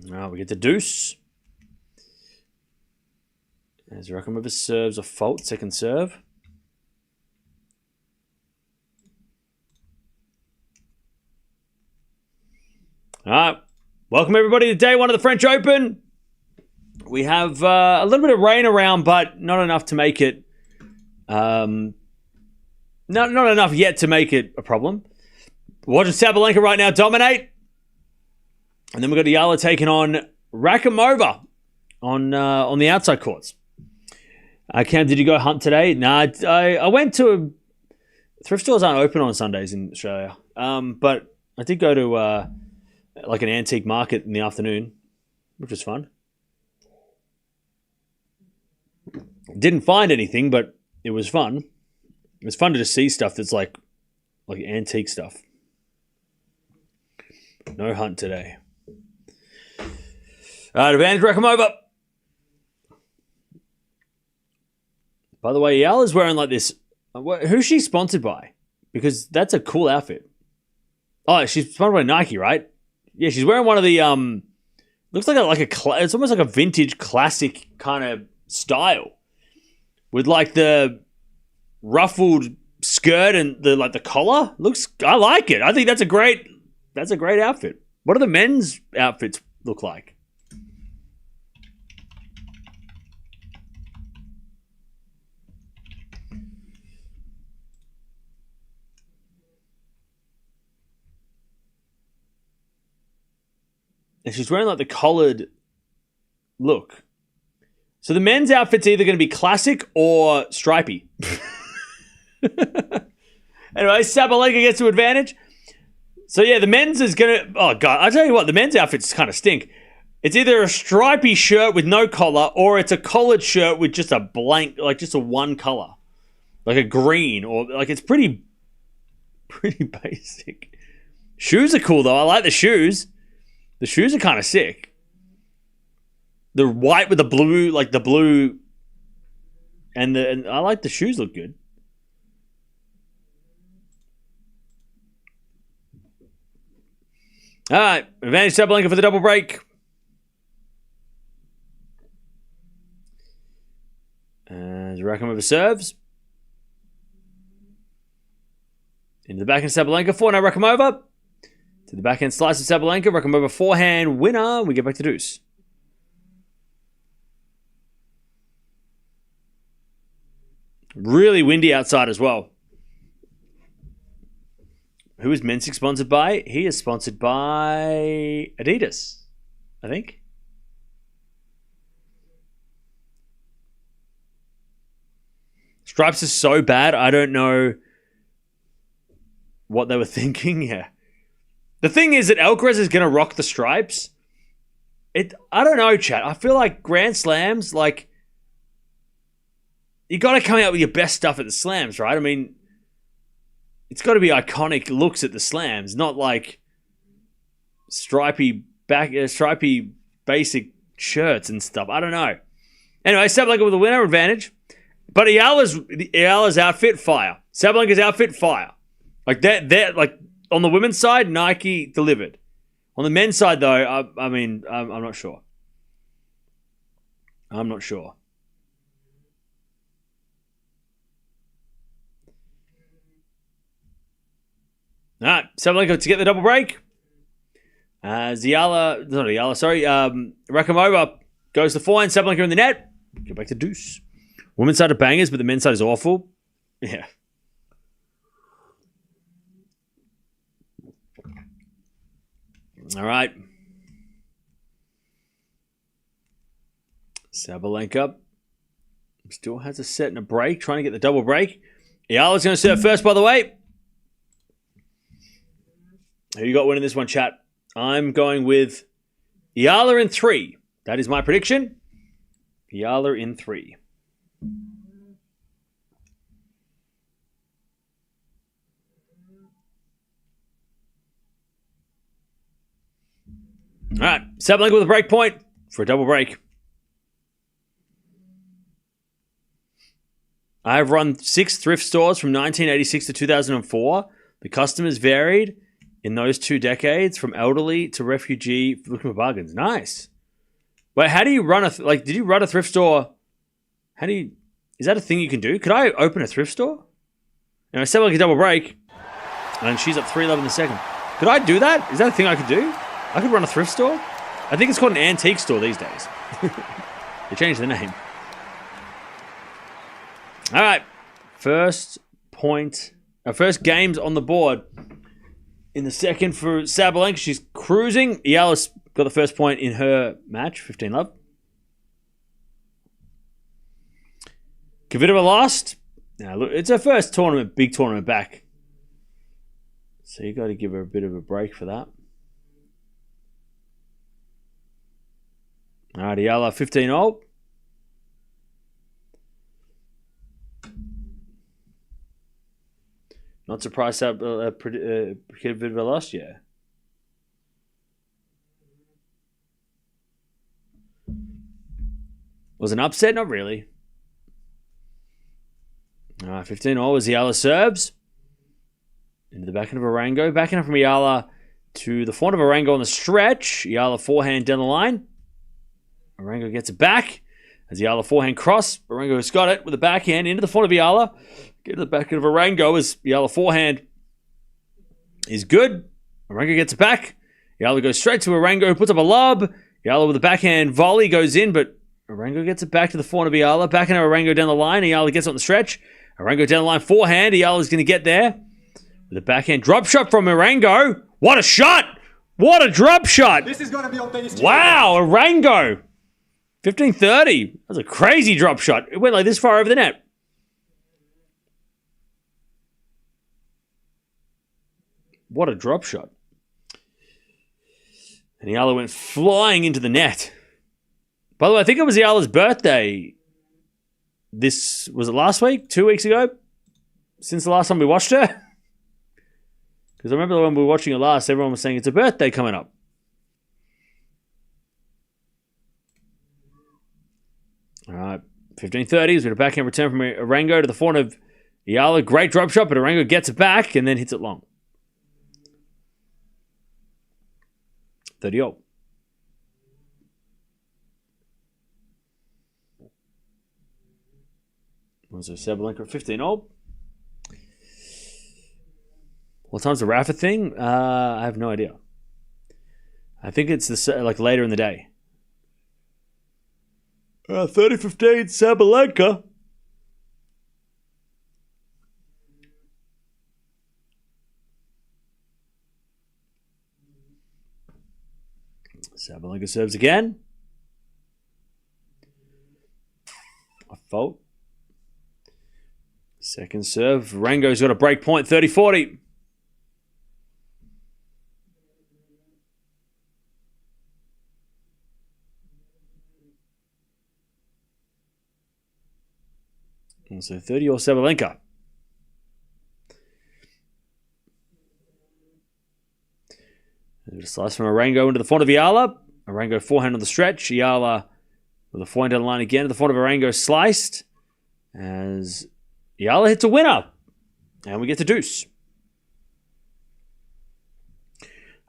Now we get the deuce. As Raducanu serves a fault, second serve. All right. Welcome, everybody, to day one of the French Open. We have a little bit of rain around, but not enough to make it... not enough yet to make it a problem. We're watching Sabalenka right now dominate. And then we've got Yala taking on Raducanu on the outside courts. Cam, did you go hunt today? Nah, I went to... Thrift stores aren't open on Sundays in Australia. But I did go to like an antique market in the afternoon, which was fun. Didn't find anything, but it was fun. It was fun to just see stuff that's like antique stuff. No hunt today. All right, advantage Raducanu. By the way, Yala's wearing like this. Who's she sponsored by? Because that's a cool outfit. Oh, she's sponsored by Nike, right? Yeah, she's wearing one of the looks like it's almost like a vintage classic kind of style with like the ruffled skirt and the collar. I like it. I think that's a great outfit. What do the men's outfits look like? And she's wearing like the collared look. So the men's outfit's either going to be classic or stripy. Anyway, Sabalenka gets to advantage. So yeah, the men's is going to... Oh God, I tell you what, the men's outfits kind of stink. It's either a stripy shirt with no collar or it's a collared shirt with just a blank, like just a one color. Like a green or like it's pretty basic. Shoes are cool though. I like the shoes. The shoes are kind of sick. The white with the blue, like the blue, and I like the shoes look good. All right, advantage Sabalenka for the double break. As Raducanu serves. Into the backhand Sabalenka, 4 now Raducanu. To the backhand slice of Sabalenka, Raducanu forehand winner. We get back to deuce. Really windy outside as well. Who is Mensik sponsored by? He is sponsored by Adidas, I think. Stripes are so bad, I don't know what they were thinking. Yeah. The thing is that Alcaraz is going to rock the stripes. I don't know, chat. I feel like Grand Slams, like, you got to come out with your best stuff at the slams, right? I mean, it's got to be iconic looks at the slams, not like stripy basic shirts and stuff. I don't know. Anyway, Sabalenka with a winner advantage. But Yala's outfit, fire. Sabalenka's outfit, fire. Like that, like on the women's side, Nike delivered. On the men's side, though, I'm not sure. I'm not sure. All right, Sabalenka to get the double break. Raducanu goes to forehand, Sabalenka in the net. Go back to deuce. Women's side are bangers, but the men's side is awful. Yeah. All right. Sabalenka still has a set and a break, trying to get the double break. Yala's going to serve first, by the way. Who you got winning this one, chat? I'm going with Yala in 3. That is my prediction. Yala in 3. All right, Sabalenka with a break point for a double break. I have run 6 thrift stores from 1986 to 2004. The customers varied. in those 2 decades, from elderly to refugee, looking for bargains. Nice. Wait, how do you run did you run a thrift store? Is that a thing you can do? Could I open a thrift store? And I said like a double break, and she's up 3-11 in the second. Could I do that? Is that a thing I could do? I could run a thrift store? I think it's called an antique store these days. They changed the name. All right. First games on the board. In the second for Sabalenka, she's cruising. Yala's got the first point in her match, 15-love. Kvitova lost. Now, look, it's her first big tournament back. So you got to give her a bit of a break for that. All right, Yala 15-0. Not surprised that Kvitova lost, yeah. Was an upset? Not really. All right, 15-0 as Yala serves. Into the backhand of Arango. Backhand from Yala to the forehand of Arango on the stretch. Yala forehand down the line. Arango gets it back. As Yala forehand cross. Arango's got it with the backhand into the forehand of Yala. Get to the backhand of Arango as Yala forehand is good. Arango gets it back. Yala goes straight to Arango, puts up a lob. Yala with the backhand volley goes in, but Arango gets it back to the forehand of Yala. Backhand of Arango down the line. Yala gets on the stretch. Arango down the line forehand. Yala's going to get there. With a backhand drop shot from Arango. What a shot! What a drop shot! This is going to be on tennis. Wow, Arango. 15-30. That's a crazy drop shot. It went like this far over the net. What a drop shot. And Yala went flying into the net. By the way, I think it was Yala's birthday. Was it last week? 2 weeks ago? Since the last time we watched her? Because I remember when we were watching it last, everyone was saying it's a birthday coming up. All right, 15-30. We've got a backhand return from Arango to the forehand of Yala. Great drop shot, but Arango gets it back and then hits it long. 30-0. Was it Sabalenka at 15-0? What time's the Rafa thing? I have no idea. I think it's later in the day. 30-15, Sabalenka. Sabalenka serves again. A fault. Second serve. Rango's got a break point, 30-40. So 30 or Sabalenka. A slice from Arango into the front of Yala. Arango forehand on the stretch. Yala with a forehand down the line again. The front of Arango sliced as Yala hits a winner. And we get to deuce.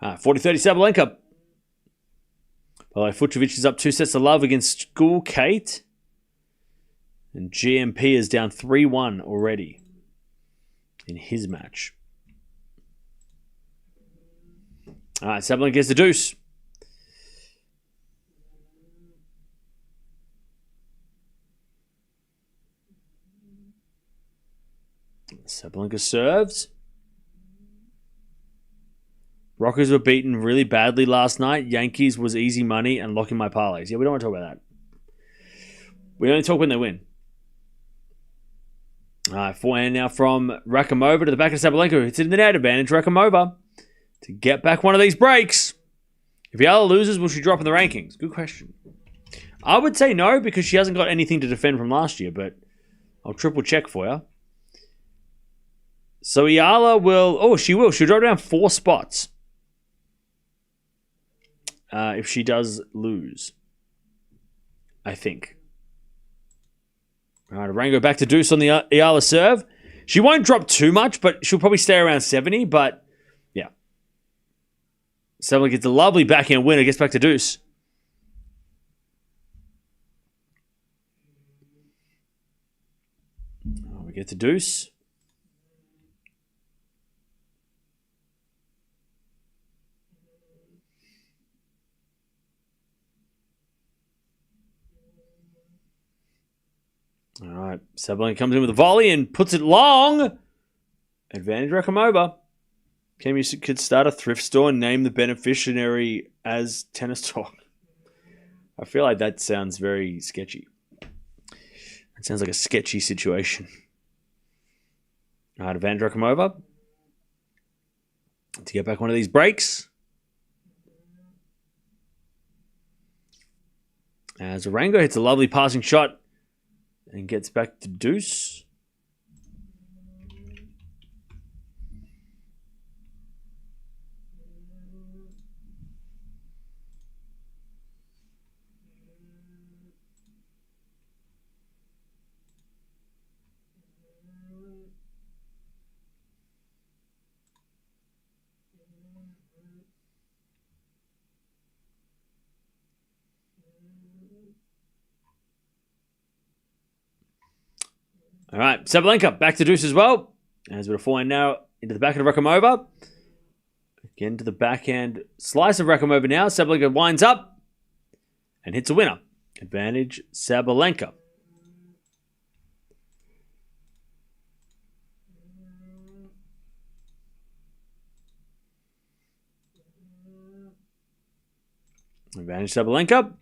40-30 Sabalenka. By the way, Fucsovic is up 2 sets to love against School Kate. And GMP is down 3-1 already in his match. All right, Sabalenka gets the deuce. Sabalenka serves. Rockers were beaten really badly last night. Yankees was easy money and locking my parlays. Yeah, we don't want to talk about that. We only talk when they win. All right, forehand now from Rakamova to the back of Sabalenka. It's in the net advantage. Rakamova to get back one of these breaks. If Yala loses, will she drop in the rankings? Good question. I would say no because she hasn't got anything to defend from last year, but I'll triple check for you. So Yala will... Oh, she will. She'll drop down 4 spots if she does lose, I think. All right, Arango back to deuce on the Yala serve. She won't drop too much, but she'll probably stay around 70. But, yeah. Sabalenka gets a lovely backhand winner, gets back to deuce. We get to deuce. All right, Sabalenka comes in with a volley and puts it long. Advantage Rakimova. Cam, you could start a thrift store and name the beneficiary as Tennis Talk. I feel like that sounds very sketchy. It sounds like a sketchy situation. All right, advantage Rakimova. To get back one of these breaks. As Arango hits a lovely passing shot and gets back to deuce. All right, Sabalenka back to deuce as well. As we're falling now into the back of Rakimova. Again to the backhand slice of Rakimova now. Sabalenka winds up and hits a winner. Advantage Sabalenka. Advantage Sabalenka.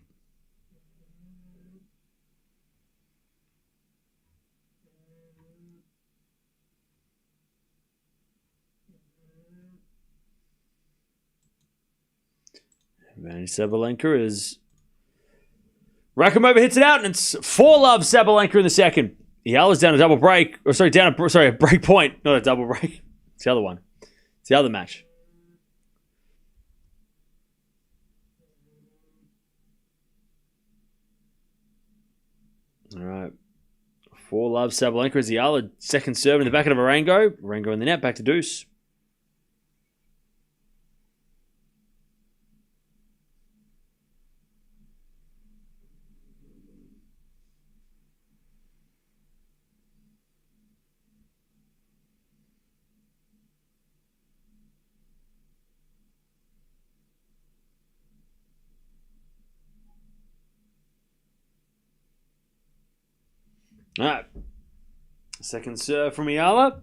Advantage Sabalenka is... Rakimova hits it out, and it's 4-love Sabalenka in the second. Yala's down a double break. Or sorry, a break point. Not a double break. It's the other one. It's the other match. All right. 4-love Sabalenka as Yala second serve in the back of Arango. Arango in the net, back to deuce. All right. Second serve from Yala.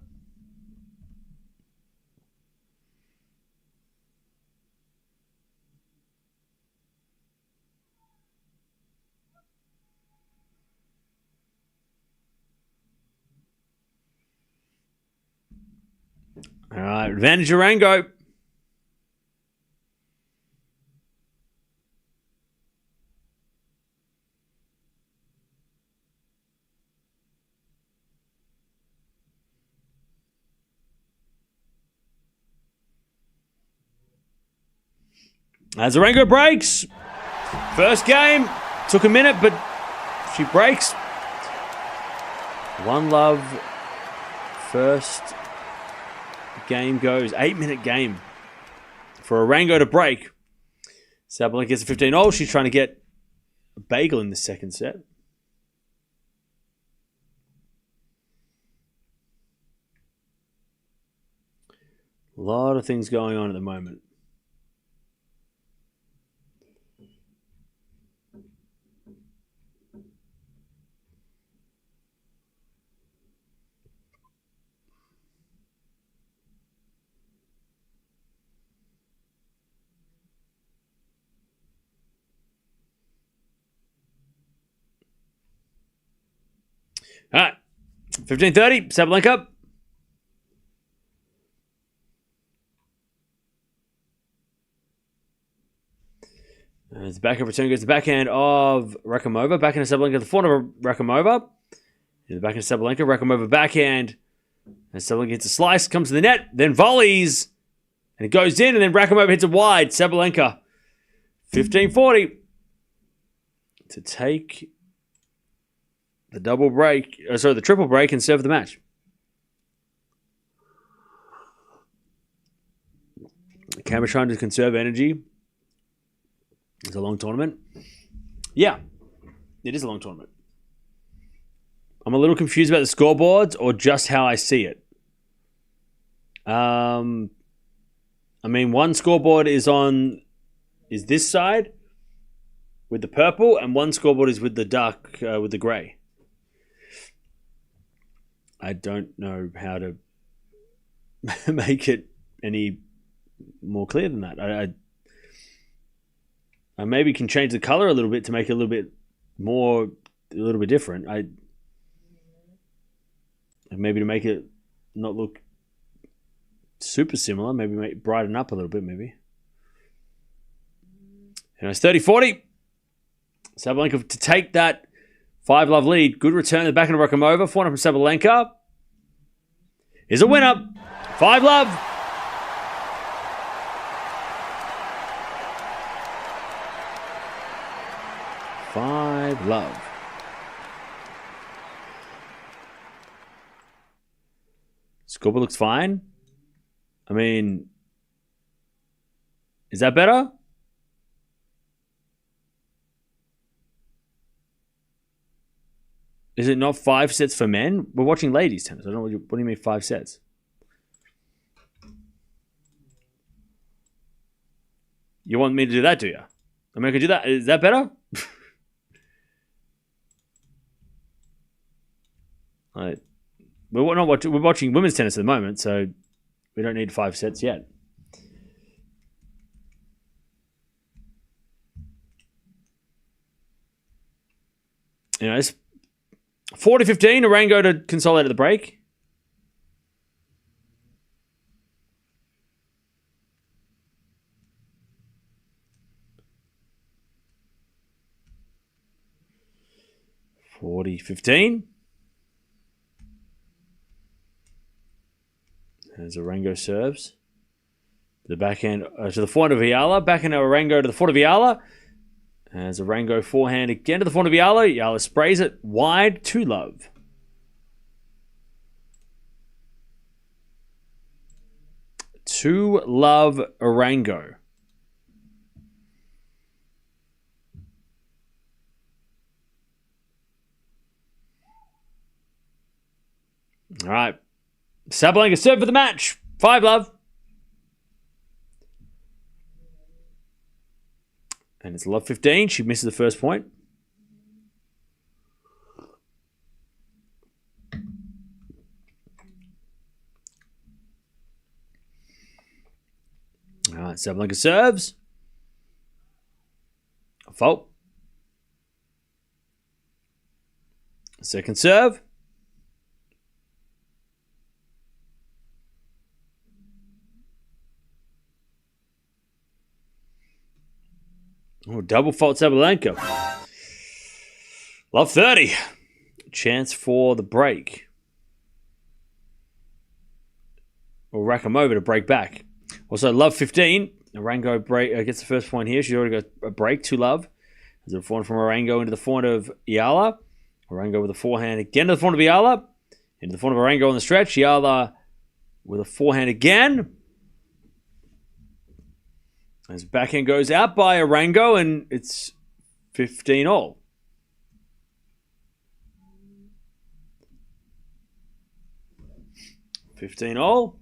All right. Advantage Arango. As Arango breaks. First game. Took a minute, but she breaks. 1-love. First game goes. 8-minute game for Arango to break. Sabalenka gets a 15-0. She's trying to get a bagel in the second set. A lot of things going on at the moment. All right. 15-30. Sabalenka. As the backhand return goes to the backhand of Rakimova. Backhand of Sabalenka. The forehand of Rakimova. In the backhand of Sabalenka. Rakimova backhand. And Sabalenka hits a slice. Comes to the net. Then volleys. And it goes in. And then Rakimova hits it wide. Sabalenka. 15-40. To take the double break. The triple break and serve the match. Camera trying to conserve energy. It's a long tournament. Yeah, it is a long tournament. I'm a little confused about the scoreboards or just how I see it. I mean, one scoreboard is this side with the purple, and one scoreboard is with the dark, with the grey. I don't know how to make it any more clear than that. I maybe can change the color a little bit to make it a little bit different. Maybe to make it not look super similar. Maybe brighten up a little bit, maybe. And it's 30-40. Sabalenka to take that 5-love lead. Good return in the back of Raducanu. 400 from Sabalenka. Is a winner. 5-love. Love. Scoreboard looks fine. I mean, is that better? Is it not 5 sets for men? We're watching ladies tennis. I don't know what do you mean 5 sets? You want me to do that, do you? I mean, I could do that. Is that better? We're watching women's tennis at the moment, so we don't need 5 sets yet. It's 40-15. Arango to consolidate at the break. $40-15. As Arango serves. The backhand to the forehand of Yala. Backhand of Arango to the forehand of Yala. As Arango forehand again to the forehand of Yala. Yala sprays it wide. 2-love. Two-love Arango. All right. Sabalenka serve for the match. 5-love. And it's love 15. She misses the first point. All right. Sabalenka serves. A fault. Second serve. Oh, double fault Sabalenka. Love 30. Chance for the break. Or Raducanu to break back. Also, love 15. Arango gets the first point here. She's already got a break. 2-love. There's a forehand from Arango into the forehand of Yala. Arango with a forehand again to the forehand of Yala. Into the forehand of Arango on the stretch. Yala with a forehand again. As backhand goes out by Arango, and it's 15-all. $15-all.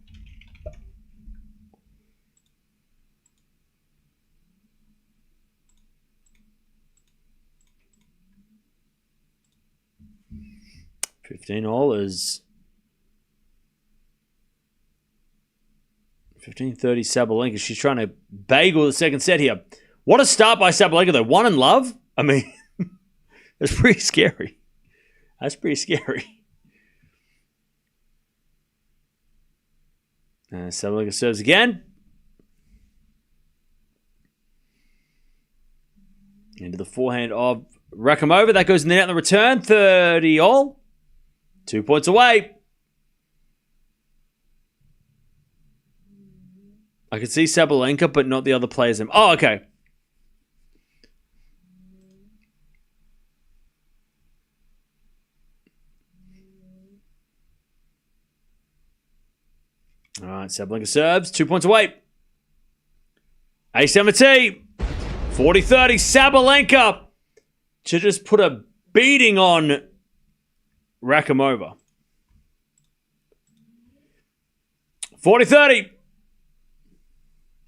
$15-all is 15-30 Sabalenka. She's trying to bagel the second set here. What a start by Sabalenka, though. 1-love. I mean, that's pretty scary. That's pretty scary. Sabalenka serves again. Into the forehand of Raducanu. That goes in the net on the return. 30-all. 2 points away. I could see Sabalenka, but not the other players. Oh, okay. All right, Sabalenka serves. 2 points away. Ace-MT. 40-30. Sabalenka to just put a beating on Rakhimova. 40-30.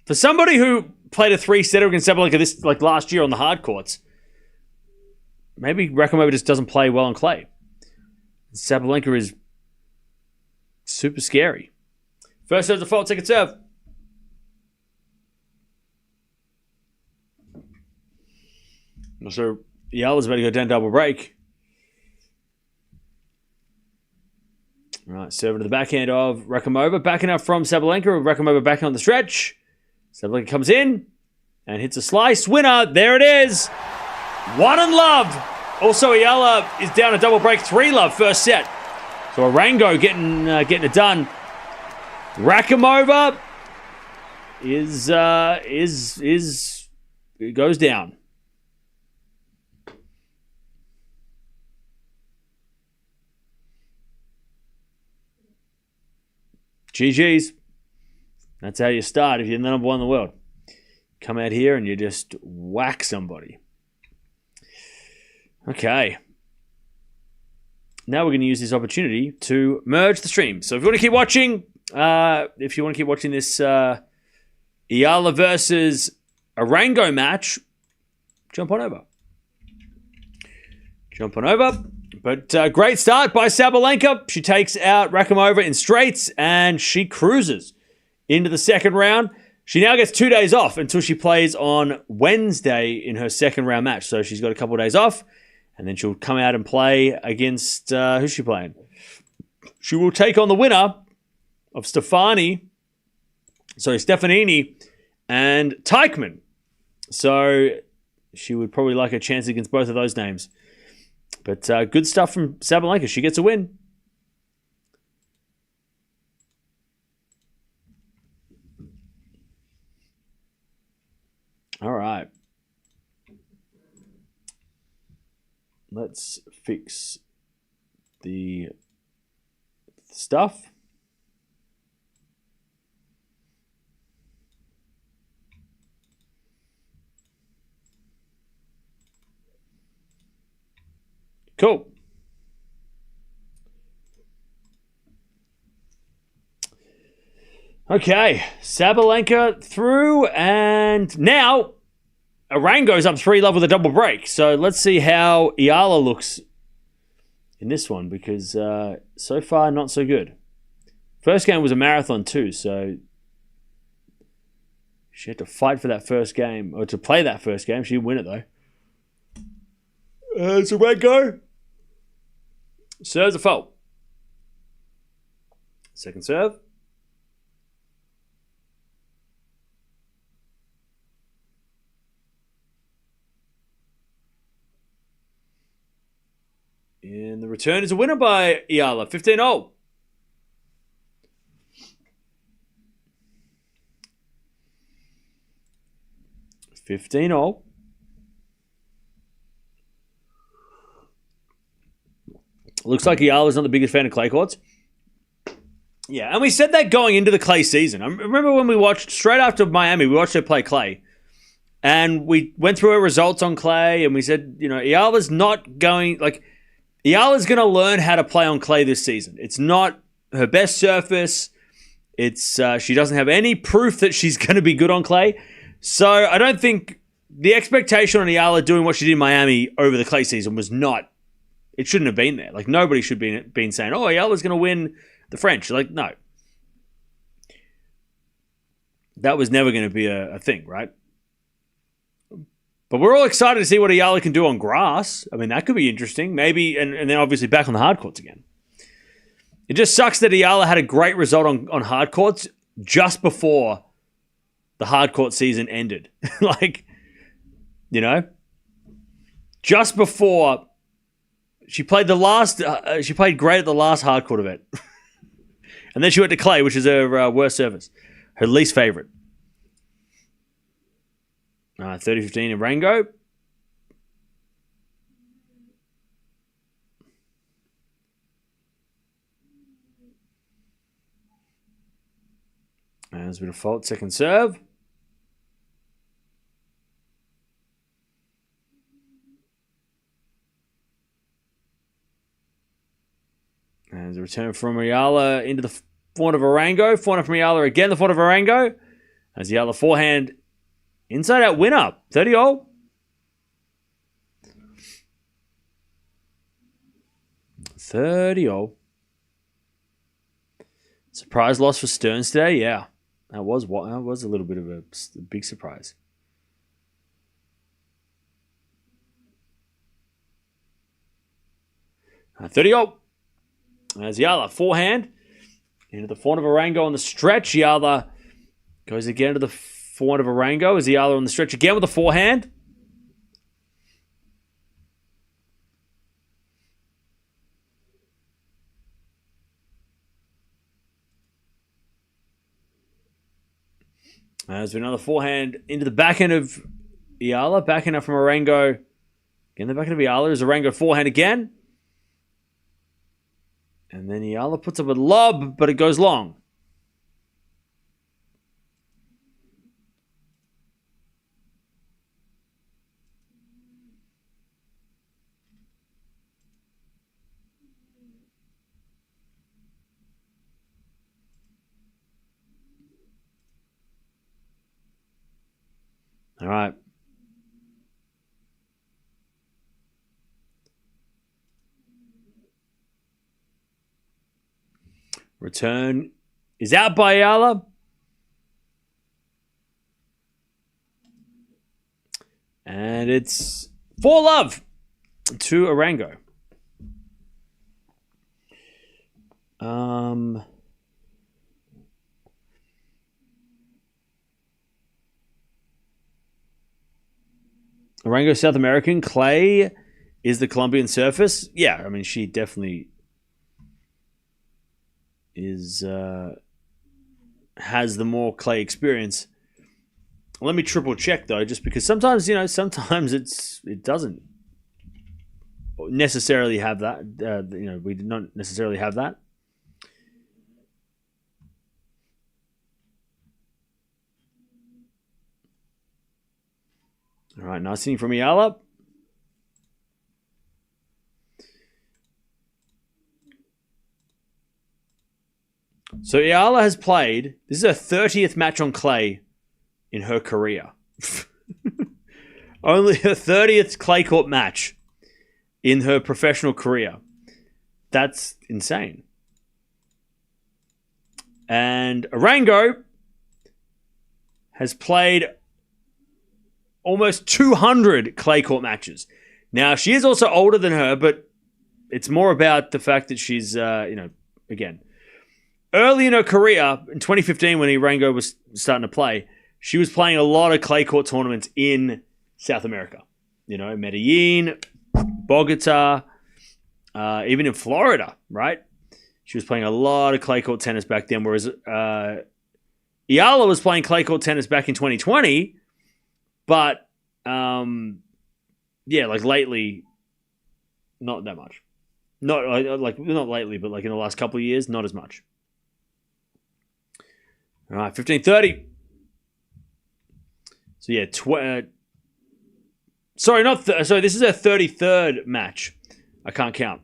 For somebody who played a 3-setter against Sabalenka this last year on the hard courts, maybe Rakhimova just doesn't play well on clay. Sabalenka is super scary. First serve default, second serve. So Yala's about to go down double break. All right, serving to the backhand of Rakhimova. Backing up from Sabalenka. Rakhimova backing on the stretch. Sabalenka comes in and hits a slice. Winner, there it is. 1-love. Also, Yala is down a double break. 3-love first set. So Arango getting it done. Rakhimova it goes down. GG's. That's how you start if you're the number one in the world. Come out here and you just whack somebody. Okay. Now we're going to use this opportunity to merge the stream. So if you want to keep watching, this Yala versus Arango match, jump on over. But great start by Sabalenka. She takes out Rakhimova in straights and she cruises into the second round. She now gets 2 days off until she plays on Wednesday in her second round match. So she's got a couple of days off and then she'll come out and play against, who's she playing? She will take on the winner of Stefanini and Teichmann. So she would probably like a chance against both of those names. But good stuff from Sabalenka. She gets a win. All right. Let's fix the stuff. Cool. Okay, Sabalenka through, and now Arango's up 3-love with a double break. So let's see how Yala looks in this one, because so far, not so good. First game was a marathon too, so she had to fight for that first game, or to play that first game. She'd win it though. It's a red go. Serves a fault. Second serve. And the return is a winner by Yala. 15-0. Looks like Yala's not the biggest fan of clay courts. Yeah, and we said that going into the clay season. I remember when we watched, straight after Miami, we watched her play clay. And we went through her results on clay, and we said, Yala's not going, Yala's going to learn how to play on clay this season. It's not her best surface. It's she doesn't have any proof that she's going to be good on clay. So I don't think the expectation on Yala doing what she did in Miami over the clay season was not, it shouldn't have been there. Nobody should be been saying, oh, Yala's going to win the French. No. That was never going to be a thing, right? But we're all excited to see what Yala can do on grass. I mean, that could be interesting. Maybe, and then obviously back on the hard courts again. It just sucks that Yala had a great result on hard courts just before the hard court season ended. Just before she played she played great at the last hard court event. And then she went to clay, which is her worst service. Her least favorite. 30-15 in Arango. And there's a bit of fault. Second serve. As a return from Yala into the forehand of Arango. Forehand from Yala again, the forehand of Arango. As Yala forehand inside out winner. 30-all. Surprise loss for Stearns today? Yeah. That was a little bit of a big surprise. 30-all. As Yala forehand into the forehand of Arango on the stretch. Yala goes again to the forehand of Arango. As Yala on the stretch again with the forehand. There's been another forehand into the backhand of Yala. Backhand up from Arango. Again, the backhand of Yala is Arango forehand again. And then Yala puts up a lob, but it goes long. All right. Return is out by Yala. And it's 4-love to Arango. Arango South American. Clay is the Colombian surface. Yeah, I mean, she definitely has the more clay experience. Let me triple check though, just because sometimes it doesn't necessarily have that. We did not necessarily have that. All right, nice thing from Yala. So Yala has played, this is her 30th match on clay in her career. Only her 30th clay court match in her professional career. That's insane. And Arango has played almost 200 clay court matches. Now, she is also older than her, but it's more about the fact that she's, again, early in her career, in 2015 when Arango was starting to play, she was playing a lot of clay court tournaments in South America. Medellin, Bogota, even in Florida, right? She was playing a lot of clay court tennis back then, whereas Yala was playing clay court tennis back in 2020, but lately, not that much. Not lately, but like in the last couple of years, not as much. All right, 15-30. So yeah, this is her 33rd match. I can't count.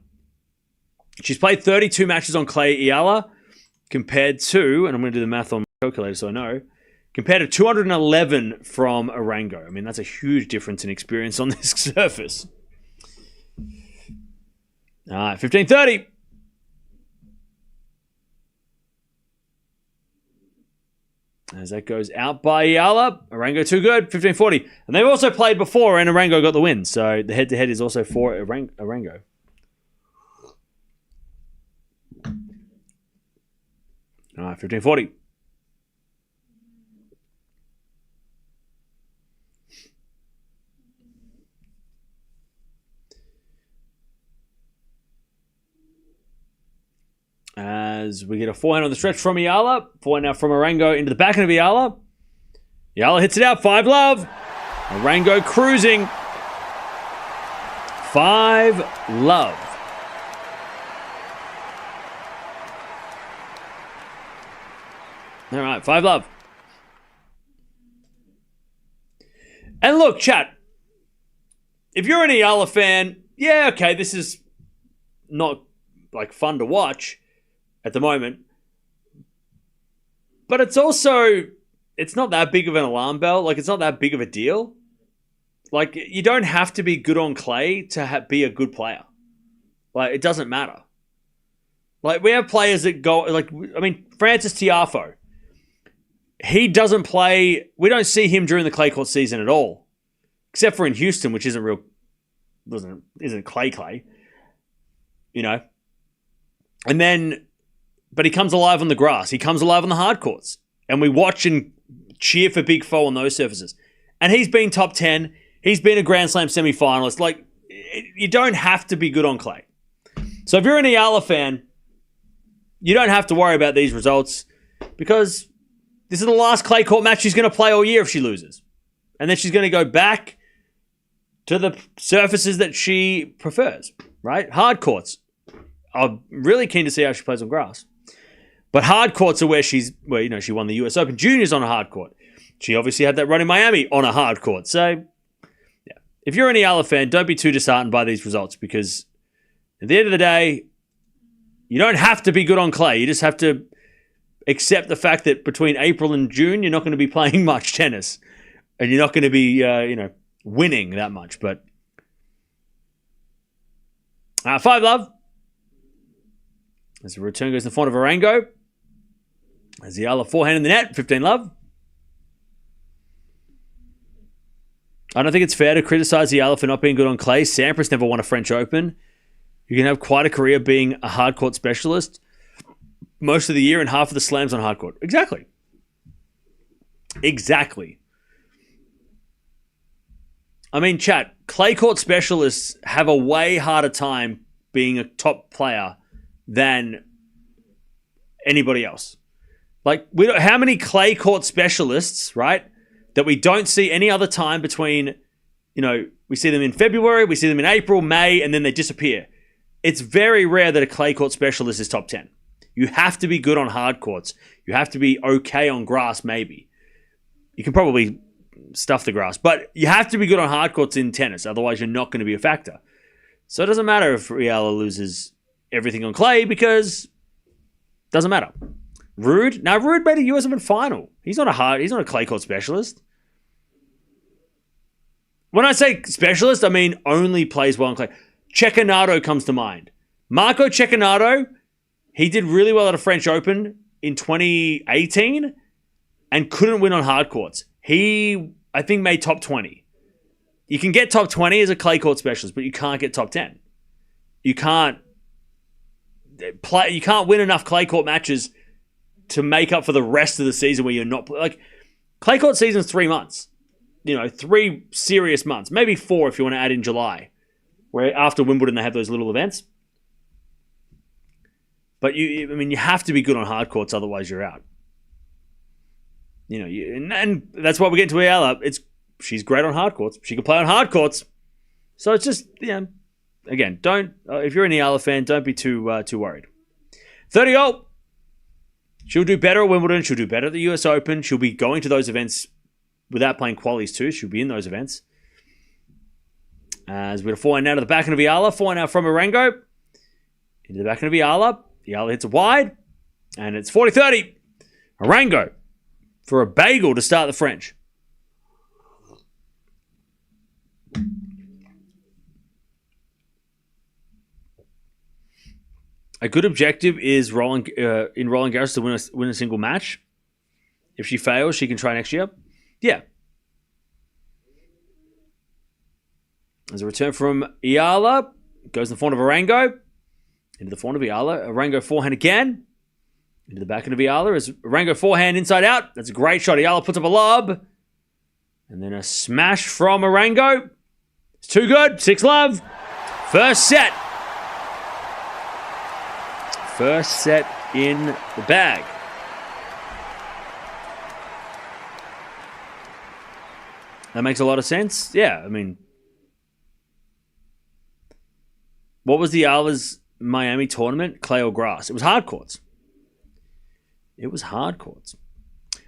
She's played 32 matches on clay, Yala, compared to, and I'm going to do the math on my calculator so I know, compared to 211 from Arango. I mean, that's a huge difference in experience on this surface. All right, 15-30. As that goes out by Yala. Arango too good, 15-40. And they've also played before and Arango got the win. So the head-to-head is also for Arango. All right, 15-40. As we get a forehand on the stretch from Yala. Forehand now from Arango into the backhand of Yala. Yala hits it out. 5-love. Arango cruising. 5-love. All right, 5-love. And look, chat. If you're an Yala fan, yeah, okay, this is not like fun to watch at the moment. But it's also, it's not that big of an alarm bell. Like, it's not that big of a deal. Like, you don't have to be good on clay to be a good player. Like, it doesn't matter. Like, we have players that go, like, I mean, Francis Tiafoe. He doesn't play, we don't see him during the clay court season at all. Except for in Houston, which isn't clay. You know? And then, but he comes alive on the grass. He comes alive on the hard courts. And we watch and cheer for Big Foe on those surfaces. And he's been top 10. He's been a Grand Slam semi-finalist. Like, you don't have to be good on clay. So if you're an Eala fan, you don't have to worry about these results because this is the last clay court match she's going to play all year if she loses. And then she's going to go back to the surfaces that she prefers, right? Hard courts. I'm really keen to see how she plays on grass. But hard courts are where she won the US Open Juniors on a hard court. She obviously had that run in Miami on a hard court. So, yeah. If you're an Eala fan, don't be too disheartened by these results because at the end of the day, you don't have to be good on clay. You just have to accept the fact that between April and June, you're not going to be playing much tennis. And you're not going to be, winning that much. But 5-love. As the return goes in front of Arango. As the Yala forehand in the net, 15-love. I don't think it's fair to criticize the Yala for not being good on clay. Sampras never won a French Open. You can have quite a career being a hard court specialist most of the year and half of the slams on hard court. Exactly. I mean, chat, clay court specialists have a way harder time being a top player than anybody else. Like, how many clay court specialists, right, that we don't see any other time between, we see them in February, we see them in April, May, and then they disappear. It's very rare that a clay court specialist is top 10. You have to be good on hard courts. You have to be okay on grass, maybe. You can probably stuff the grass, but you have to be good on hard courts in tennis. Otherwise, you're not going to be a factor. So it doesn't matter if Eala loses everything on clay because it doesn't matter. Rude made a US Open final. He's not a clay court specialist. When I say specialist, I mean only plays well on clay. Cecchinato comes to mind. Marco Cecchinato, he did really well at a French Open in 2018 and couldn't win on hard courts. He, I think, made top 20. You can get top 20 as a clay court specialist, but you can't get top 10. You can't win enough clay court matches to make up for the rest of the season where you're not... Like, clay court season's 3 months. 3 serious months. Maybe 4 if you want to add in July, where after Wimbledon they have those little events. But you have to be good on hard courts, otherwise you're out. And that's why we get into Eala. She's great on hard courts. She can play on hard courts. So it's just, again, don't if you're an Eala fan, don't be too worried. 30-0. She'll do better at Wimbledon. She'll do better at the US Open. She'll be going to those events without playing qualies too. She'll be in those events. As we're going to forehand out of the backhand of Eala. Forehand out from Arango. Into the backhand of Eala. Eala hits it wide. And it's 40-30. Arango for a bagel to start the French. A good objective is in Roland Garros to win a single match. If she fails, she can try next year. Yeah. There's a return from Yala. Goes in the front of Arango. Into the front of Yala. Arango forehand again. Into the back end of Yala. As Arango forehand inside out. That's a great shot. Yala puts up a lob. And then a smash from Arango. It's too good. 6-love. First set. First set in the bag. That makes a lot of sense. Yeah, I mean, what was the Yala's Miami tournament? Clay or grass? It was hard courts. It was hard courts.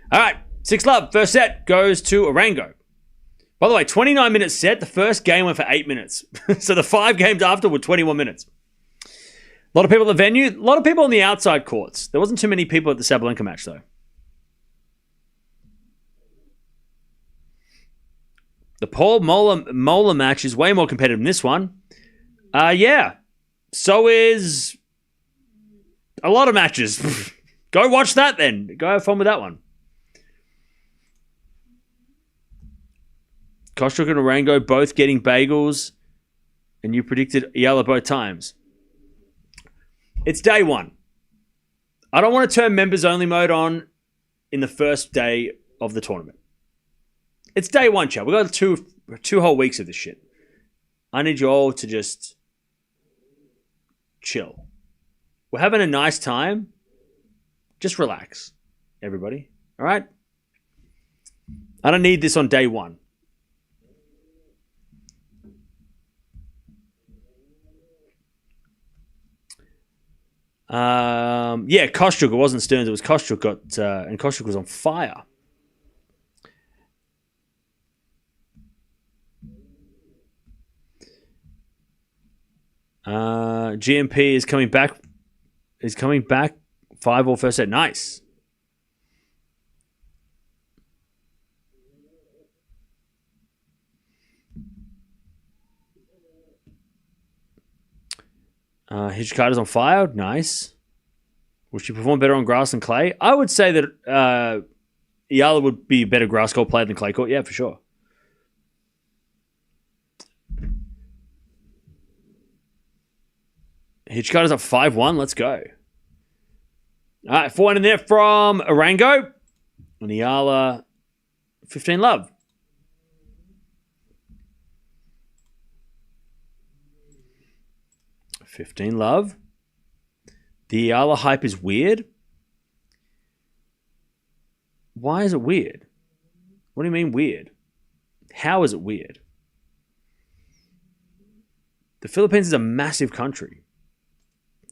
All right, 6-love. First set goes to Arango. By the way, 29-minute set. The first game went for 8 minutes. So the 5 games after were 21 minutes. lot of people at the venue. A lot of people on the outside courts. There wasn't too many people at the Sabalenka match, though. The Paul Mola match is way more competitive than this one. Yeah. So is a lot of matches. Go watch that then. Go have fun with that one. Kostruck and Arango both getting bagels. And you predicted Yala both times. It's day one. I don't want to turn members only mode on in the first day of the tournament. It's day one, chat. We've got two whole weeks of this shit. I need you all to just chill. We're having a nice time. Just relax, everybody. All right? I don't need this on day one. Yeah, Kostruck. It wasn't Stearns. It was Kostruck and Kostruck was on fire. GMP is coming back. 5-all first set. Nice. Hijikata's on fire. Nice. Will she perform better on grass than clay? I would say that Yala would be a better grass court player than clay court. Yeah, for sure. Hijikata's up 5-1. Let's go. All right, 4-1 in there from Arango. And Yala, 15 love. $15 The Yala hype is weird. Why is it weird? What do you mean weird? How is it weird? The Philippines is a massive country.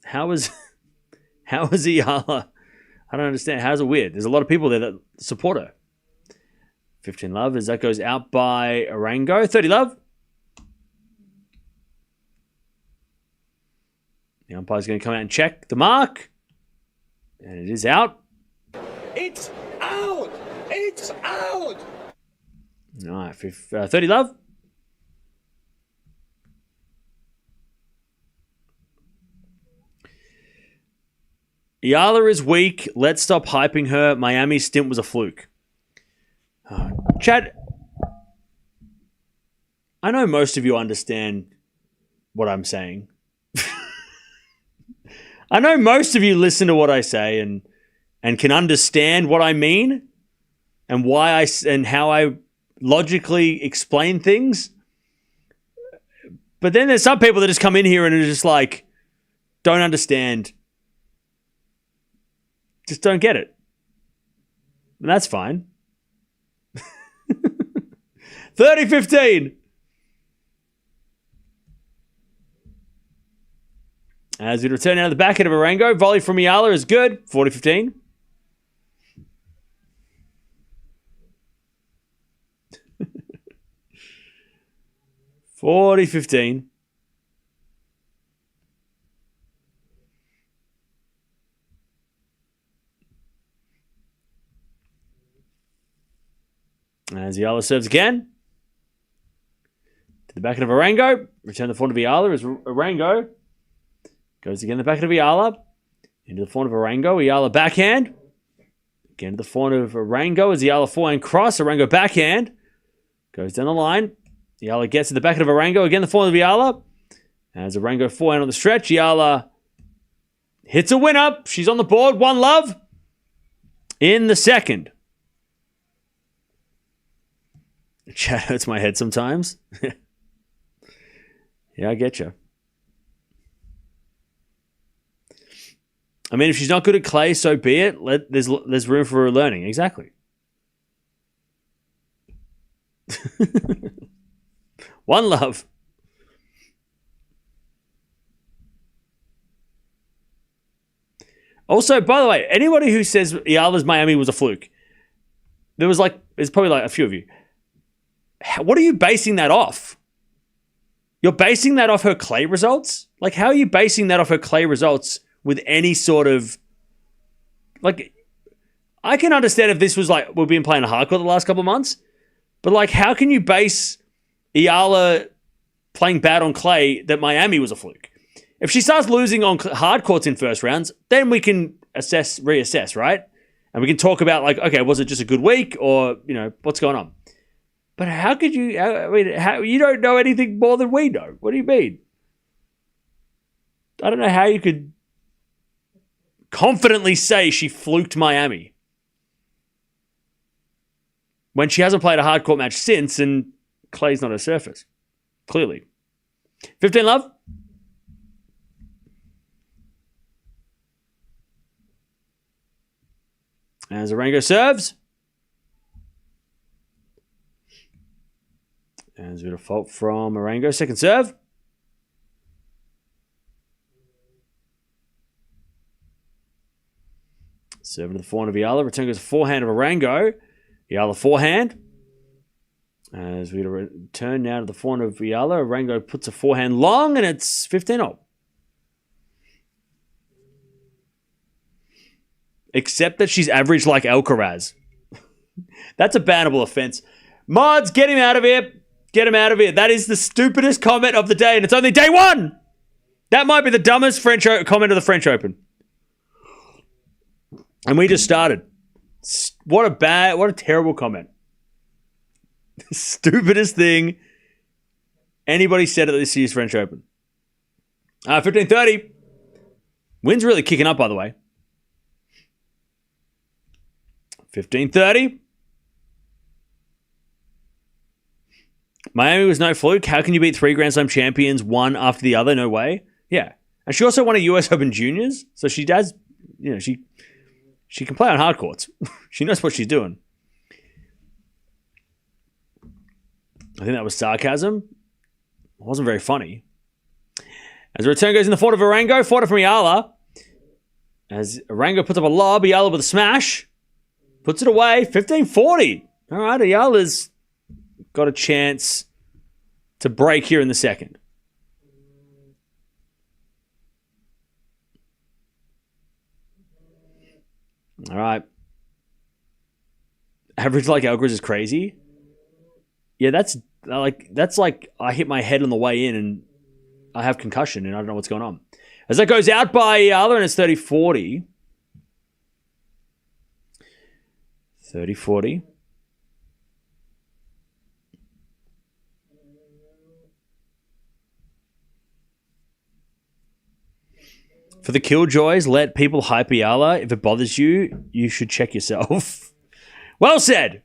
How is Yala? I don't understand. How's it weird? There's a lot of people there that support her. 15 love as that goes out by Arango. 30 love. The umpire's going to come out and check the mark. And it is out. It's out! It's out! All right, 30 love. Yala is weak. Let's stop hyping her. Miami's stint was a fluke. Chad, I know most of you understand what I'm saying. I know most of you listen to what I say and can understand what I mean and why and how I logically explain things. But then there's some people that just come in here and are just like, don't understand. Just don't get it. And that's fine. 30-15. As we return out of the backhand of Arango, volley from Yala is good. 40-15. $40-15. As Yala serves again. To the backhand of Arango. Return the forehand of Yala as Arango goes again the backhand of Yala. Into the forehand of Arango. Yala backhand. Again to the forehand of Arango as Yala forehand cross. Arango backhand. Goes down the line. Yala gets to the backhand of Arango. Again the forehand of Yala. As Arango forehand on the stretch. Yala hits a winner. She's on the board. 1 love in the second. Chat hurts my head sometimes. Yeah, I get you. I mean, if she's not good at clay, so be it. There's room for her learning. Exactly. 1 love. Also, by the way, anybody who says Yala's Miami was a fluke, there's probably like a few of you. What are you basing that off? You're basing that off her clay results? Like, how are you basing that off her clay results with any sort of... Like, I can understand if this was like, we've been playing a hardcourt the last couple of months, but like, how can you base Eala playing bad on clay that Miami was a fluke? If she starts losing on hard courts in first rounds, then we can reassess, right? And we can talk about like, okay, was it just a good week or, you know, what's going on? But how could you, how you don't know anything more than we know. What do you mean? I don't know how you could confidently say she fluked Miami when she hasn't played a hardcourt match since and clay's not her surface. Clearly. 15 love. As Arango serves. As a fault from Arango. Second serve. Serving to the forehand of Yala. Return goes forehand of Arango. Yala forehand. As we return now to the forehand of Yala. Arango puts a forehand long and it's 15-0. Except that she's averaged like Alcaraz. That's a bannable offense. Mods, get him out of here. Get him out of here. That is the stupidest comment of the day, and it's only day one. That might be the dumbest comment of the French Open. And we just started. What a terrible comment. The stupidest thing anybody said at this year's French Open. 15:30. Wind's really kicking up, by the way. 15:30. Miami was no fluke. How can you beat 3 Grand Slam champions one after the other? No way. Yeah. And she also won a US Open Juniors. So she does, you know, she can play on hard courts. She knows what she's doing. I think that was sarcasm. It wasn't very funny. As the return goes in the forehand of Arango, forehand from Yala. As Arango puts up a lob, Yala with a smash. Puts it away, 15-40. All right, Ayala's got a chance to break here in the second. All right. Average like Alcaraz is crazy. Yeah, that's like I hit my head on the way in and I have concussion and I don't know what's going on. As that goes out by Yala and it's 30-40. 30-40. For the killjoys, let people hype Yala. If it bothers you, you should check yourself. Well said.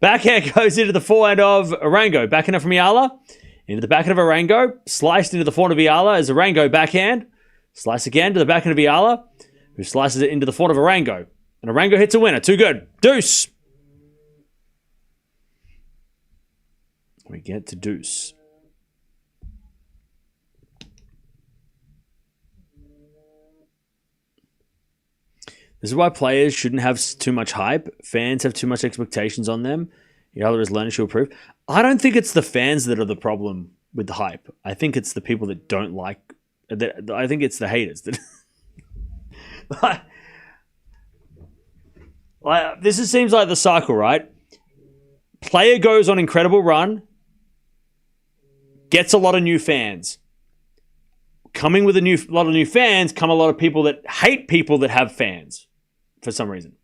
Backhand goes into the forehand of Arango. Backhand from Yala. Into the backhand of Arango. Sliced into the forehand of Yala as Arango backhand. Slice again to the backhand of Yala, who slices it into the forehand of Arango. And Arango hits a winner. Too good. Deuce. We get to deuce. This is why players shouldn't have too much hype. Fans have too much expectations on them. Yala is learning to improve. I don't think it's the fans that are the problem with the hype. I think it's the people that don't like. I think it's the haters. This seems like the cycle, right? Player goes on incredible run, gets a lot of new fans. Coming with a lot of new fans come a lot of people that hate people that have fans for some reason.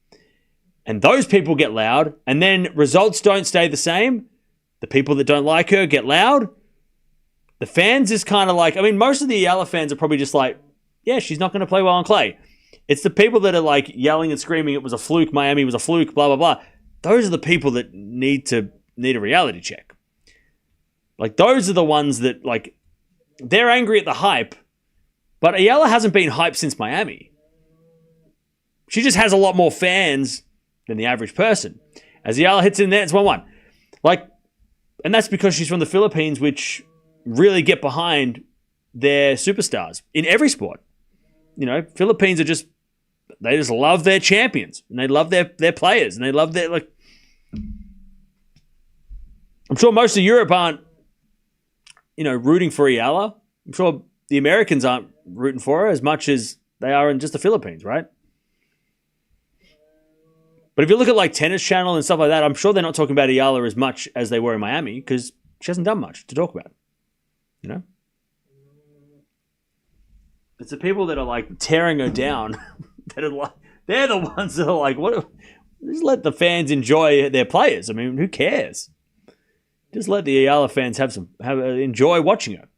And those people get loud, and then results don't stay the same. The people that don't like her get loud. The fans is kind of like, I mean, most of the Yala fans are probably just like, yeah, she's not going to play well on clay. It's the people that are like yelling and screaming, it was a fluke, Miami was a fluke, blah, blah, blah. Those are the people that need a reality check. Like, those are the ones that, like, they're angry at the hype, but Ayala hasn't been hyped since Miami. She just has a lot more fans than the average person. As Ayala hits in there, it's 1-1. Like, and that's because she's from the Philippines, which really get behind their superstars in every sport. You know, Philippines are just, they just love their champions and they love their players and they love their, like, I'm sure most of Europe aren't, you know, rooting for Yala. I'm sure the Americans aren't rooting for her as much as they are in just the Philippines, right? But if you look at like Tennis Channel and stuff like that, I'm sure they're not talking about Iala as much as they were in Miami because she hasn't done much to talk about. You know? It's the people that are like tearing her down that are like, they're the ones that are like, what? Just let the fans enjoy their players. I mean, who cares? Just let the Iala fans enjoy watching her.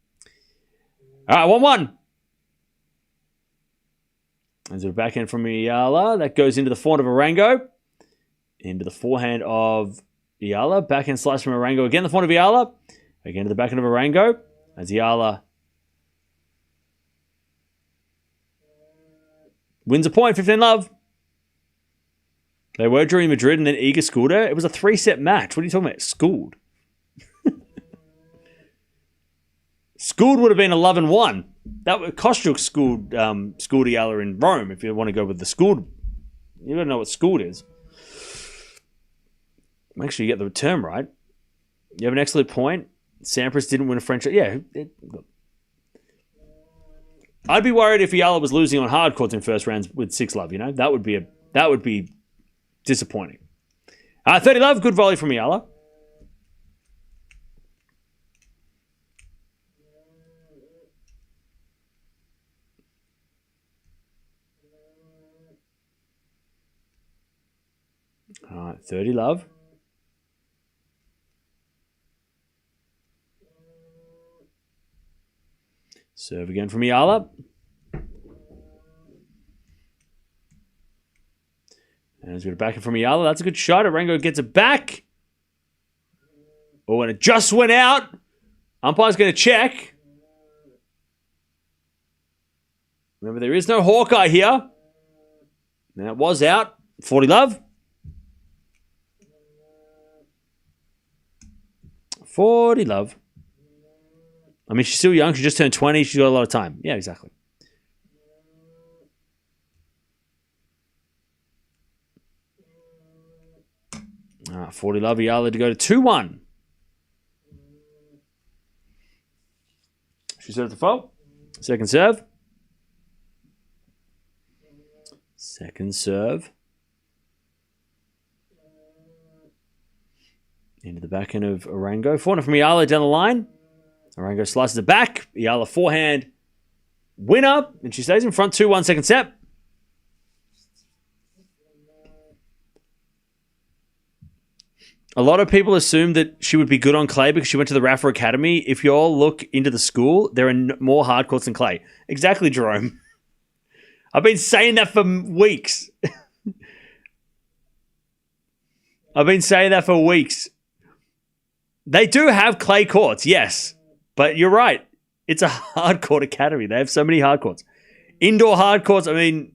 All right, 1-1. There's a backhand from Iala. That goes into the forehand of Arango. Into the forehand of Iala. Backhand slice from Arango. Again, the forehand of Iala. Again to the backhand of Arango. As Iala wins a point, 15-love. They were during Madrid and then Iga schooled her. It was a 3-set match. What are you talking about? Schooled. Schooled would have been 11-1. Kostyuk schooled Iala in Rome, if you want to go with the schooled. You don't know what schooled is. Make sure you get the term right. You have an excellent point. Sampras didn't win a French. Yeah. I'd be worried if Yala was losing on hard courts in first rounds with 6-love, you know? That would be disappointing. 30-love, good volley from Yala. All right, 30-love. Serve again from Yala. And he's got it back in from Yala. That's a good shot. Arango gets it back. Oh, and it just went out. Umpire's going to check. Remember, there is no Hawkeye here. And it was out. 40-love. 40-love. I mean, she's still young. She just turned 20. She's got a lot of time. Yeah, exactly. All right, 40-love. Yala to go to 2-1. She serves the fault. Second serve. Second serve. Into the back end of Arango. Forehand from Yala down the line. Arango slices it back. Yala forehand. Winner. And she stays in front 2-1 second set. A lot of people assume that she would be good on clay because she went to the Rafa Academy. If you all look into the school, there are more hard courts than clay. Exactly, Jerome. I've been saying that for weeks. I've been saying that for weeks. They do have clay courts, yes. But you're right. It's a hard court academy. They have so many hard courts. Indoor hard courts, I mean,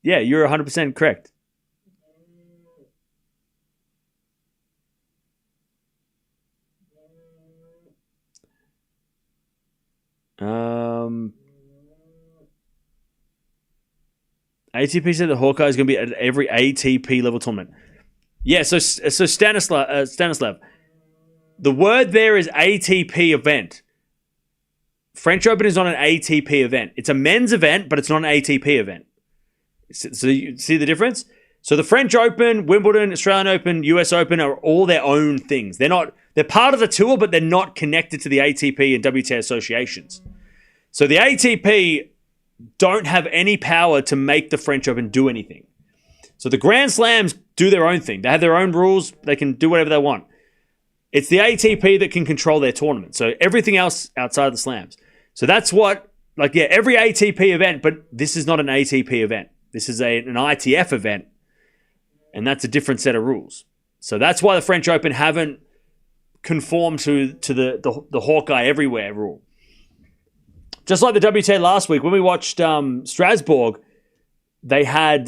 yeah, you're 100% correct. ATP said that Hawkeye is going to be at every ATP level tournament. Yeah, so Stanislav. The word there is ATP event. French Open is not an ATP event. It's a men's event, but it's not an ATP event. So you see the difference? So the French Open, Wimbledon, Australian Open, US Open are all their own things. They're part of the tour, but they're not connected to the ATP and WTA associations. So the ATP don't have any power to make the French Open do anything. So the Grand Slams do their own thing. They have their own rules. They can do whatever they want. It's the ATP that can control their tournament. So everything else outside of the slams. So that's what, every ATP event, but this is not an ATP event. This is an ITF event. And that's a different set of rules. So that's why the French Open haven't conformed to the Hawkeye everywhere rule. Just like the WTA last week, when we watched Strasbourg, they had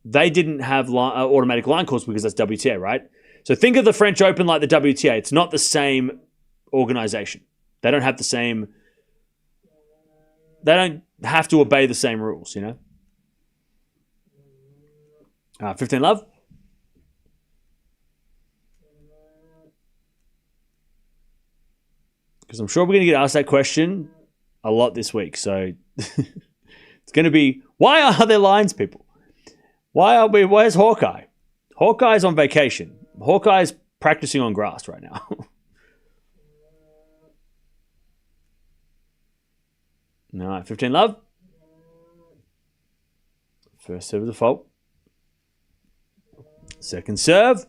they didn't have automatic line calls because that's WTA, right? So think of the French Open like the WTA. It's not the same organization. They don't have the same. They don't have to obey the same rules, you know. 15-love. Because I'm sure we're going to get asked that question a lot this week. So it's going to be, why are there lines, people? Where's Hawkeye? Hawkeye's on vacation. Hawkeye's practicing on grass right now. All right, 15 love. First serve is a fault. Second serve.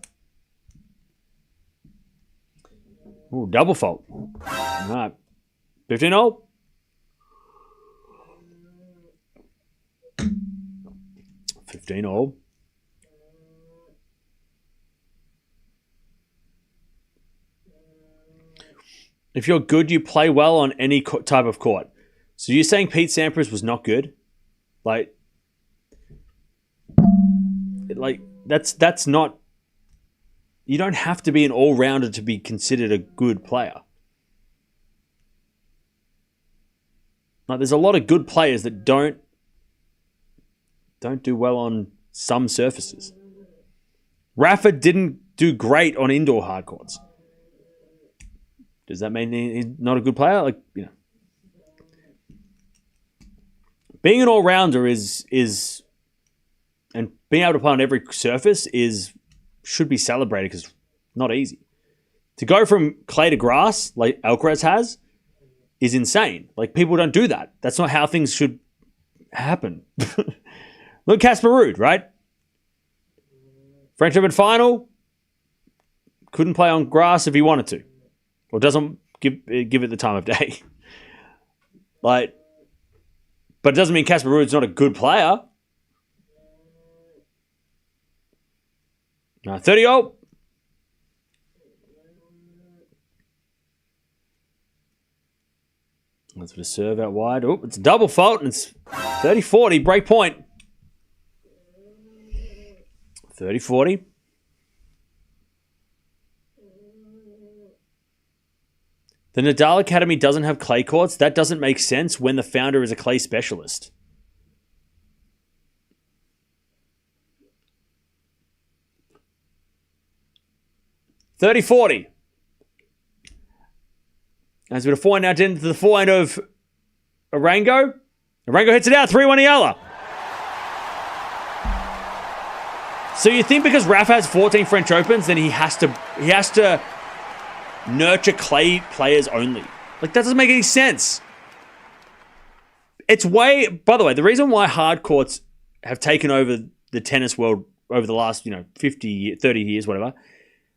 Ooh, double fault. All right, 15 all. If you're good, you play well on any type of court. So you're saying Pete Sampras was not good? Like that's not. You don't have to be an all-rounder to be considered a good player. Like, there's a lot of good players that don't do well on some surfaces. Rafa didn't do great on indoor hard courts. Does that mean he's not a good player? Like, you know, being an all-rounder is and being able to play on every surface should be celebrated because it's not easy. To go from clay to grass, like Alcaraz has, is insane. Like, people don't do that. That's not how things should happen. Look, Casper Ruud, right? French Open final, couldn't play on grass if he wanted to, or doesn't give it the time of day. Like, but it doesn't mean Casper Ruud's not a good player. 30 all. That's for the serve out wide. Oh, it's a double fault, and it's 30-40, break point. 30-40. The Nadal Academy doesn't have clay courts. That doesn't make sense when the founder is a clay specialist. $30-40. As with a forehand now into the forehand of Arango. Arango hits it out, 3-1 Yala. So you think because Rafa has 14 French Opens, then he has to nurture clay players only. Like, that doesn't make any sense. It's by the way, the reason why hard courts have taken over the tennis world over the last, 50, 30 years, whatever,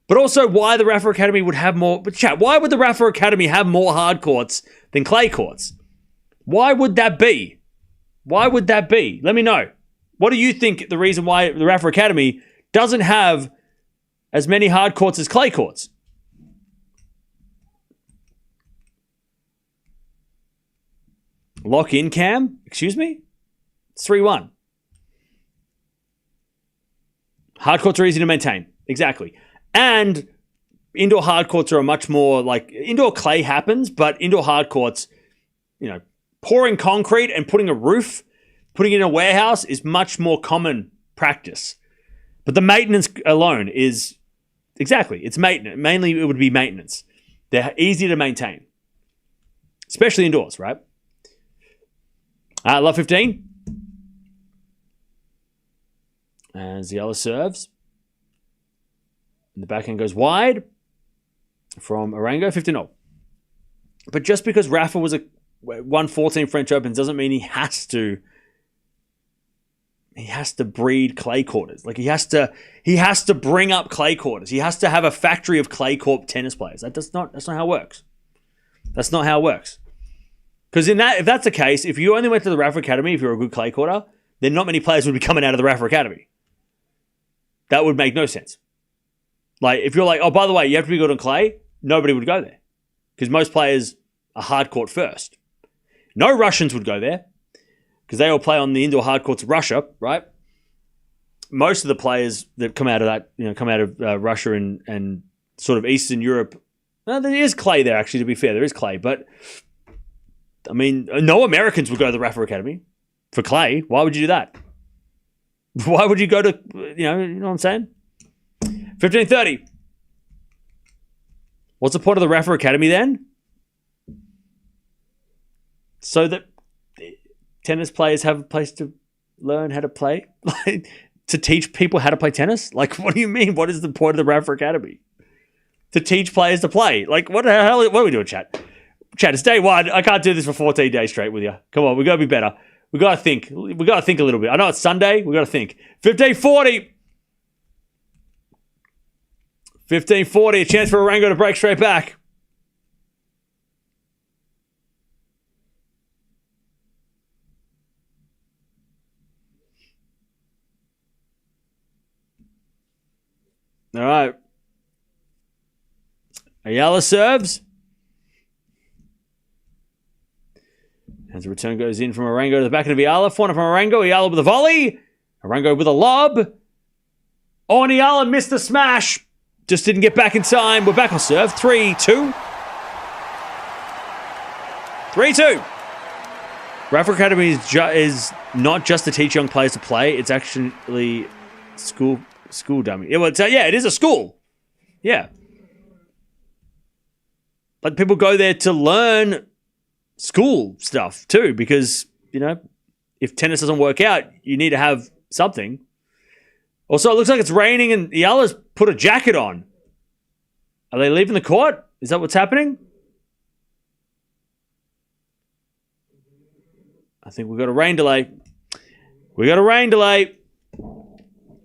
but also why the Rafa Academy would have more, why would the Rafa Academy have more hard courts than clay courts? Why would that be? Why would that be? Let me know. What do you think the reason why the Rafa Academy doesn't have as many hard courts as clay courts? Lock in, Cam? Excuse me? It's 3-1. Hard courts are easy to maintain. Exactly. And indoor hard courts are a much more, like, indoor clay happens, but indoor hard courts, pouring concrete and putting a roof, putting it in a warehouse is much more common practice. But the maintenance alone is, exactly, it's maintenance. Mainly it would be maintenance. They're easy to maintain, especially indoors, right? Love 15. As Yala serves. And the backhand goes wide from Arango, 15-0. But just because Rafa won 14 French Opens doesn't mean he has to breed clay courters. Like, he has to bring up clay courters. He has to have a factory of clay court tennis players. That's not how it works. That's not how it works. Because if that's the case, if you only went to the Rafa Academy, if you're a good clay courter, then not many players would be coming out of the Rafa Academy. That would make no sense. Like, if you're like, oh, by the way, you have to be good on clay, nobody would go there. Because most players are hard court first. No Russians would go there. Because they all play on the indoor hard courts of Russia, right? Most of the players that come out of that, Russia and sort of Eastern Europe, there is clay there, actually, to be fair. There is clay. But, I mean, no Americans would go to the Rafa Academy for clay. Why would you do that? Why would you go to, you know what I'm saying? 15-30. What's the point of the Rafa Academy then? so that tennis players have a place to learn how to play? To teach people how to play tennis? Like, what do you mean? What is the point of the Rafa Academy? To teach players to play? Like, what the hell? What are we doing, chat? Chat, it's day one. I can't do this for 14 days straight with you. Come on, we got to be better. We got to think. We got to think a little bit. I know it's Sunday. We got to think. 15:40. 15:40. A chance for Arango to break straight back. All right. Ayala serves. As the return goes in from Arango to the back of Yala. Forehand from Arango. Yala with a volley. Arango with a lob. Oh, and Yala missed the smash. Just didn't get back in time. We're back on serve. 3-2. 3-2. Rafa Academy is not just to teach young players to play. It's actually school dummy. It is a school. Yeah. But people go there to learn school stuff too, because, if tennis doesn't work out, you need to have something. Also, it looks like it's raining and Yala's put a jacket on. Are they leaving the court? Is that what's happening? I think we've got a rain delay.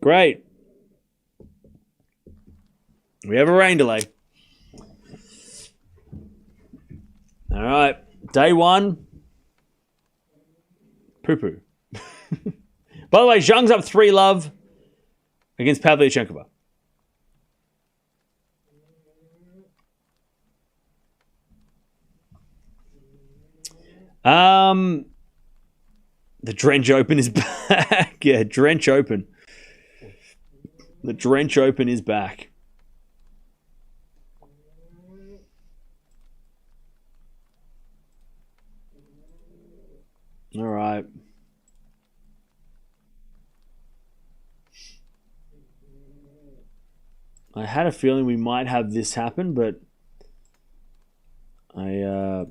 Great. We have a rain delay. All right. Day one. Poo-poo. By the way, Zhang's up 3-love against Pavlyuchenkova. The Drench Open is back. Yeah, Drench Open. The Drench Open is back. All right. I had a feeling we might have this happen, but I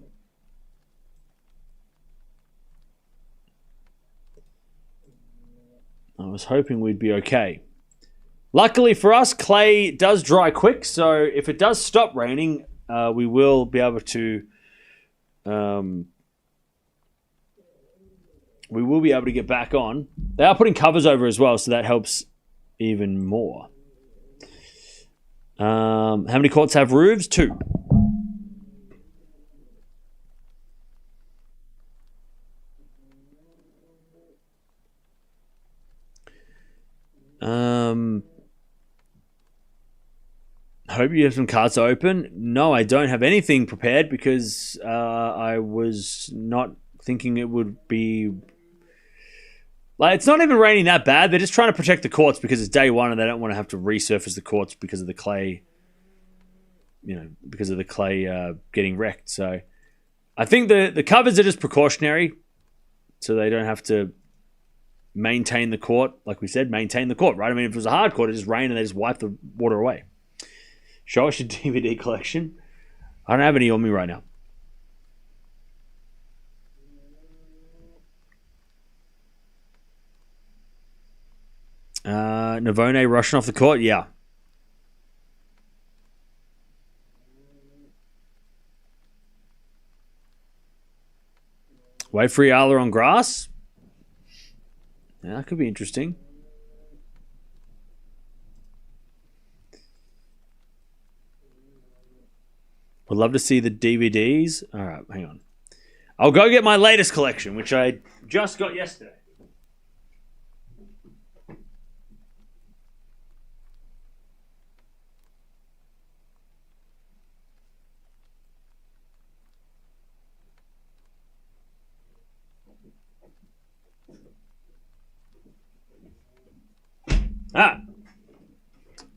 was hoping we'd be okay. Luckily for us, clay does dry quick, so if it does stop raining, we will be able to get back on. They are putting covers over as well, so that helps even more. How many courts have roofs? 2. Hope you have some cards open. No, I don't have anything prepared because I was not thinking it would be... it's not even raining that bad. They're just trying to protect the courts because it's day one and they don't want to have to resurface the courts because of the clay, getting wrecked. So I think the covers are just precautionary so they don't have to maintain the court. Like we said, maintain the court, right? I mean, if it was a hard court, it just rained and they just wipe the water away. Show us your DVD collection. I don't have any on me right now. Navone rushing off the court, yeah. Wait for Yala on grass. Yeah, that could be interesting. Would love to see the DVDs. All right, hang on. I'll go get my latest collection, which I just got yesterday.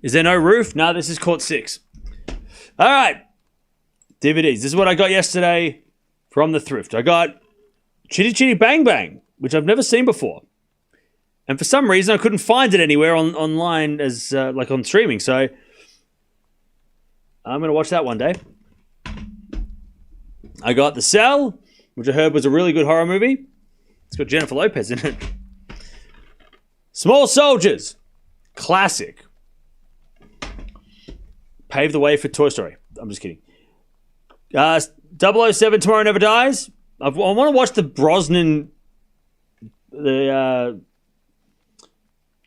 Is there no roof? No, this is court 6. All right. DVDs. This is what I got yesterday from the thrift. I got Chitty Chitty Bang Bang, which I've never seen before. And for some reason, I couldn't find it anywhere online as on streaming. So I'm going to watch that one day. I got The Cell, which I heard was a really good horror movie. It's got Jennifer Lopez in it. Small Soldiers. Classic. Paved the way for Toy Story. I'm just kidding. 007 Tomorrow Never Dies. I want to watch the Brosnan, the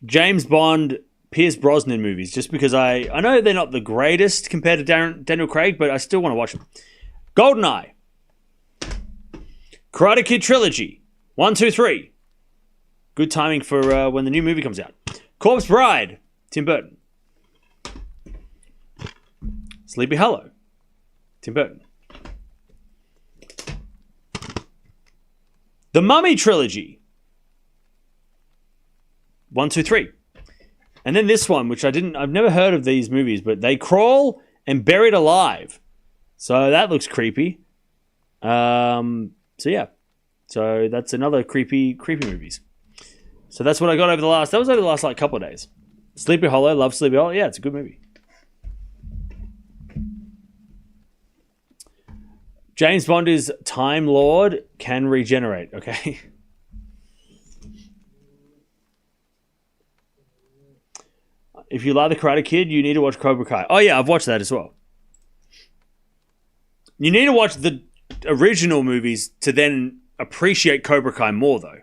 James Bond, Pierce Brosnan movies, just because I know they're not the greatest compared to Daniel Craig, but I still want to watch them. GoldenEye. Karate Kid Trilogy. 1, 2, 3. Good timing for when the new movie comes out. Corpse Bride. Tim Burton. Sleepy Hollow. Tim Burton. The Mummy Trilogy. 1, 2, 3. And then this one, which I've never heard of these movies, but They Crawl and Buried Alive. So that looks creepy. So yeah. So that's another creepy movies. So that's what I got over the last like couple of days. Sleepy Hollow, love Sleepy Hollow. Yeah, it's a good movie. James Bond is Time Lord, can regenerate. Okay. If you like the Karate Kid, you need to watch Cobra Kai. Oh yeah, I've watched that as well. You need to watch the original movies to then appreciate Cobra Kai more, though.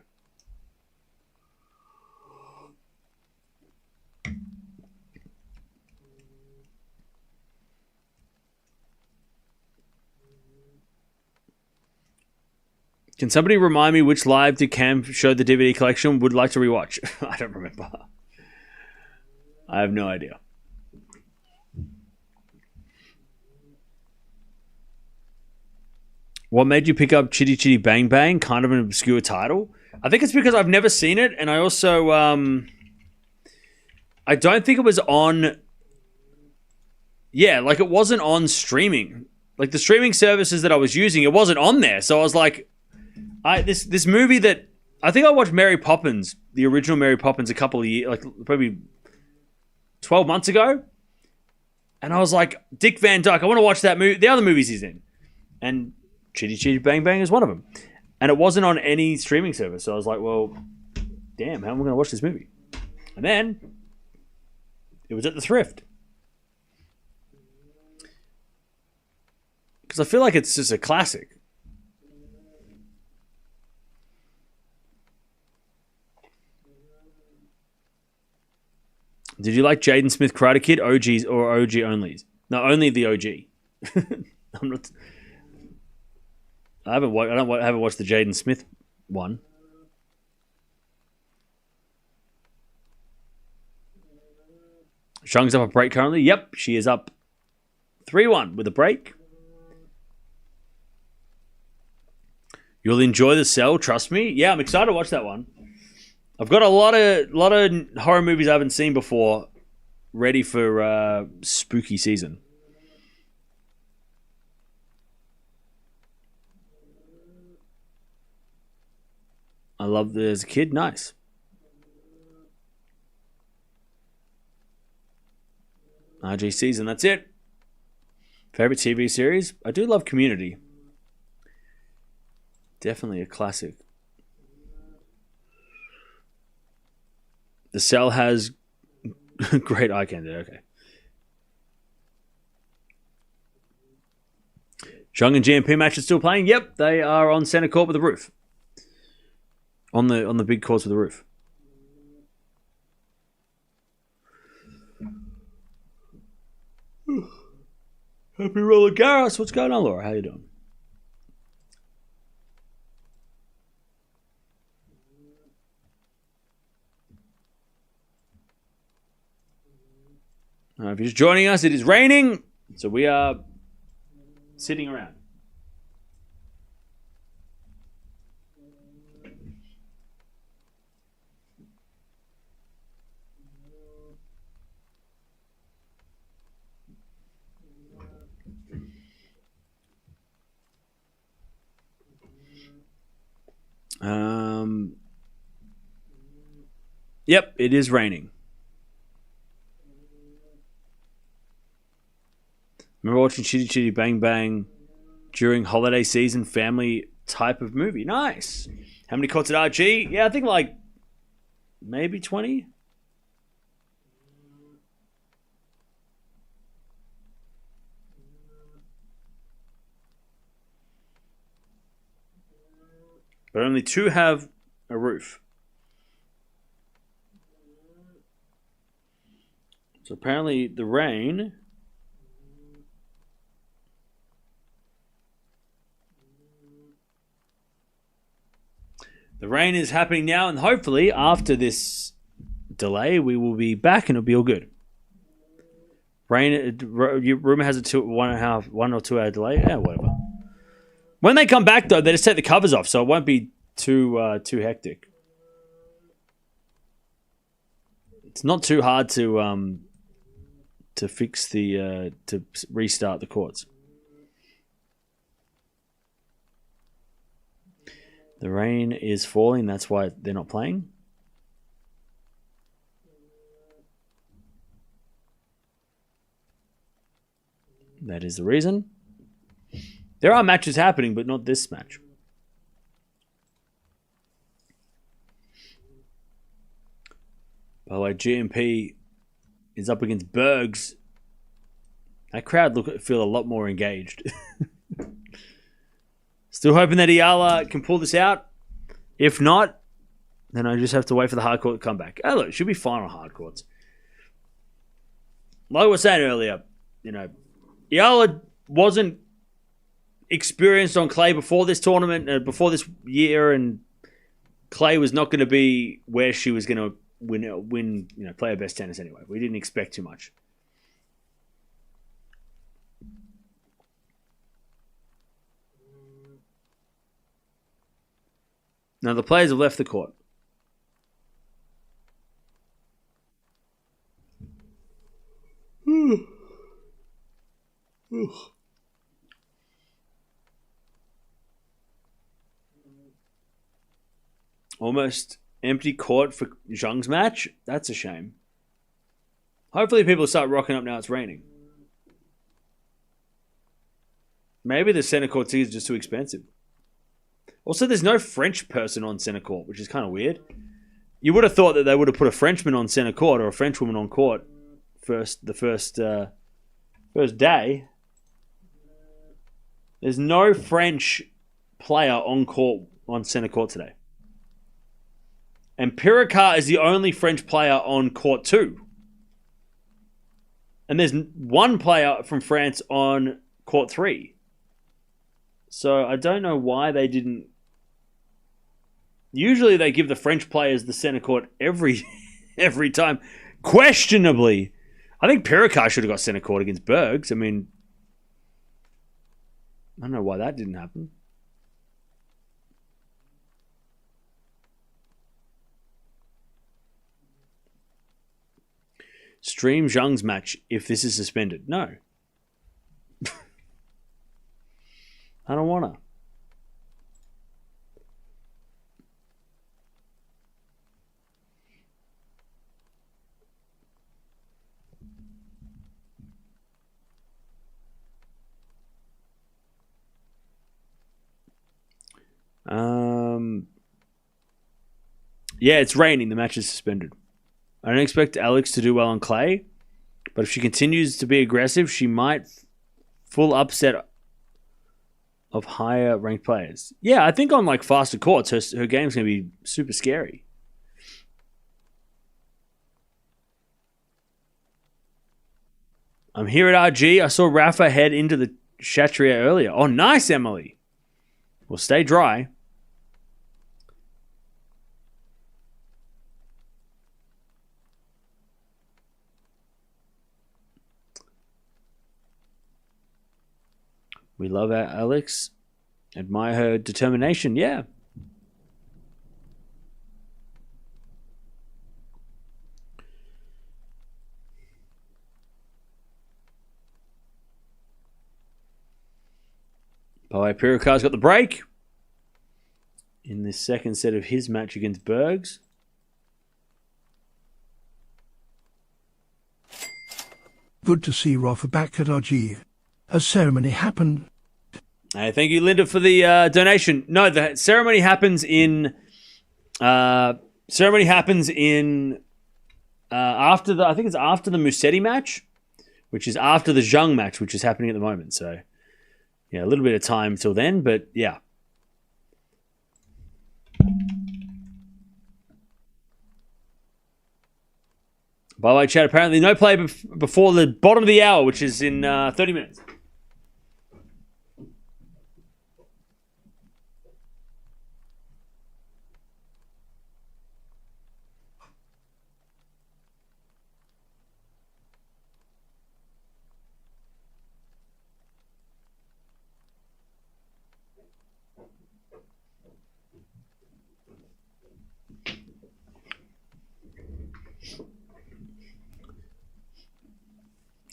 Can somebody remind me which live did Cam show the DVD collection? Would like to rewatch. I don't remember. I have no idea. What made you pick up Chitty Chitty Bang Bang? Kind of an obscure title. I think it's because I've never seen it, and I also I don't think it was on. Yeah, like it wasn't on streaming. Like the streaming services that I was using, it wasn't on there. So I was like, this movie that I think I watched Mary Poppins, the original Mary Poppins, a couple of years, like probably 12 months ago, and I was like, Dick Van Dyke, I want to watch that movie, the other movies he's in, and Chitty Chitty Bang Bang is one of them, and it wasn't on any streaming service, so I was like, well, damn, how am I going to watch this movie? And then it was at the thrift, because I feel like it's just a classic. Did you like Jaden Smith Karate Kid, OGs or OG onlys? No, only the OG. I'm not. I haven't watched the Jaden Smith one. Shung's up a break currently. Yep, she is up 3-1 with a break. You'll enjoy The Cell, trust me. Yeah, I'm excited to watch that one. I've got a lot of horror movies I haven't seen before ready for spooky season. I loved it as a kid. Nice. RG season, that's it. Favorite TV series? I do love Community. Definitely a classic. The Cell has great eye candy. Okay. Chung and GMP match is still playing. Yep, they are on center court with the roof. On the big courts with the roof. Happy Roland Garros. What's going on, Laura? How you doing? If you're just joining us, it is raining, so we are sitting around. Yep, it is raining. Remember watching Chitty Chitty Bang Bang during holiday season, family type of movie. Nice. How many courts at RG? Yeah, I think like maybe 20. But only 2 have a roof. So apparently the rain is happening now, and hopefully after this delay we will be back and it'll be all good. Rumor has a 1 or 2 hour delay. Yeah, whatever. When they come back though, they just take the covers off, so it won't be too hectic. It's not too hard to fix to restart the courts. The rain is falling, that's why they're not playing. That is the reason. There are matches happening, but not this match. By the way, GMP is up against Bergs. That crowd feel a lot more engaged. Still hoping that Yala can pull this out. If not, then I just have to wait for the hard court to come back. Oh, look, it should be fine on hard courts. Like I was saying earlier, Yala wasn't experienced on clay before this tournament, before this year, and clay was not going to be where she was going to win, play her best tennis anyway. We didn't expect too much. Now the players have left the court. Almost empty court for Zhang's match. That's a shame. Hopefully people start rocking up now it's raining. Maybe the center court ticket is just too expensive. Also, there's no French person on center court, which is kind of weird. You would have thought that they would have put a Frenchman on center court or a Frenchwoman on court the first day. There's no French player on center court today. And Pirikar is the only French player on court 2. And there's one player from France on court 3. So I don't know why they didn't. Usually they give the French players the center court every time. Questionably. I think Pirikar should have got center court against Bergs. I mean, I don't know why that didn't happen. Stream Zhang's match if this is suspended. No. I don't want to. Yeah, it's raining. The match is suspended. I don't expect Alex to do well on clay, but if she continues to be aggressive, she might full upset of higher ranked players. Yeah, I think on like faster courts, her game's going to be super scary. I'm here at RG. I saw Rafa head into the Chatrier earlier. Oh, nice, Emily. Well, stay dry. We love our Alex. Admire her determination. Yeah. By Pirikar's got the break in the second set of his match against Bergs. Good to see Rafa back at RG. A ceremony happened. Hey, thank you, Linda, for the donation. No, the ceremony happens in after the, I think it's after the Musetti match, which is after the Zhang match, which is happening at the moment. So, yeah, a little bit of time till then, but yeah. By the way, chat, apparently no play before the bottom of the hour, which is in 30 minutes.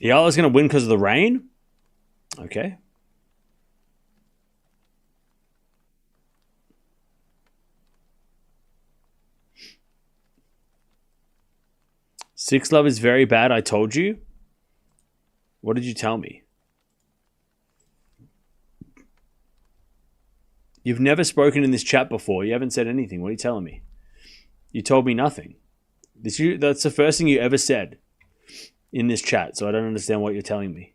Yala's going to win because of the rain? Okay. Six love is very bad, I told you. What did you tell me? You've never spoken in this chat before. You haven't said anything. What are you telling me? You told me nothing. That's the first thing you ever said in this chat, so I don't understand what you're telling me.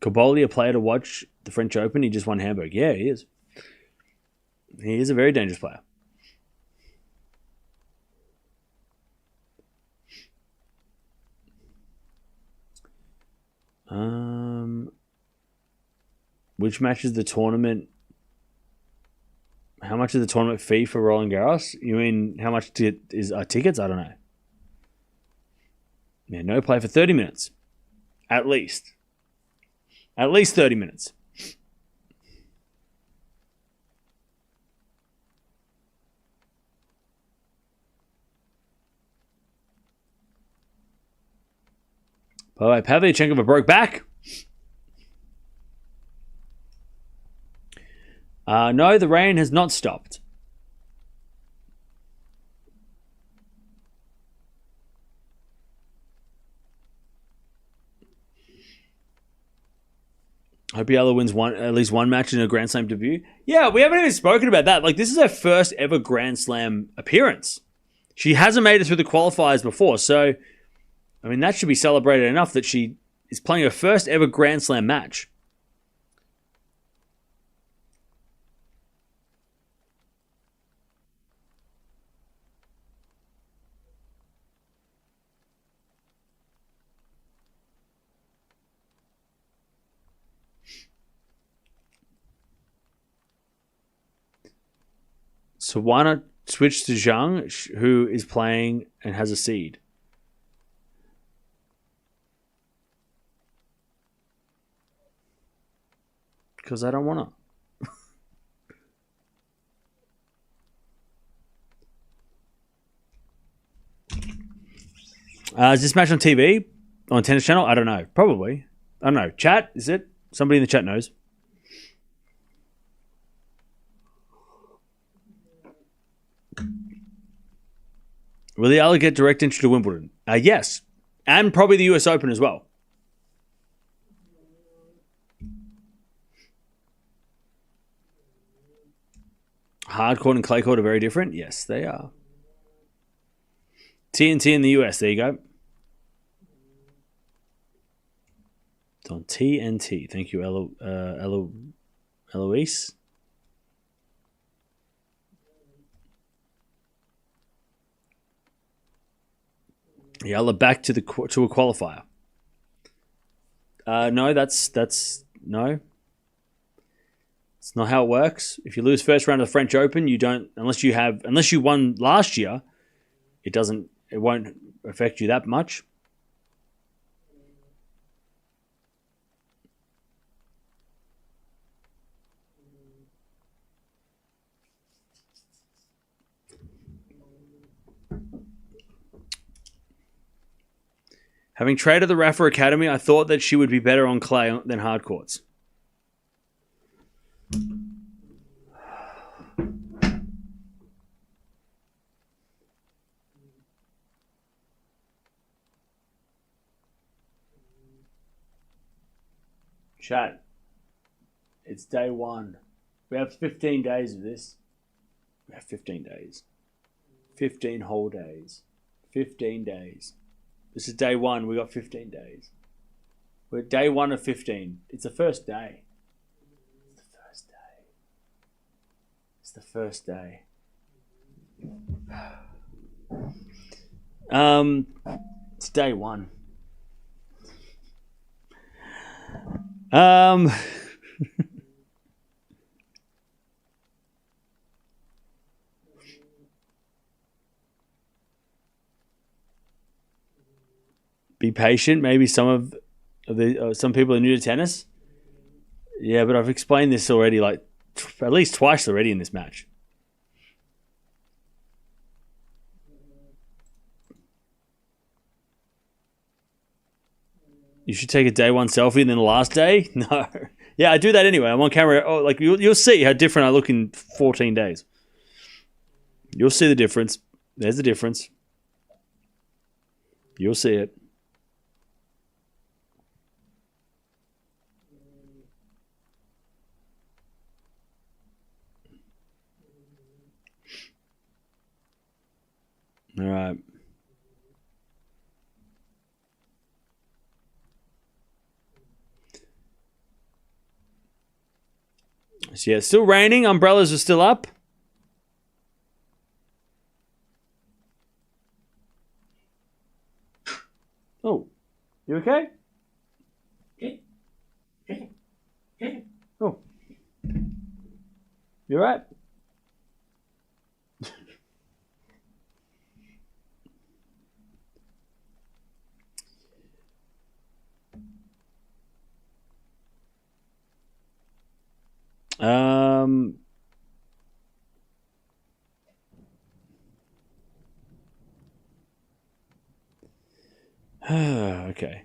Caboli, a player to watch the French Open. He just won Hamburg. Yeah, he is. He is a very dangerous player. Which match is the tournament? How much is the tournament fee for Roland Garros? You mean how much are tickets? I don't know. Yeah, no play for 30 minutes. At least. At least 30 minutes. By the way, Pavlyuchenkova broke back. No, the rain has not stopped. Hope Yala wins at least one match in a Grand Slam debut. Yeah, we haven't even spoken about that. Like, this is her first ever Grand Slam appearance. She hasn't made it through the qualifiers before, so I mean that should be celebrated enough that she is playing her first ever Grand Slam match. So why not switch to Zhang, who is playing and has a seed? Because I don't want to. Is this match on TV? On Tennis Channel? I don't know. Probably. I don't know. Chat? Is it? Somebody in the chat knows. Will the Yala get direct entry to Wimbledon? Yes. And probably the US Open as well. Hard court and clay court are very different? Yes, they are. TNT in the US. There you go. It's on TNT. Thank you, Eloise. Yala back to a qualifier. No, that's no. It's not how it works. If you lose first round of the French Open, you don't unless you won last year, it won't affect you that much. Having traded the Rafa Academy, I thought that she would be better on clay than hard courts. Chat. It's day one. We have 15 days of this. We have 15 days. 15 whole days. 15 days. This is day one. We got 15 days. We're at day one of 15. It's the first day. It's the first day. It's the first day. It's day one. Be patient. Maybe some people are new to tennis. Yeah, but I've explained this already, like at least twice already in this match. You should take a day one selfie and then the last day? No. Yeah, I do that anyway. I'm on camera. Oh, like you'll see how different I look in 14 days. You'll see the difference. There's the difference. You'll see it. All right. So yeah, it's still raining. Umbrellas are still up. Oh, you okay? Oh, you all right? Okay.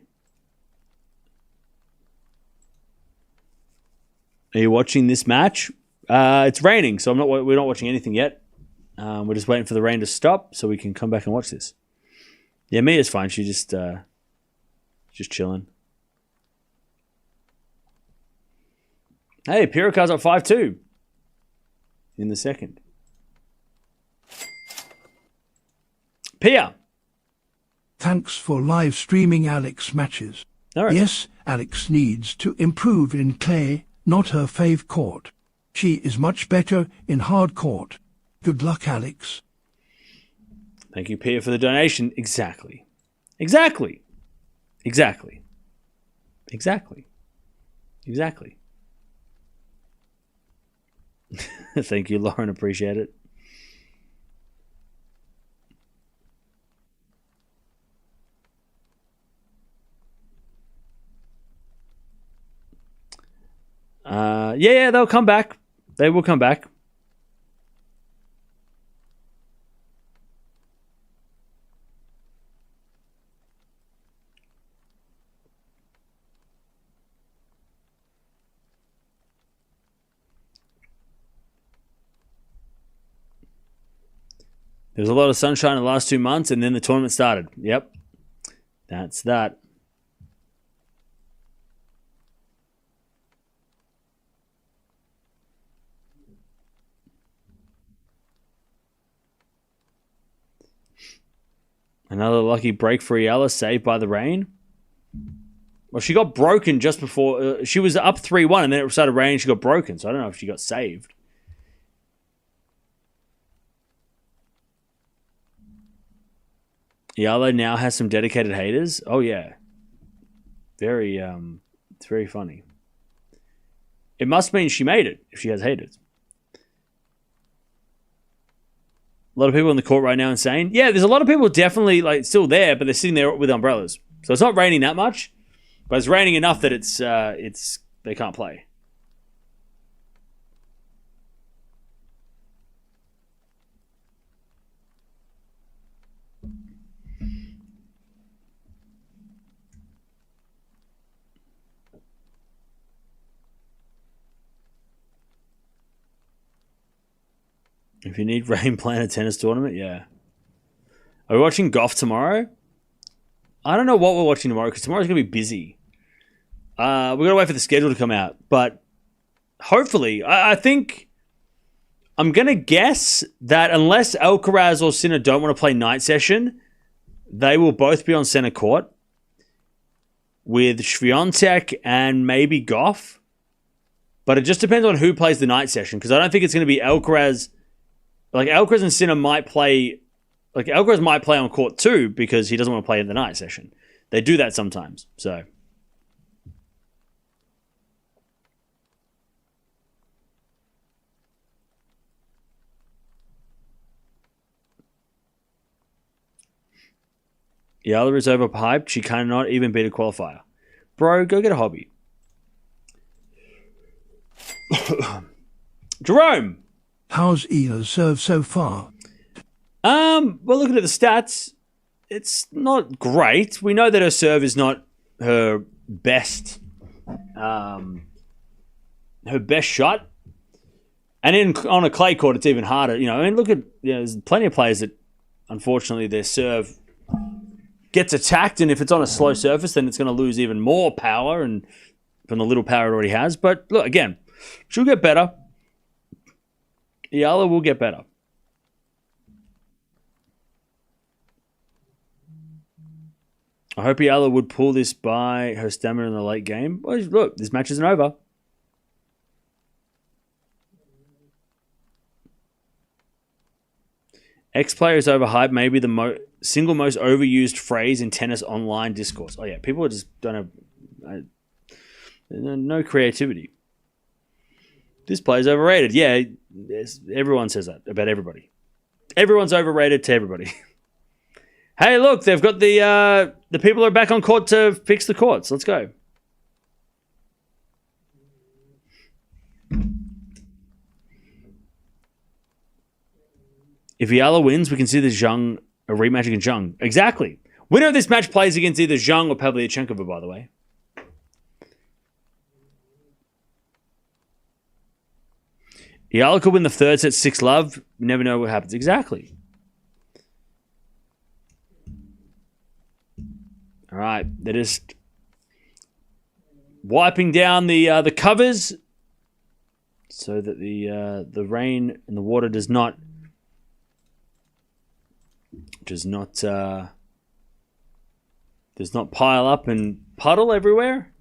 Are you watching this match? It's raining, so we're not watching anything yet. We're just waiting for the rain to stop so we can come back and watch this. Yeah, Mia's fine. She's just chilling. Hey, Piraka's up 5-2 in the second. Pia. Thanks for live streaming Alex matches. Right. Yes, Alex needs to improve in clay, not her fave court. She is much better in hard court. Good luck, Alex. Thank you, Pia, for the donation. Exactly. Exactly. Exactly. Exactly. Exactly. Thank you, Lauren. Appreciate it. Yeah, they'll come back. They will come back. There was a lot of sunshine in the last 2 months, and then the tournament started. Yep. That's that. Another lucky break for Yala, saved by the rain. Well, she got broken just before. She was up 3-1, and then it started raining. She got broken, so I don't know if she got saved. Yala now has some dedicated haters. Oh yeah, it's very funny. It must mean she made it if she has haters. A lot of people in the court right now insane. Yeah, there's a lot of people definitely like still there, but they're sitting there with umbrellas. So it's not raining that much, but it's raining enough that it's they can't play. If you need rain, plan a tennis tournament. Yeah. Are we watching golf tomorrow? I don't know what we're watching tomorrow because tomorrow's going to be busy. We're going to wait for the schedule to come out. But hopefully, I think I'm going to guess that unless Alcaraz or Sinner don't want to play night session, they will both be on center court with Swiatek and maybe Gauff. But it just depends on who plays the night session, because I don't think it's going to be Alcaraz. Like, Alcaraz and Sinner might play... Like, Alcaraz might play on court too, because he doesn't want to play in the night session. They do that sometimes, so... Yala is overhyped. She cannot even beat a qualifier. Bro, go get a hobby. Jerome! How's Eala's serve so far? Well, looking at the stats, it's not great. We know that her serve is not her best shot. And on a clay court, it's even harder. You know, I mean, look at, there's plenty of players that, unfortunately, their serve gets attacked, and if it's on a slow surface, then it's going to lose even more power and from the little power it already has. But look, again, she'll get better. Yala will get better. I hope Yala would pull this by her stamina in the late game. Well, look, this match isn't over. X-player is overhyped, maybe the single most overused phrase in tennis online discourse. Oh yeah, people just don't have no creativity. This player's overrated. Yeah, everyone says that about everybody. Everyone's overrated to everybody. Hey, look, they've got the people are back on court to fix the courts. Let's go. If Yala wins, we can see a rematch against Zhang. Exactly. Winner of this match plays against either Zhang or Pavlyuchenkova, by the way. Yala could win the third set 6-love. You never know what happens. Exactly. All right. They're just wiping down the covers so that the rain and the water does not pile up and puddle everywhere.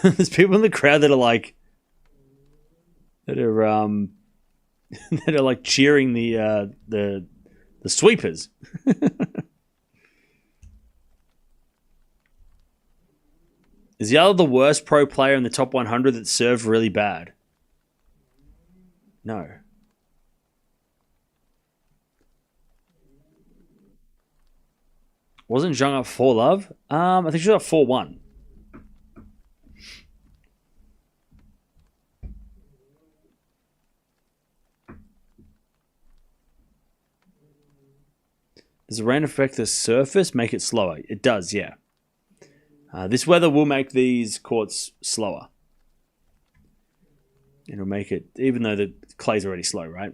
There's people in the crowd that are like that are like cheering the sweepers. Is Yala the worst pro player in the top 100 that served really bad? No. Wasn't Zhang up 4-love? I think she was up 4-1. Does the rain affect the surface, make it slower? It does, yeah. This weather will make these courts slower. It'll make it, even though the clay's already slow, right?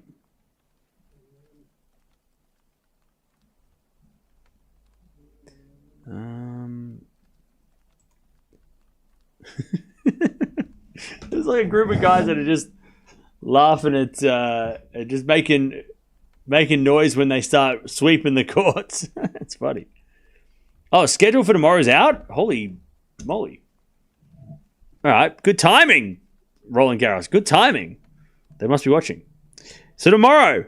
There's like a group of guys that are just laughing at, just making noise when they start sweeping the courts. It's funny. Oh, schedule for tomorrow's out? Holy moly. All right, good timing, Roland Garros. Good timing. They must be watching. So tomorrow.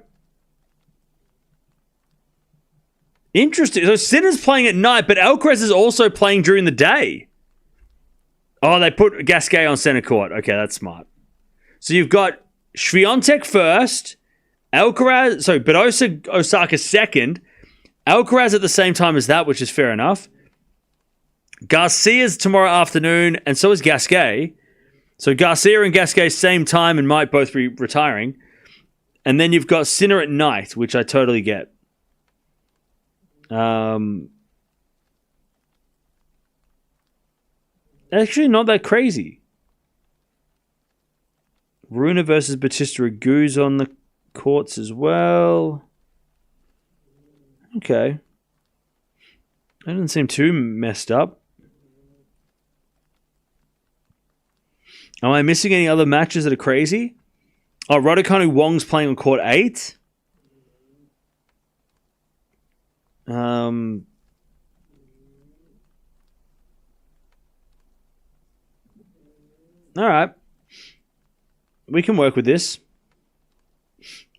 Interesting. So Sinner's playing at night, but Alcaraz is also playing during the day. Oh, they put Gasquet on center court. Okay, that's smart. So you've got Swiatek first, Badosa Osaka second, Alcaraz at the same time as that, which is fair enough. Garcia's tomorrow afternoon, and so is Gasquet. So Garcia and Gasquet same time and might both be retiring. And then you've got Sinner at night, which I totally get. Actually, not that crazy. Runa versus Batista Agu's on the courts as well. Okay. That doesn't seem too messed up. Am I missing any other matches that are crazy? Oh, Raducanu Wong's playing on court 8. All right. We can work with this.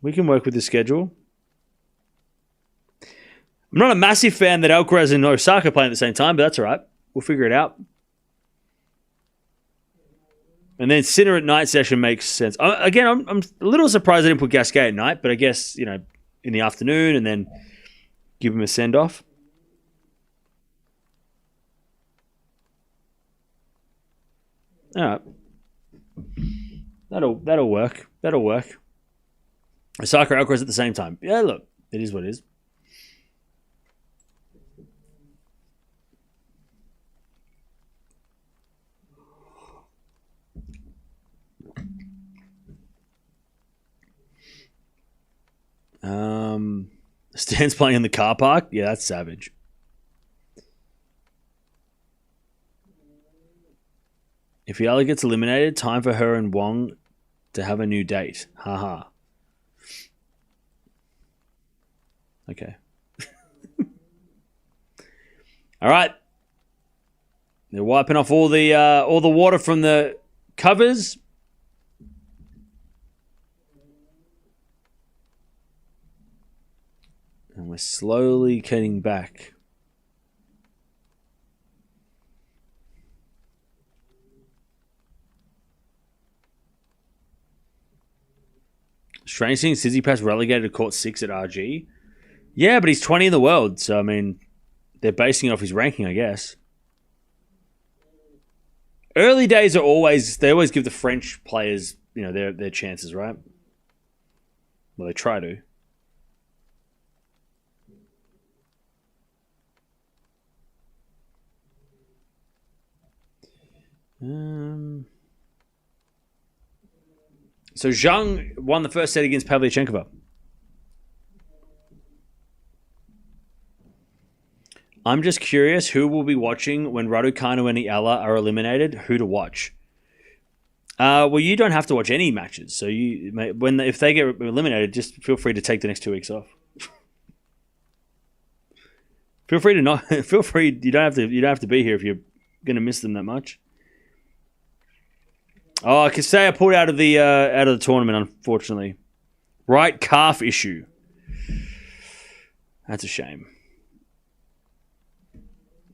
We can work with the schedule. I'm not a massive fan that Alcaraz and Osaka play at the same time, but that's all right. We'll figure it out. And then Sinner at night session makes sense. Again, I'm a little surprised I didn't put Gasquet at night, but I guess, in the afternoon and then give him a send-off. All right. That'll work. That'll work. Osaka Alcaraz at the same time. Yeah, look, it is what it is. Stan's playing in the car park. Yeah, that's savage. If Yala gets eliminated, time for her and Wong to have a new date. Haha. Okay. All right. They're wiping off all the water from the covers. And we're slowly getting back. Strange thing, Tsitsipas relegated to court 6 at RG. Yeah, but he's 20 in the world. So, I mean, they're basing it off his ranking, I guess. Early days they always give the French players, their chances, right? Well, they try to. So Zhang won the first set against Pavlyuchenkova. I'm just curious who will be watching when Raducanu and Yala are eliminated. Who to watch? Well, you don't have to watch any matches. So if they get eliminated, just feel free to take the next 2 weeks off. Feel free to not. Feel free. You don't have to be here if you're going to miss them that much. Oh, I can say I pulled out of the tournament, unfortunately. Right calf issue. That's a shame.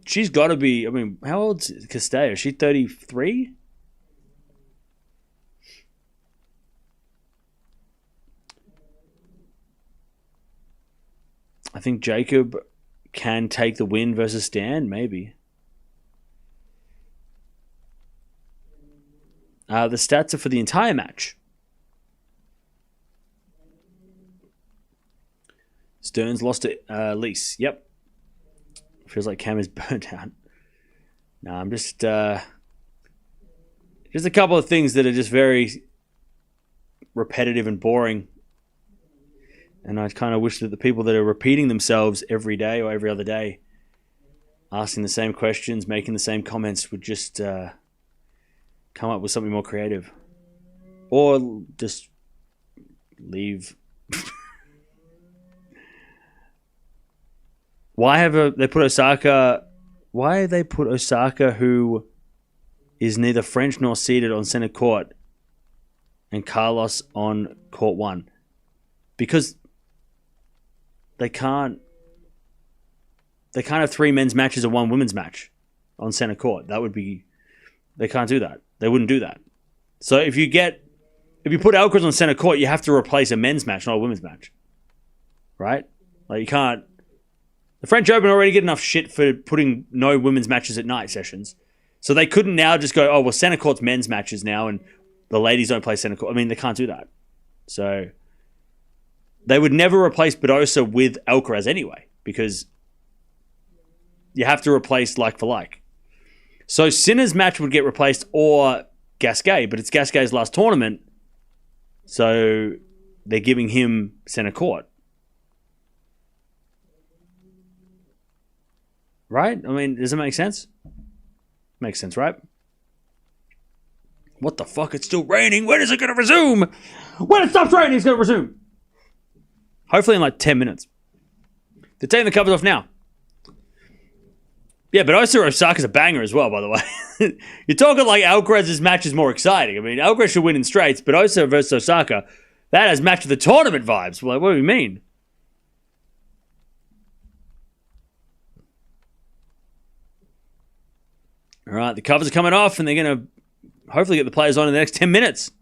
She's got to be. I mean, how old's Castello? Is she 33? I think Jacob can take the win versus Stan, maybe. The stats are for the entire match. Stearns lost to Lease. Yep. Feels like Cam is burnt out. No, I'm just a couple of things that are just very repetitive and boring. And I kind of wish that the people that are repeating themselves every day or every other day, asking the same questions, making the same comments, would just come up with something more creative. Or just leave. Why have they put Osaka... Why have they put Osaka, who is neither French nor seeded, on center court, and Carlos on court 1? Because they can't have 3 men's matches and 1 women's match on center court. That would be... They can't do that. They wouldn't do that. So if you put Alcaraz on center court, you have to replace a men's match, not a women's match. Right? Like, you can't... The French Open already get enough shit for putting no women's matches at night sessions. So they couldn't now just go, oh, well, center court's men's matches now and the ladies don't play center court. I mean, they can't do that. So they would never replace Badosa with Alcaraz anyway, because you have to replace like for like. So Sinner's match would get replaced, or Gasquet, but it's Gasquet's last tournament, So they're giving him center court. Right? I mean, does it make sense? Makes sense, right? What the fuck? It's still raining. When is it going to resume? When it stops raining, it's going to resume. Hopefully in like 10 minutes. They're taking the covers off now. Yeah, but Osaka's a banger as well, by the way. You're talking like Alcaraz's match is more exciting. I mean, Alcaraz should win in straights, but Osa versus Osaka, that has match of the tournament vibes. Like, what do you mean? All right, the covers are coming off, and they're going to hopefully get the players on in the next 10 minutes.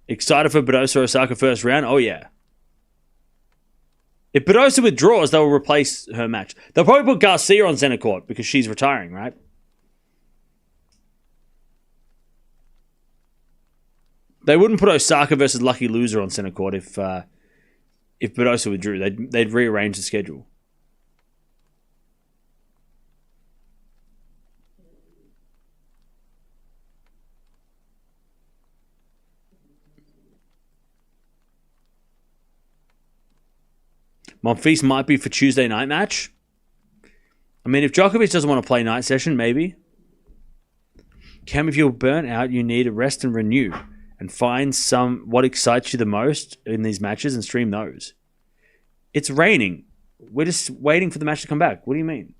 Excited for Badosa Osaka first round? Oh, yeah. If Badosa withdraws, they'll replace her match. They'll probably put Garcia on center court because she's retiring, right? They wouldn't put Osaka versus Lucky Loser on center court if Badosa withdrew. They'd rearrange the schedule. Monfils might be for Tuesday night match. I mean, if Djokovic doesn't want to play night session, maybe. Cam, if you're burnt out, you need a rest and renew. And find what excites you the most in these matches and stream those. It's raining. We're just waiting for the match to come back. What do you mean?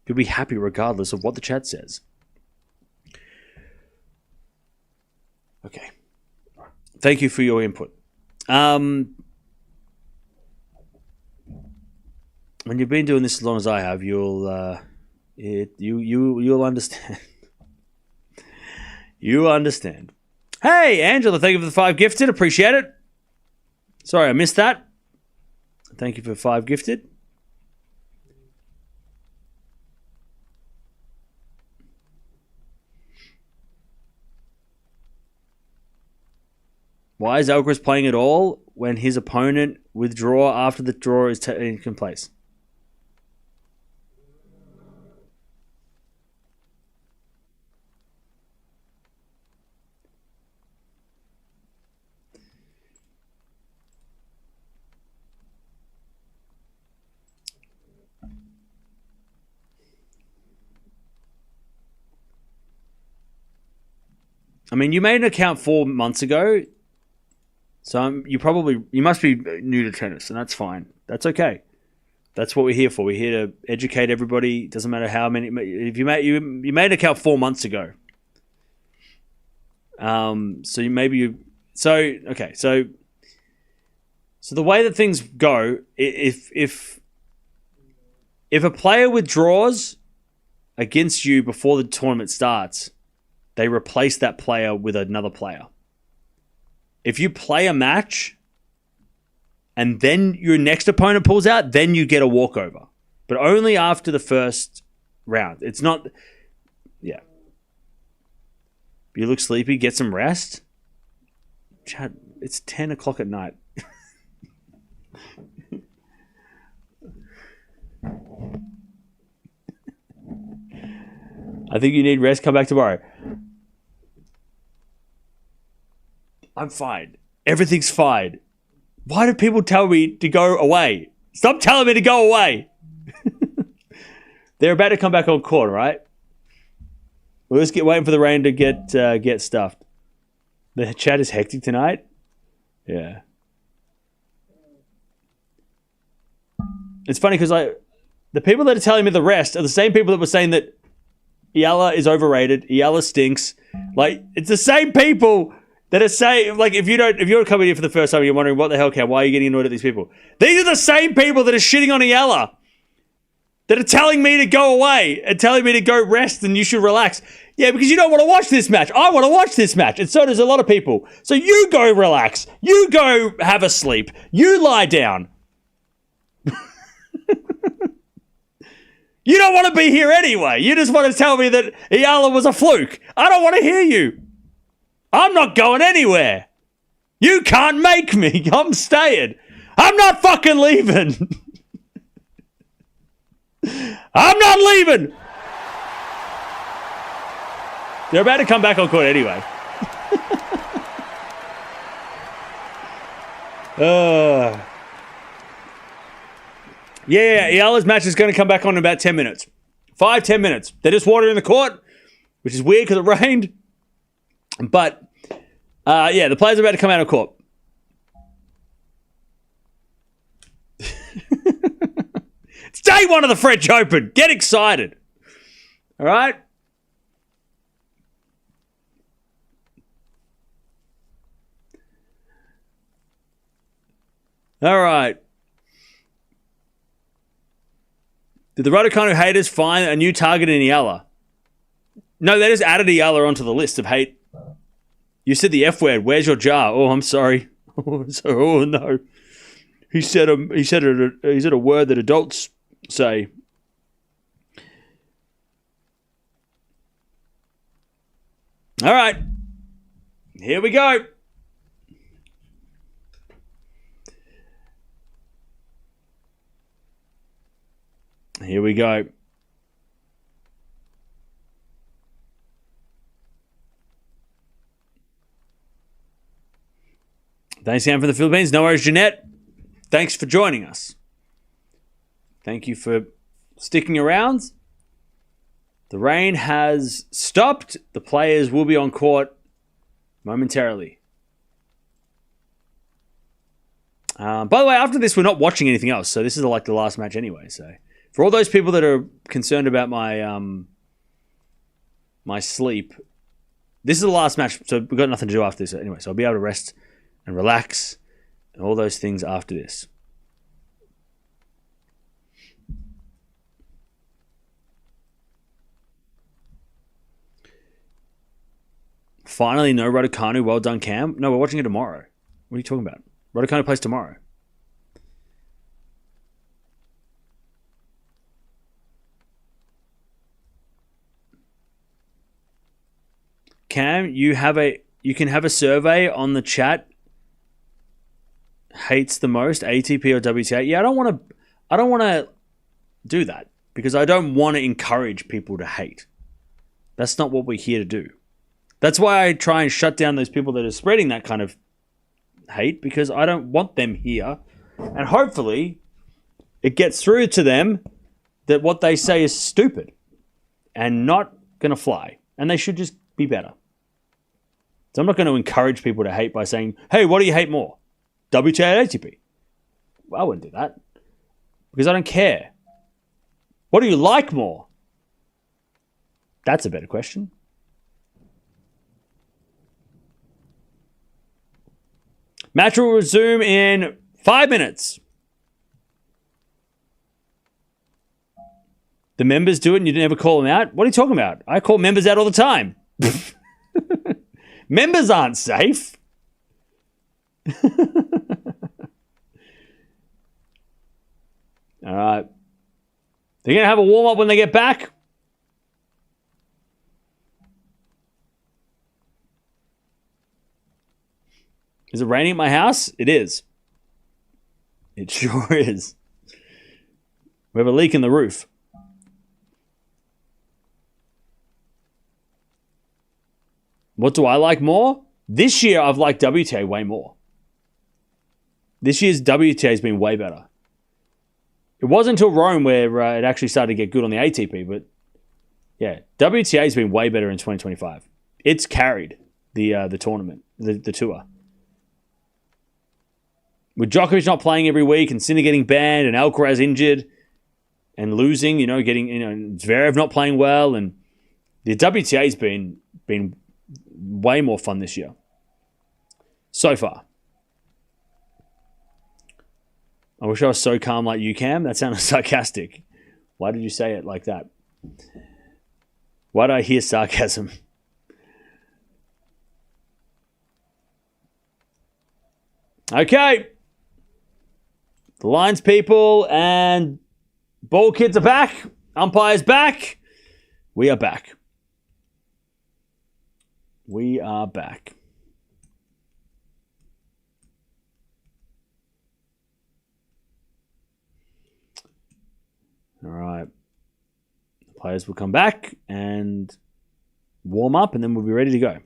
You'll be happy regardless of what the chat says. Okay. Thank you for your input. When you've been doing this as long as I have, you'll understand. You understand. Hey, Angela, thank you for the 5 gifted. Appreciate it. Sorry, I missed that. Thank you for 5 gifted. Why is Alcaraz playing at all when his opponent withdraw after the draw is taken place? I mean, you made an account 4 months ago, so you must be new to tennis, and that's fine. That's okay. That's what we're here for. We're here to educate everybody. Doesn't matter how many. If you made an account 4 months ago, so the way that things go, if a player withdraws against you before the tournament starts, they replace that player with another player. If you play a match and then your next opponent pulls out, then you get a walkover. But only after the first round. It's not... Yeah. You look sleepy, get some rest. Chad, it's 10 o'clock at night. I think you need rest. Come back tomorrow. I'm fine. Everything's fine. Why do people tell me to go away? Stop telling me to go away. They're about to come back on court, right? We'll just waiting for the rain to get stuffed. The chat is hectic tonight. Yeah. It's funny because the people that are telling me the rest are the same people that were saying that Yala is overrated. Yala stinks. Like, it's the same people that are saying, like, if you're coming here for the first time and you're wondering what the hell, Cam, why are you getting annoyed at these people? These are the same people that are shitting on Yala, that are telling me to go away and telling me to go rest and you should relax. Yeah, because you don't want to watch this match. I want to watch this match, and so does a lot of people. So you go relax. You go have a sleep. You lie down. You don't want to be here anyway. You just want to tell me that Yala was a fluke. I don't want to hear you. I'm not going anywhere. You can't make me. I'm staying. I'm not fucking leaving. I'm not leaving. They're about to come back on court anyway. Yeah, Yala's match is going to come back on in about 10 minutes. 5-10 minutes. They're just watering the court, which is weird because it rained. But, yeah, the players are about to come out of court. It's day one of the French Open. Get excited. All right? All right. Did the Raducanu haters find a new target in Yala? No, they just added Yala onto the list of hate. You said the F word. Where's your jar? Oh, I'm sorry. Oh no. He said a word that adults say. All right. Here we go. Here we go. Thanks again from the Philippines. No worries, Jeanette. Thanks for joining us. Thank you for sticking around. The rain has stopped. The players will be on court momentarily. By the way, after this, we're not watching anything else. So this is like the last match anyway. So for all those people that are concerned about my my sleep, this is the last match. So we've got nothing to do after this anyway. So I'll be able to rest and relax and all those things after this. Finally, no Raducanu. Well done, Cam. No, we're watching it tomorrow. What are you talking about? Raducanu plays tomorrow. Cam, you can have a survey on the chat. Hates the most, ATP or WTA? Yeah, I don't want to do that because I don't want to encourage people to hate. That's not what we're here to do. That's why I try and shut down those people that are spreading that kind of hate, because I don't want them here. And hopefully it gets through to them that what they say is stupid and not going to fly. And they should just be better. So I'm not going to encourage people to hate by saying, hey, what do you hate more? WTA or ATP? Well, I wouldn't do that because I don't care. What do you like more? That's a better question. Match will resume in 5 minutes. The members do it and you never call them out? What are you talking about? I call members out all the time. Members aren't safe. All right. They're going to have a warm-up when they get back. Is it raining at my house? It is. It sure is. We have a leak in the roof. What do I like more? This year, I've liked WTA way more. This year's WTA has been way better. It wasn't until Rome where it actually started to get good on the ATP, but yeah, WTA has been way better in 2025. It's carried the tournament, the tour. With Djokovic not playing every week and Sinner getting banned and Alcaraz injured and losing, Zverev not playing well, and the WTA's been way more fun this year. So far. I wish I was so calm like you, Cam. That sounded sarcastic. Why did you say it like that? Why did I hear sarcasm? Okay. The lines people and ball kids are back. Umpires back. We are back. We are back. All right. The players will come back and warm up, and then we'll be ready to go.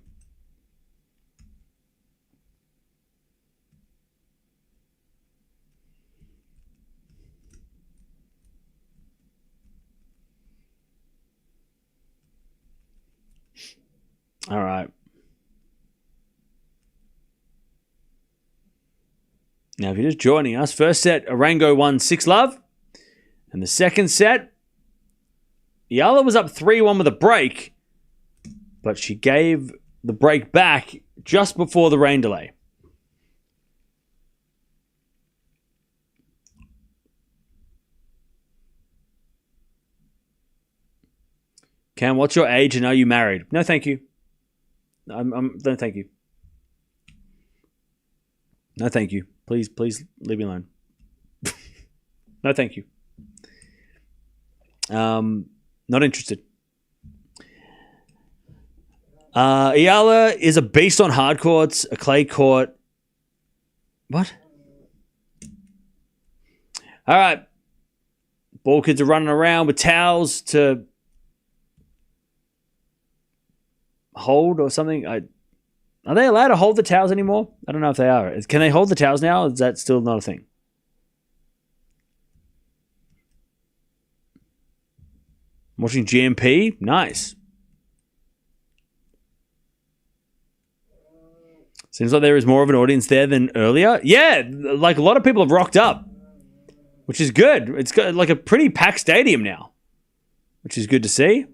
All right. Now, if you're just joining us, first set, Arango won 6-love. And the second set, Yala was up 3-1 with a break, but she gave the break back just before the rain delay. Cam, what's your age and are you married? No, thank you. No, thank you. No, thank you. Please leave me alone. No, thank you. Not interested. Iala is a beast on hard courts, a clay court. What? All right. Ball kids are running around with towels to hold or something. Are they allowed to hold the towels anymore? I don't know if they are. Can they hold the towels now? Or is that still not a thing? I'm watching GMP. Nice. Seems like there is more of an audience there than earlier. Yeah, like a lot of people have rocked up, which is good. It's got like a pretty packed stadium now, which is good to see.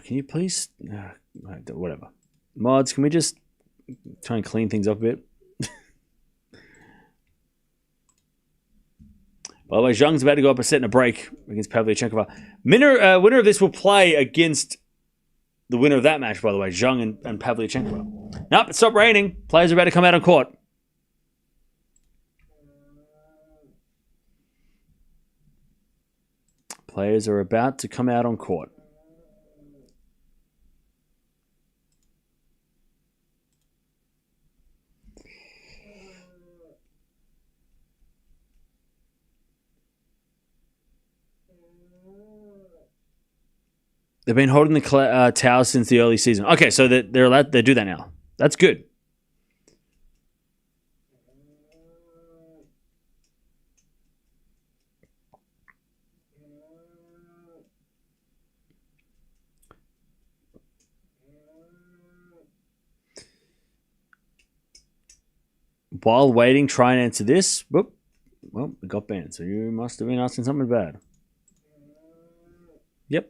Can you please... whatever. Mods, can we just try and clean things up a bit? By the way, Zhang's about to go up a set and a break against Pavlyuchenkova. Winner of this will play against the winner of that match, by the way, Zhang and Pavlyuchenkova. Nope, it stopped raining. Players are about to come out on court. Players are about to come out on court. They've been holding the towels since the early season. Okay, so they're allowed. They do that now. That's good. While waiting, try and answer this. Whoop. Well, it got banned, so you must have been asking something bad. Yep.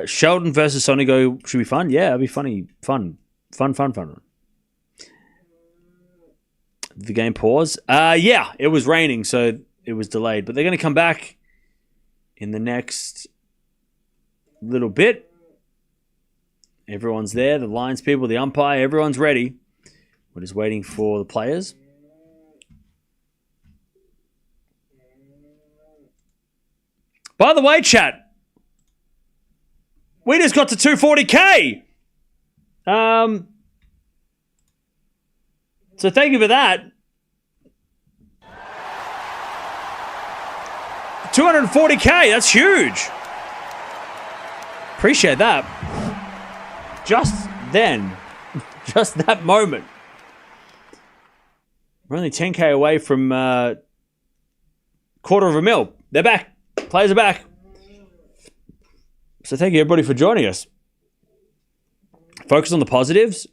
Sheldon versus Sonigo should be fun. Yeah, it'll be funny. Fun. The game pause. Yeah, it was raining, so it was delayed. But they're going to come back in the next little bit. Everyone's there. The lines people, the umpire, everyone's ready. We're just waiting for the players. By the way, chat, we just got to 240K. So thank you for that. 240K, that's huge. Appreciate that. Just then, just that moment. We're only 10K away from $250,000. They're back. Players are back. So thank you, everybody, for joining us. Focus on the positives.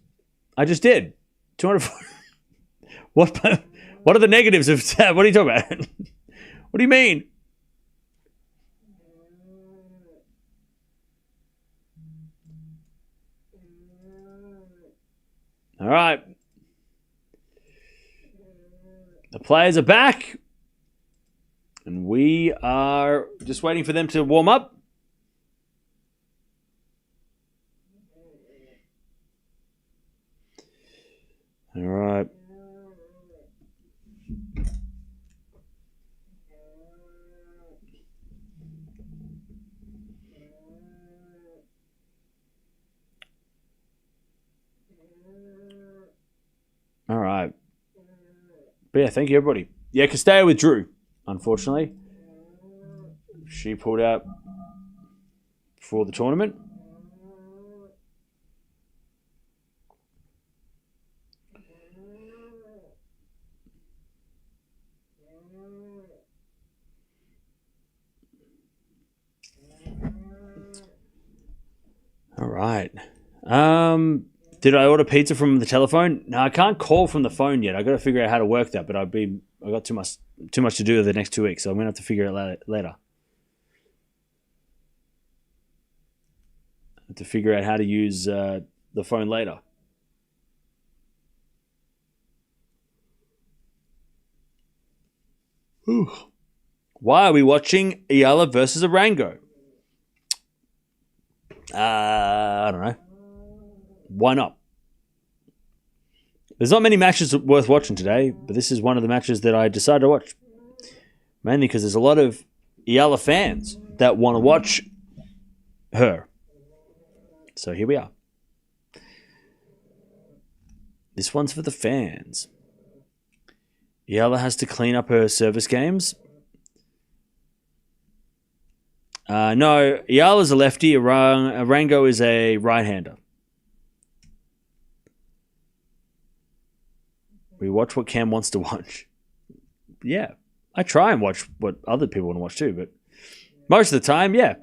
I just did. 240. What are the negatives of that? What are you talking about? What do you mean? All right. The players are back. And we are just waiting for them to warm up. All right. But yeah, thank you, everybody. Yeah, Castella withdrew, unfortunately. She pulled out for the tournament. All right. Did I order pizza from the telephone? No, I can't call from the phone yet. I got to figure out how to work that, but I got too much to do over the next 2 weeks, so I'm gonna have to figure it out later. I have to figure out how to use the phone later. Whew. Why are we watching Yala versus Arango? I don't know. Why not? There's not many matches worth watching today, but this is one of the matches that I decided to watch. Mainly because there's a lot of Yala fans that want to watch her. So here we are. This one's for the fans. Yala has to clean up her service games. No, Yala's a lefty. Arango is a right-hander. We watch what Cam wants to watch. Yeah, I try and watch what other people want to watch too, but most of the time, yeah.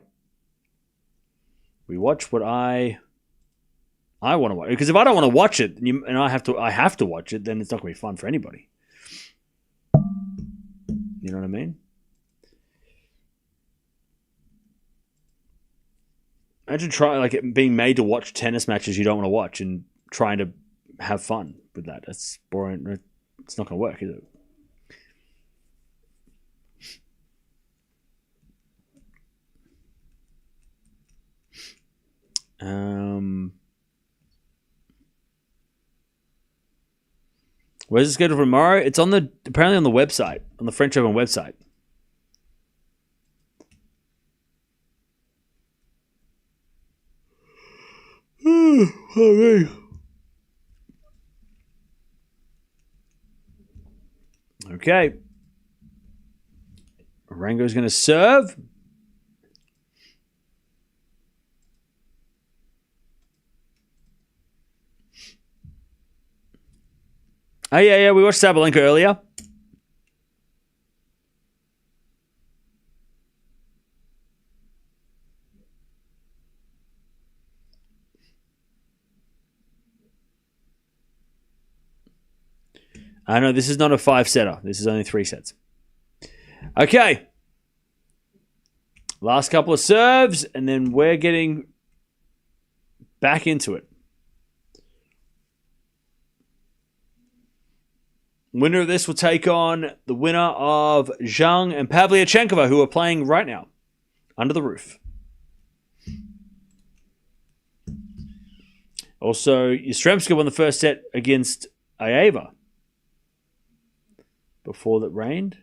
We watch what I want to watch. Because if I don't want to watch it and I have to watch it, then it's not going to be fun for anybody. You know what I mean? Imagine being made to watch tennis matches you don't want to watch and trying to have fun with that. That's boring. It's not going to work, is it? Where's the schedule for tomorrow? It's apparently on the website, on the French Open website. Okay. Arango's going to serve. Oh, yeah, we watched Sabalinka earlier. I know this is not a 5-setter. This is only 3 sets. Okay. Last couple of serves, and then we're getting back into it. Winner of this will take on the winner of Zhang and Pavlyuchenkova, who are playing right now under the roof. Also, Yastremska won the first set against Aeva before that rained.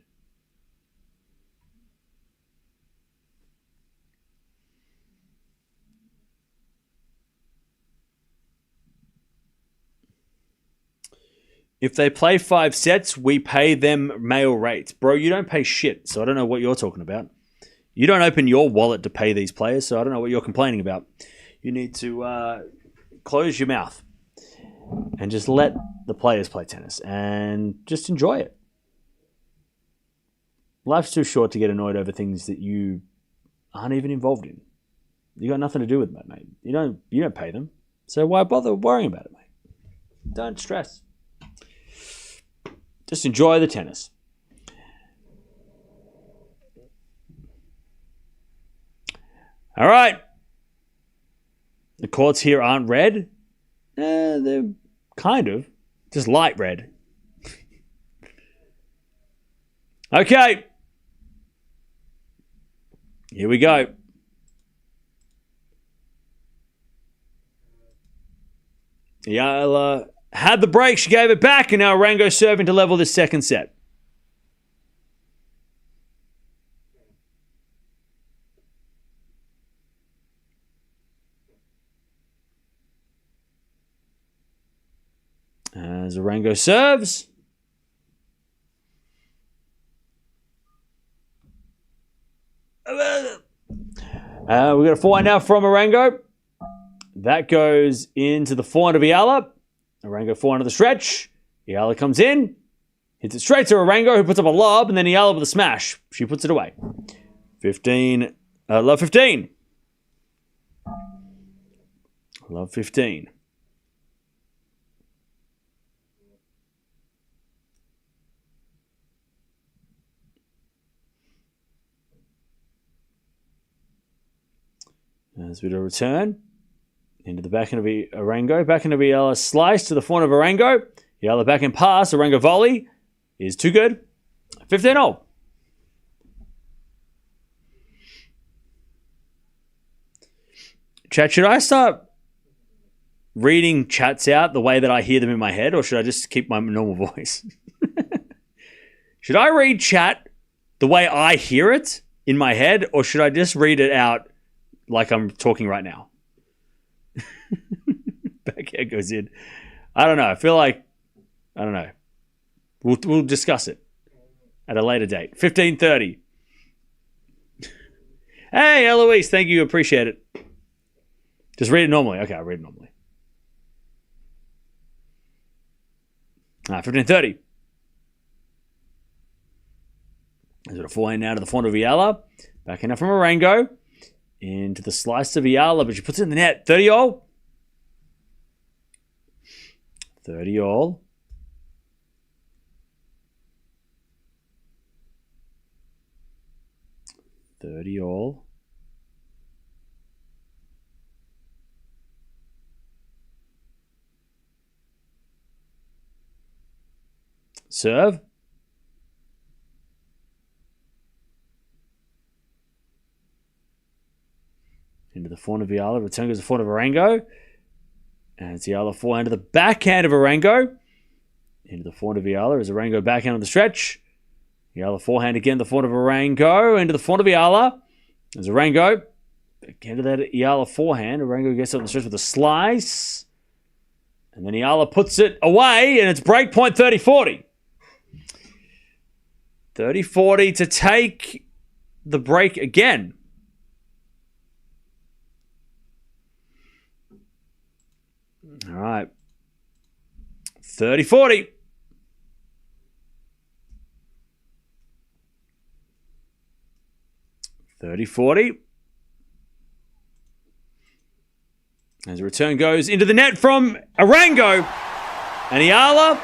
If they play 5 sets, we pay them male rates. Bro, you don't pay shit, so I don't know what you're talking about. You don't open your wallet to pay these players, so I don't know what you're complaining about. You need to close your mouth and just let the players play tennis and just enjoy it. Life's too short to get annoyed over things that you aren't even involved in. You got nothing to do with that, mate. You don't pay them, so why bother worrying about it, mate? Don't stress. Just enjoy the tennis. All right. The courts here aren't red. They're kind of. Just light red. Okay. Here we go. Yala had the break. She gave it back, and now Arango serving to level this second set. As Arango serves. got a forehand now from Arango. That goes into the forehand of Yala. Arango forehand of the stretch. Yala comes in. Hits it straight to Arango, who puts up a lob, and then Yala with a smash. She puts it away. 15. Love 15. Love 15. As we do a return. Into the backhand of Arango. Backhand of Yala slice to the forehand of Arango. Yala backhand pass. Arango volley is too good. 15-0. Chat, should I start reading chats out the way that I hear them in my head, or should I just keep my normal voice? Should I read chat the way I hear it in my head, or should I just read it out like I'm talking right now? Backhand goes in. I don't know. I feel like, I don't know. We'll discuss it at a later date. 15:30. Hey, Eloise. Thank you. Appreciate it. Just read it normally. Okay, I'll read it normally. 15:30. There's a forehand now to the forehand of Yala. Backhand up from Arango. Into the slice of Yala, but she puts it in the net. 30-all. 30-all. 30-all. Serve. Into the forehand of Yala. Return goes to the forehand of Arango. And it's Yala forehand to the backhand of Arango. Into the forehand of Yala as Arango backhand on the stretch. Yala forehand again, the forehand of Arango. Into the forehand of Yala. There's Arango. Again to that Yala forehand. Arango gets up the stretch with a slice. And then Yala puts it away, and it's break point 30-40. 30-40 to take the break again. All right. 30-40. As the return goes into the net from Arango. And Yala.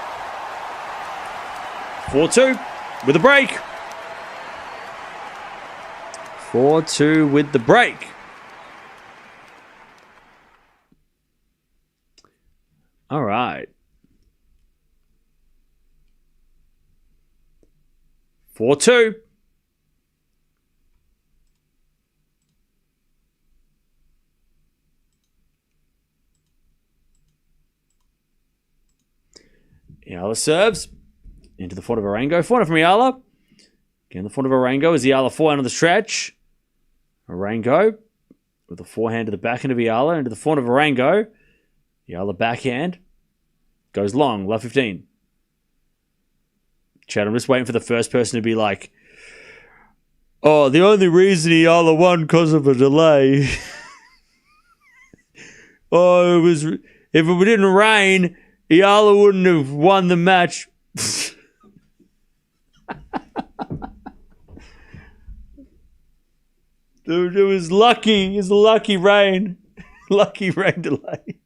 4-2 with the break. 4-2 with the break. All right. 4-2. Yala serves into the forehand of Arango. Forehand from Yala. Again, the forehand of Arango is Yala forehand on the stretch. Arango with the forehand to the backhand of Yala into the forehand of Arango. Yala backhand goes long. Love 15. Chad, I'm just waiting for the first person to be like, oh, the only reason Yala won because of a delay. Oh, it was, if it didn't rain, Yala wouldn't have won the match. It was lucky. It's lucky rain. Lucky rain delay.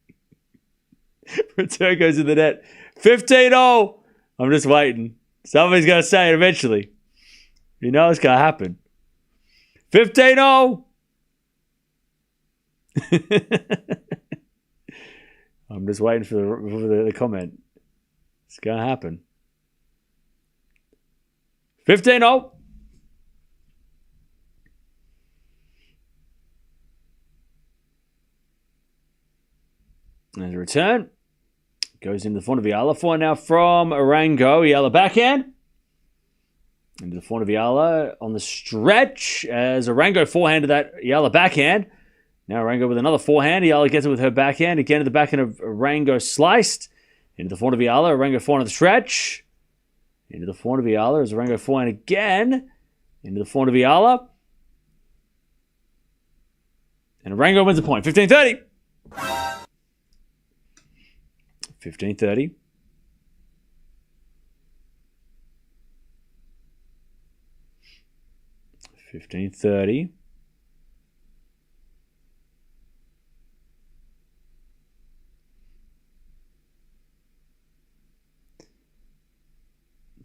Return goes in the net. 15-0. I'm just waiting. Somebody's going to say it eventually. You know it's going to happen. 15-0. I'm just waiting for the comment. It's going to happen. 15-0. There's a return. Goes into the front of Yala. Forehand now from Arango. Yala backhand. Into the front of Yala on the stretch as Arango forehand to that Yala backhand. Now Arango with another forehand. Yala gets it with her backhand. Again to the backhand of Arango sliced. Into the front of Yala. Arango forehand on the stretch. Into the front of Yala as Arango forehand again. Into the front of Yala. And Arango wins the point. 15-30. 15-30.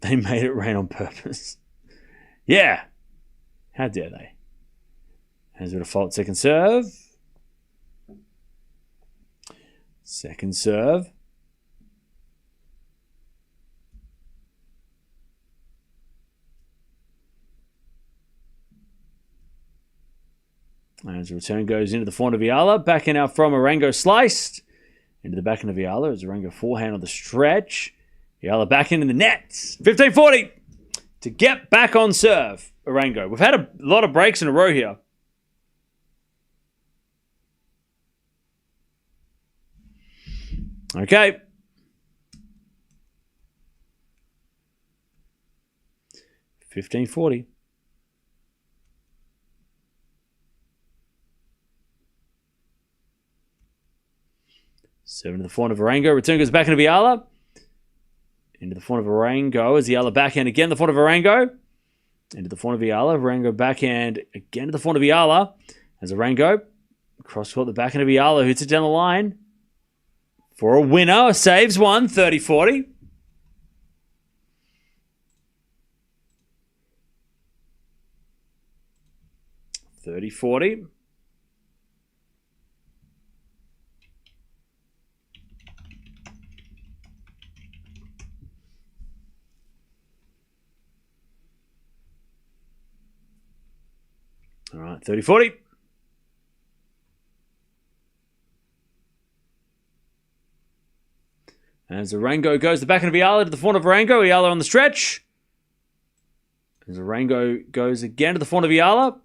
They made it rain on purpose. Yeah. How dare they? Hands with a fault. Second serve. Second serve. As the return goes into the forehand of Yala. Back in out from Arango, sliced. Into the backhand of Yala as Arango forehand on the stretch. Yala back in the net. 15-40 to get back on serve. Arango. We've had a lot of breaks in a row here. Okay. $15.40. Seven to the forehand of Arango. Return goes back into Yala. Into the forehand of Arango as Yala backhand again. The forehand of Arango. Into the forehand of Yala. Arango backhand again to the forehand of Yala. As Arango cross court the backhand of Yala, who hits it down the line for a winner. Saves one. 30-40. 30-40. All right, 30-40. As Arango goes the backhand of Yala to the forehand of Arango. Yala on the stretch. As Arango goes again to the forehand of Yala.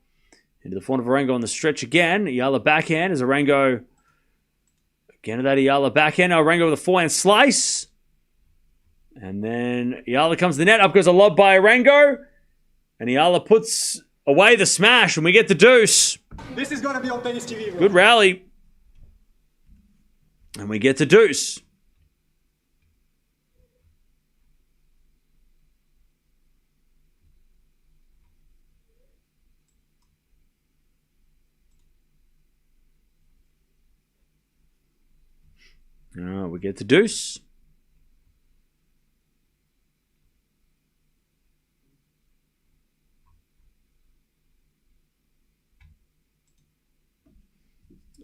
Into the forehand of Arango on the stretch again. Yala backhand as Arango again to that Yala backhand. Now Arango with a forehand slice. And then Yala comes to the net. Up goes a lob by Arango. And Yala puts away the smash, and we get the deuce. This is going to be on tennis TV, bro. Good rally. And we get the deuce. We get the deuce.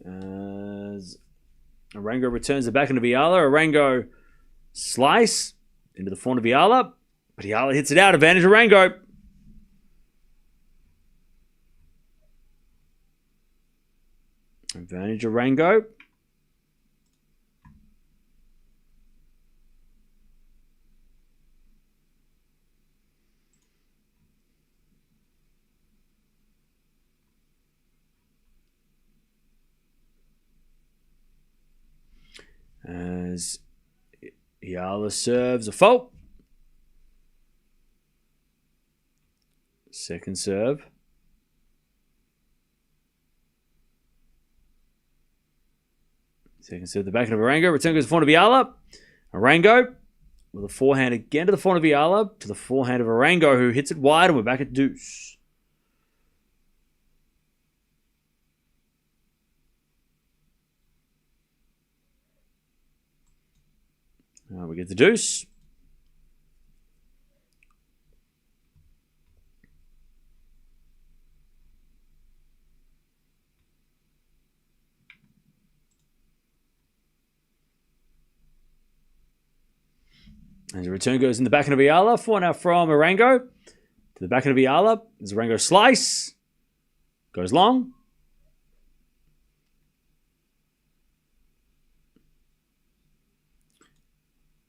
As Arango returns the backhand of Yala. Arango slice into the forehand of Yala. But Yala hits it out. Advantage Arango. Advantage Arango. As Yala serves a fault. Second serve. Second serve, the backhand of Arango. Return goes to the forehand of Yala. Arango with a forehand again to the forehand of Yala. To the forehand of Arango, who hits it wide, and we're back at deuce. We get the deuce. As the return goes in the backhand of Yala. Forehand out from Arango. To the backhand of Yala. As Arango slice. Goes long.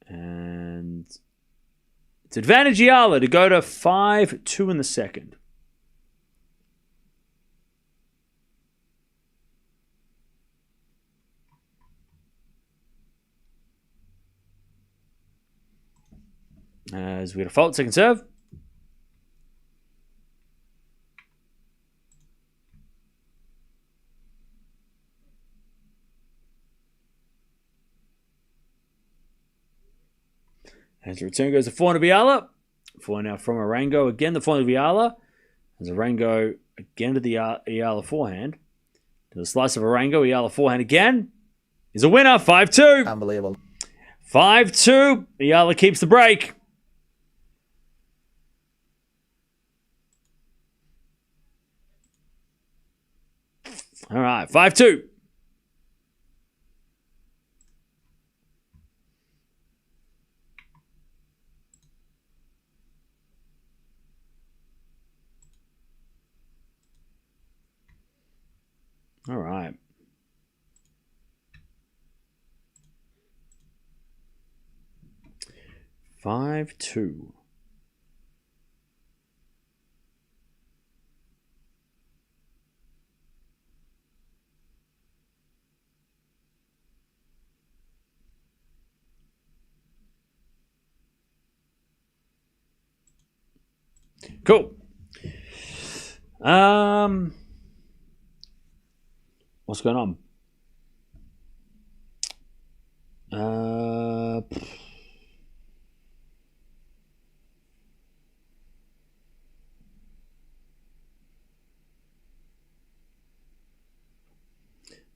And it's advantage Yala to go to 5-2 in the second. As we get a fault, second serve. As the return goes to forehand of Yala. Forehand now from Arango. Again, the forehand of Yala. As Arango again to the Yala forehand. To the slice of Arango. Yala forehand again. Is a winner. 5-2. Unbelievable. 5-2. Yala keeps the break. All right. 5-2. All right. Five, 2. Cool. What's going on?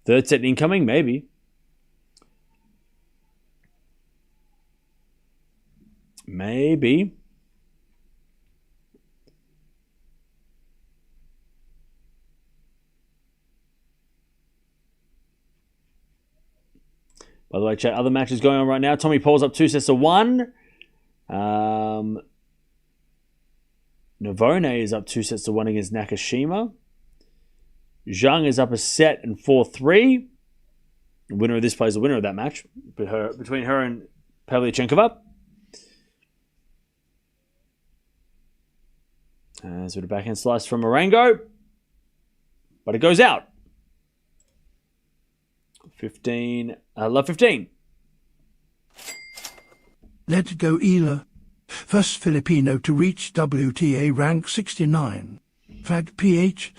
Third set incoming, maybe. Maybe. By the way, chat, other matches going on right now. Tommy Paul's up 2-1. Navone is up 2-1 against Nakashima. Zhang is up a set and 4-3. The winner of this plays the winner of that match between her and Pavlyuchenkova. So the backhand slice from Arango. But it goes out. 15. Love 15. Let go Eala. First Filipino to reach WTA rank 69. Fag PH.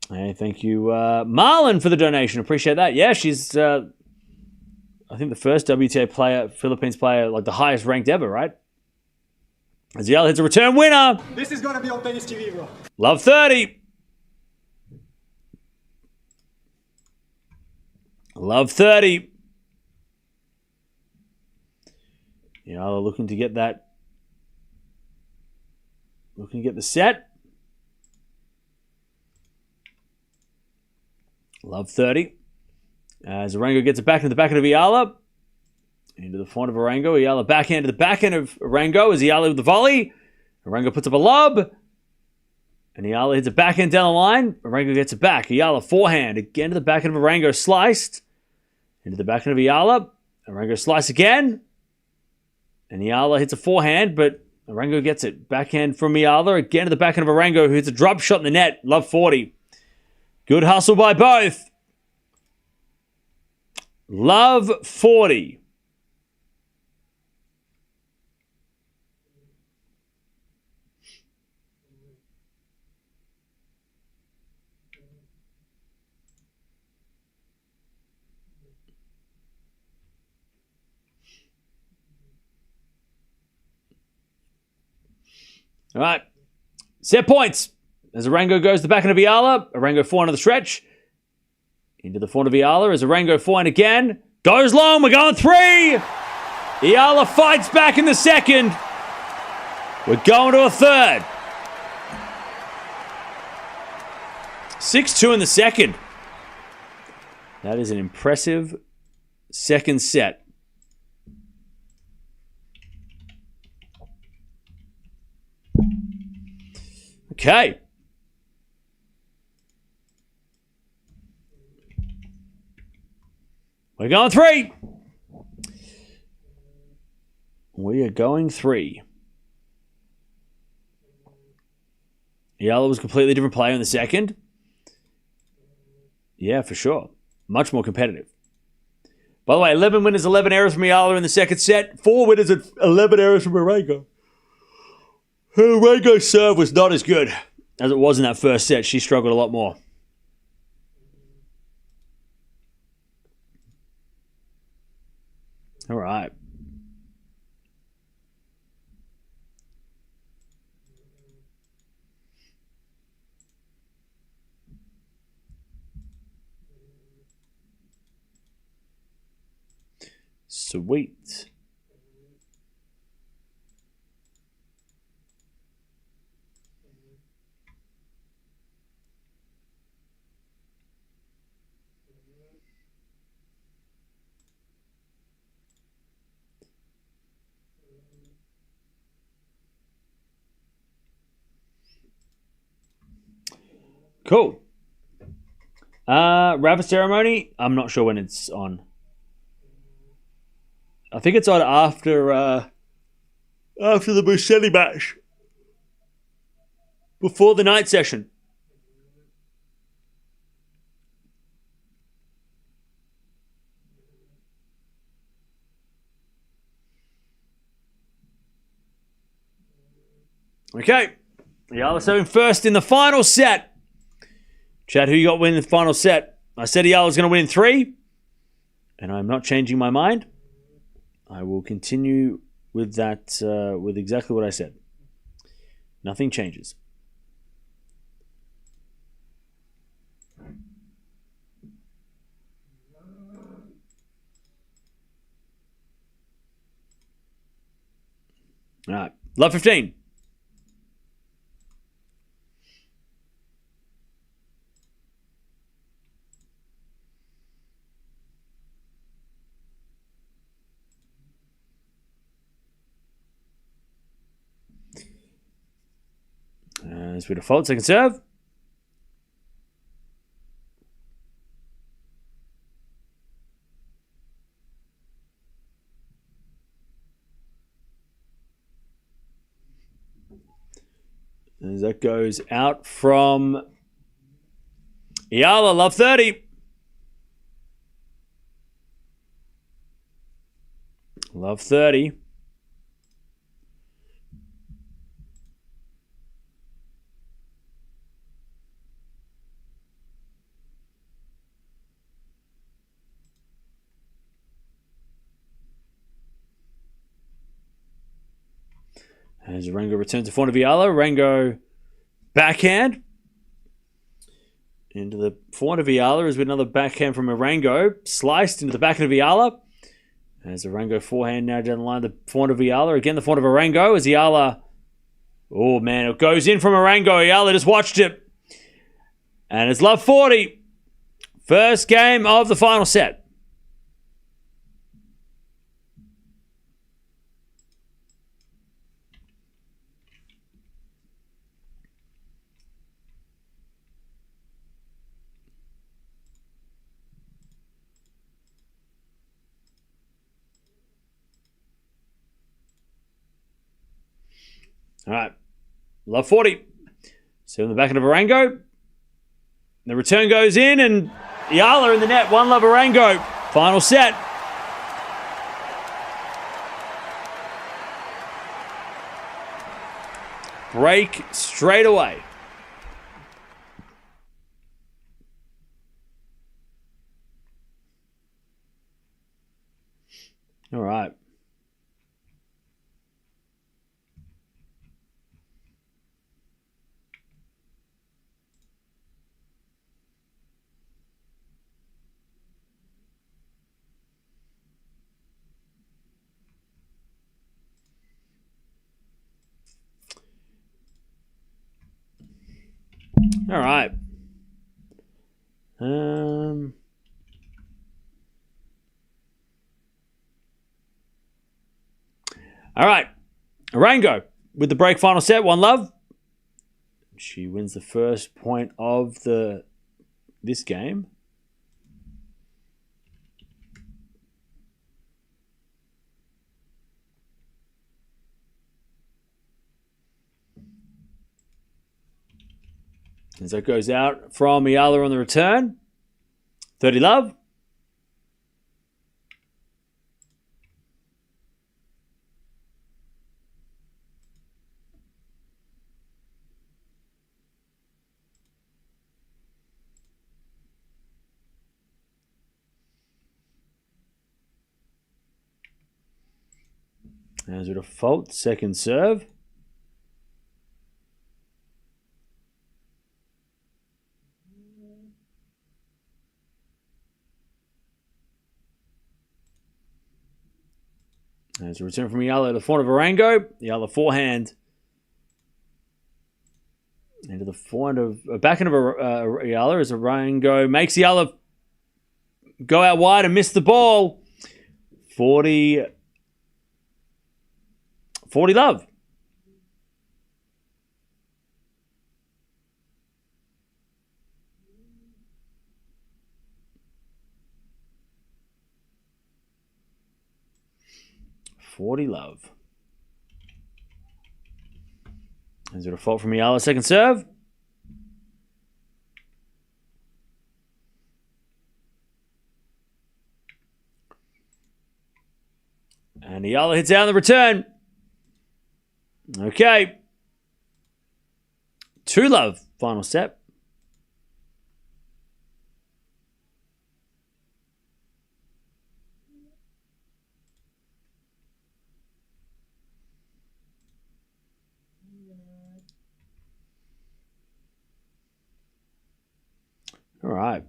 Hey, thank you, Marlon, for the donation. Appreciate that. Yeah, she's, I think, the first WTA player, Philippines player, like the highest ranked ever, right? As Yala hits a return winner. This is gonna be on tennis TV, bro. Love 30. Love 30. Yala looking to get that. Looking to get the set. Love 30. As Arango gets it back into the backhand of Yala. Into the front of Arango. Yala backhand to the backhand of Arango as Yala with the volley. Arango puts up a lob. And Yala hits a backhand down the line. Arango gets it back. Yala forehand. Again to the backhand of Arango. Sliced. Into the backhand of Yala. Arango slice again. And Yala hits a forehand, but Arango gets it. Backhand from Yala. Again to the backhand of Arango, who hits a drop shot in the net. Love 40. Good hustle by both. Love 40. All right. Set points. As Arango goes to the backhand of Yala. Arango forehand of the stretch. Into the forehand of Yala as Arango forehand again. Goes long. We're going 3. Yala fights back in the second. We're going to a third. 6-2 in the second. That is an impressive second set. Okay. We're going 3. We are going 3. Yala was a completely different player in the second. Yeah, for sure. Much more competitive. By the way, 11 winners, 11 errors from Yala in the second set. 4 winners and 11 errors from Arango. Arango's serve was not as good as it was in that first set. She struggled a lot more. All right. Sweet. Cool. Rafa ceremony. I'm not sure when it's on. I think it's on after the Buscelli match. Before the night session. Okay. Yala serving first in the final set. Chad, who you got winning the final set? I said Yala was going to win in 3. And I'm not changing my mind. I will continue with that, with exactly what I said. Nothing changes. All right. Love 15. As we default, second serve. As that goes out from Yala, love 30. Love 30. As Arango returns to forehand of Yala. Arango backhand. Into the forehand of Yala has been another backhand from Arango. Sliced into the backhand of Yala. As Arango forehand now down the line. The forehand of Yala. Again the forehand of Arango. As Yala... Oh man, it goes in from Arango. Yala just watched it. And it's love 40. First game of the final set. All right. Love 40. So in the back of Arango. The return goes in and Yala in the net. One love Arango. Final set. Break straight away. All right. All right. All right. Arango with the break final set. One love. She wins the first point of this game. As that goes out from Yala on the return. 30 love. As a default, second serve. There's a return from Yala to the front of Arango. Yala forehand. Into the forehand of backhand of Yala as Arango makes Yala go out wide and miss the ball. 40 love. Is it a fault from Yala? Second serve. And Yala hits out on the return. Okay. 2-love, final step. All right.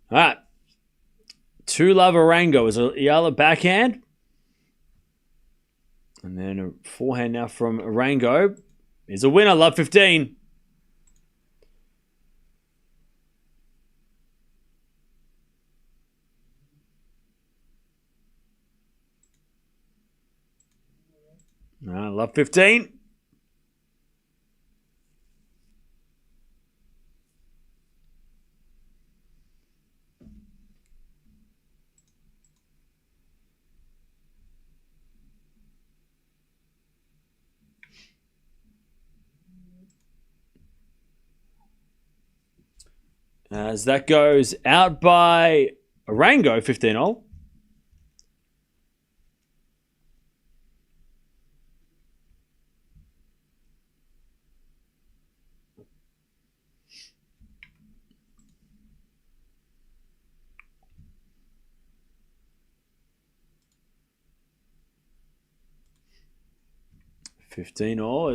All right. 2-love Arango is a Yala backhand. And then a forehand now from Arango is a winner. Love 15. Love 15. As that goes out by Arango, 15-all.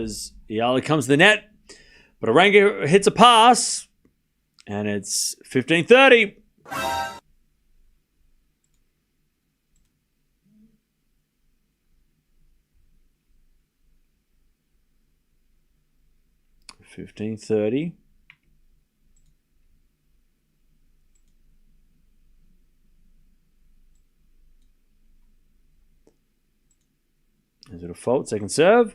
As Yala comes to the net. But Arango hits a pass. And it's 15-30. Is it a fault? Second serve.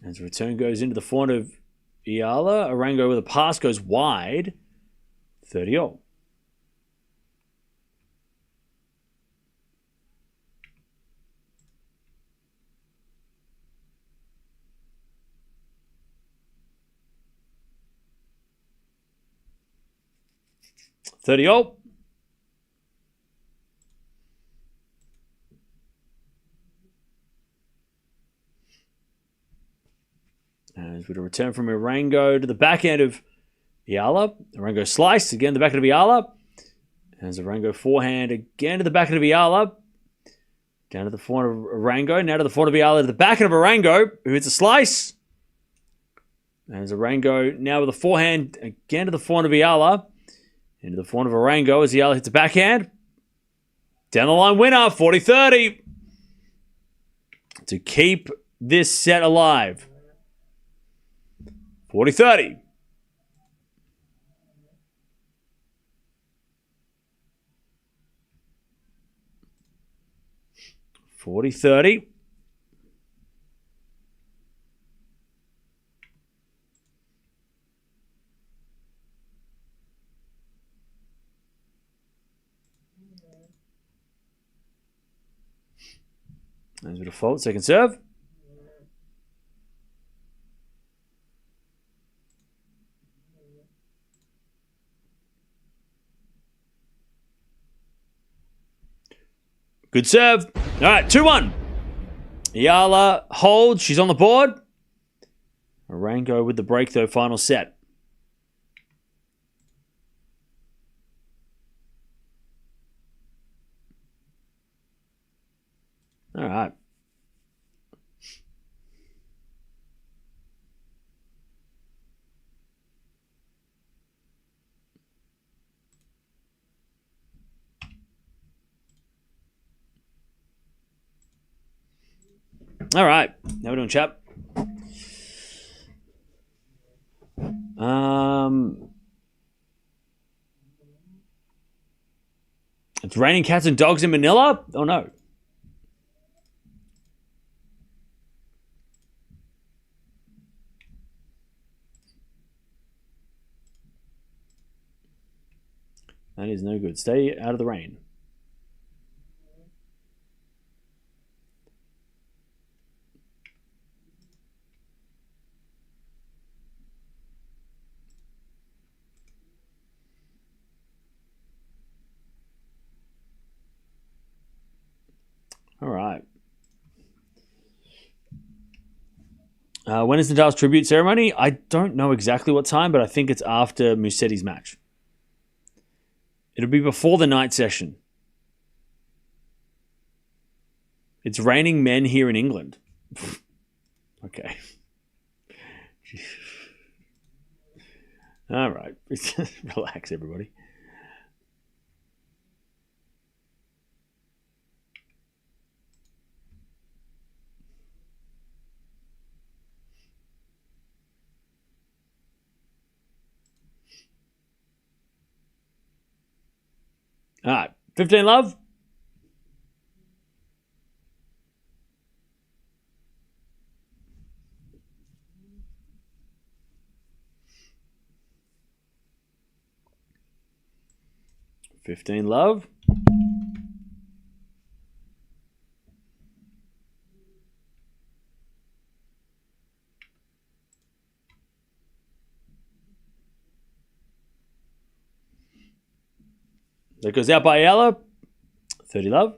As the return goes into the front of Yala, Arango with a pass goes wide. 30-all. As with a return from Arango to the backhand of Yala. Arango sliced again the backhand of Yala. As Arango forehand again to the backhand of Yala. Down to the front of Arango. Now to the front of Yala to the backhand of Arango, who hits a slice. As Arango now with a forehand again to the front of Yala. Into the front of Arango as Yala hits a backhand. Down the line winner, 40-30. To keep this set alive. 40-30. There's a default. Second serve. Good serve. All right, 2-1. Yala holds. She's on the board. Arango with the break, though. Final set. All right. All right. How we doing, chap? It's raining cats and dogs in Manila? Oh, no. That is no good. Stay out of the rain. All right. When is Nadal's tribute ceremony? I don't know exactly what time, but I think it's after Musetti's match. It'll be before the night session. It's raining men here in England. Okay. All right. Relax, everybody. All right. 15 love. $15 love. That goes out by Yala. 30 love.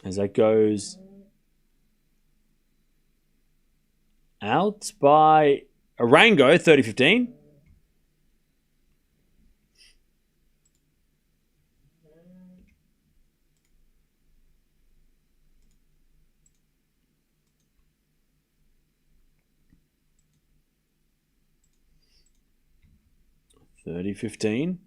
As that goes out by Arango, 30-15. $30-15.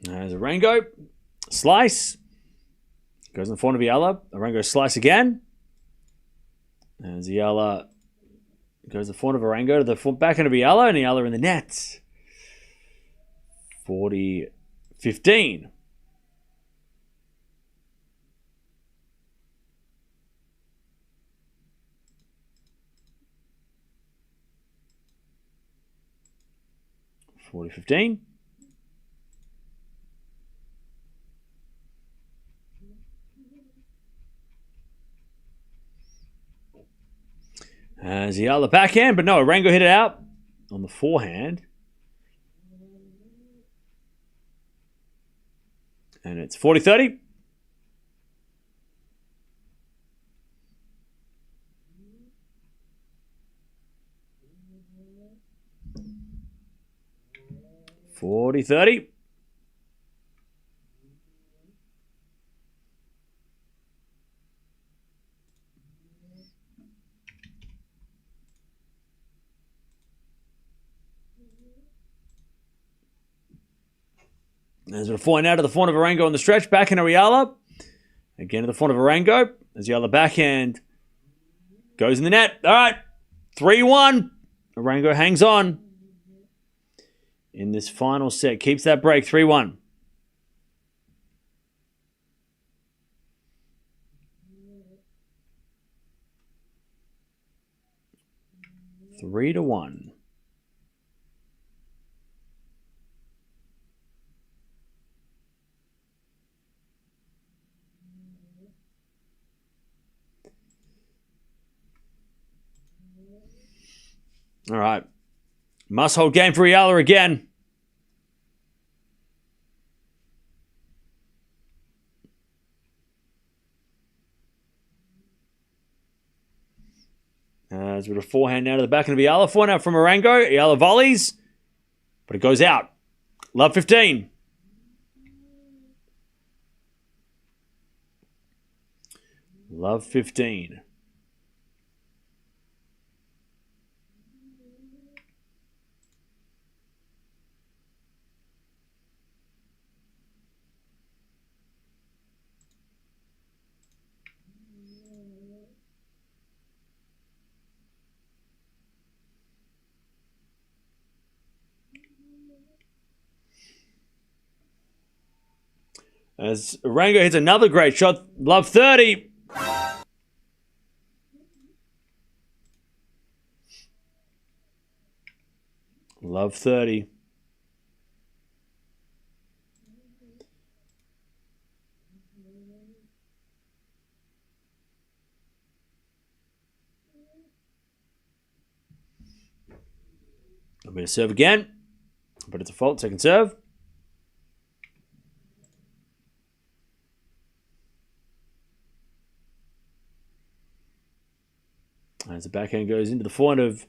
There's Arango. Slice. Goes in the front of Yala. Arango slice again. As Yala goes the front of Arango to the back end of Yala, and Yala in the net. 40-15. $40-15. As Yala backhand, but no, Arango hit it out on the forehand. And it's 40-30. $40-30. As we're flying out of the front of Arango on the stretch, back in Yala. Again to the front of Arango. As Yala backhand goes in the net. All right, 3-1. Arango hangs on in this final set. Keeps that break, 3-1. 3-1. All right. Must hold game for Yala again. There's a bit of forehand now to the back of Yala. Forehand from Arango. Yala volleys, but it goes out. Love 15. Love 15. As Arango hits another great shot. Love 30. Love 30. I'm going to serve again, but it's a fault. Second serve. As the backhand goes into the forehand of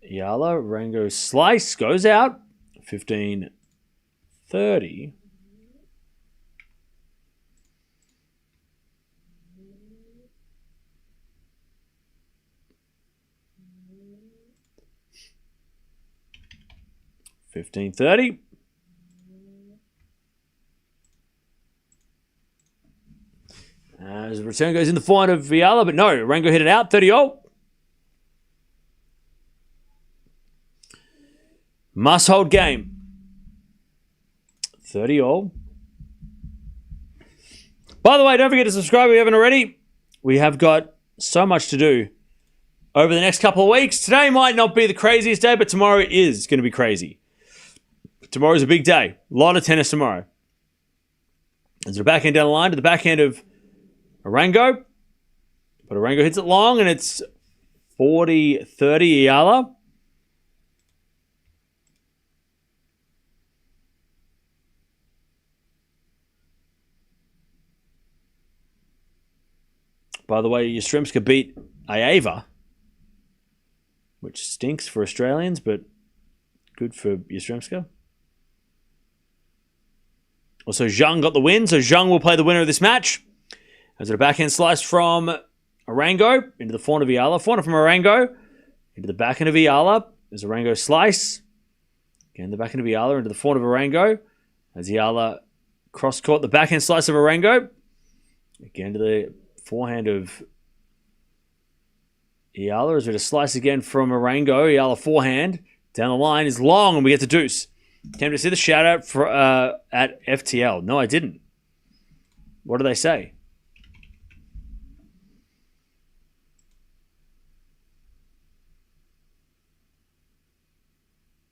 Yala, Arango's slice goes out. 15-30. As the return goes in the forehand of Yala, but no, Arango hit it out. 30-all. Must hold game. 30-all. By the way, don't forget to subscribe if you haven't already. We have got so much to do over the next couple of weeks. Today might not be the craziest day, but tomorrow is going to be crazy. Tomorrow's a big day. A lot of tennis tomorrow. There's a backhand down the line to the backhand of Arango. But Arango hits it long, and it's 40-30 Yala. By the way, Yastremska beat Aeva, which stinks for Australians, but good for Yastremska. Also, Zhang got the win, so Zhang will play the winner of this match. As a backhand slice from Arango into the forehand of Yala. Forehand from Arango into the backhand of Yala. There's Arango slice. Again, the backhand of Yala into the forehand of Arango. As Yala cross-court the backhand slice of Arango. Again to the forehand of Yala. As we get a slice again from Arango. Yala forehand. Down the line is long, and we get the deuce. Came to see the shout out for, at FTL. No, I didn't. What do they say?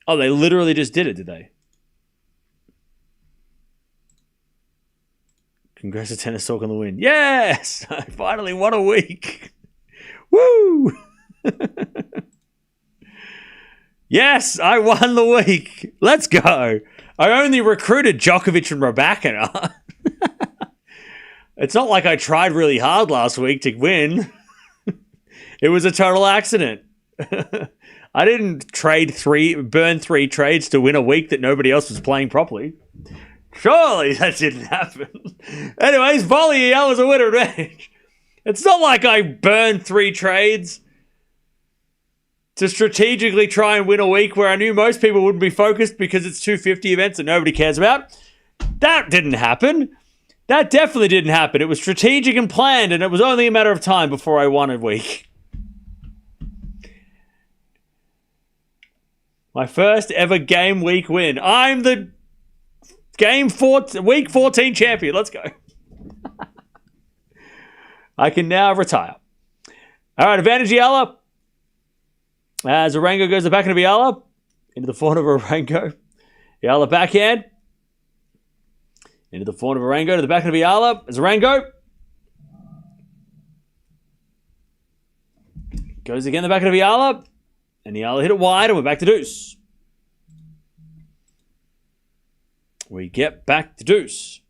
Oh, they literally just did it, did they? Congrats to Tennis Talk on the win. Yes! I finally won a week. Woo! Yes, I won the week. Let's go. I only recruited Djokovic and Raducanu. It's not like I tried really hard last week to win. It was a total accident. I didn't burn three trades to win a week that nobody else was playing properly. Surely that didn't happen. Anyways, volley Yala's a winner advantage. It's not like I burned 3 trades to strategically try and win a week where I knew most people wouldn't be focused because it's 250 events that nobody cares about. That didn't happen. That definitely didn't happen. It was strategic and planned, and it was only a matter of time before I won a week. My first ever game week win. I'm the week 14 champion. Let's go. I can now retire. All right, advantage Yala. As Arango goes to the backhand of Yala. Into the forehand of Arango. Yala backhand. Into the forehand of Arango to the backhand of Yala. As Arango goes again the backhand of Yala. And Yala hit it wide and we're back to deuce. We get back to deuce.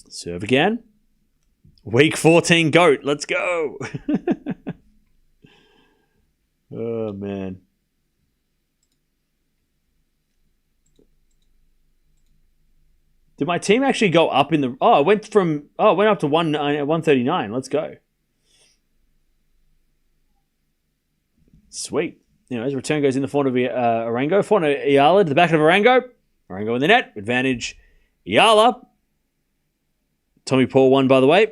Serve again. Week 14 GOAT. Let's go. Oh, man. Did my team actually go up in the... Oh, it went up to 139. Let's go. Sweet. Anyways, return goes in the front of Arango. Front of Yala to the back of Arango. Arango in the net. Advantage Yala. Tommy Paul won, by the way.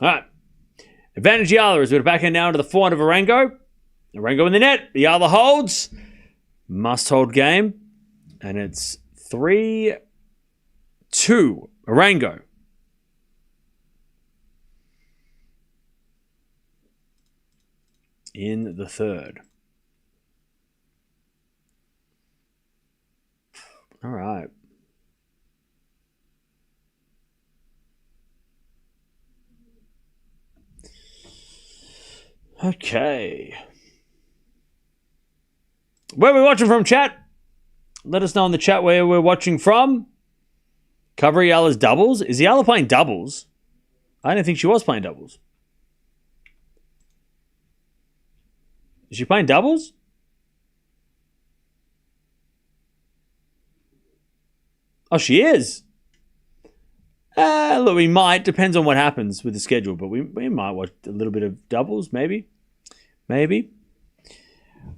All right. Advantage Yala as we're backhand now to the forehand of Arango. Arango in the net. Yala holds. Must hold game. And it's 3-2. Arango. In the third. All right. Okay. Where are we watching from, chat? Let us know in the chat where we're watching from. Cover Yala's doubles. Is Yala playing doubles? I didn't think she was playing doubles. Is she playing doubles? Oh, she is. Look, we might. Depends on what happens with the schedule, but we might watch a little bit of doubles, maybe. Maybe.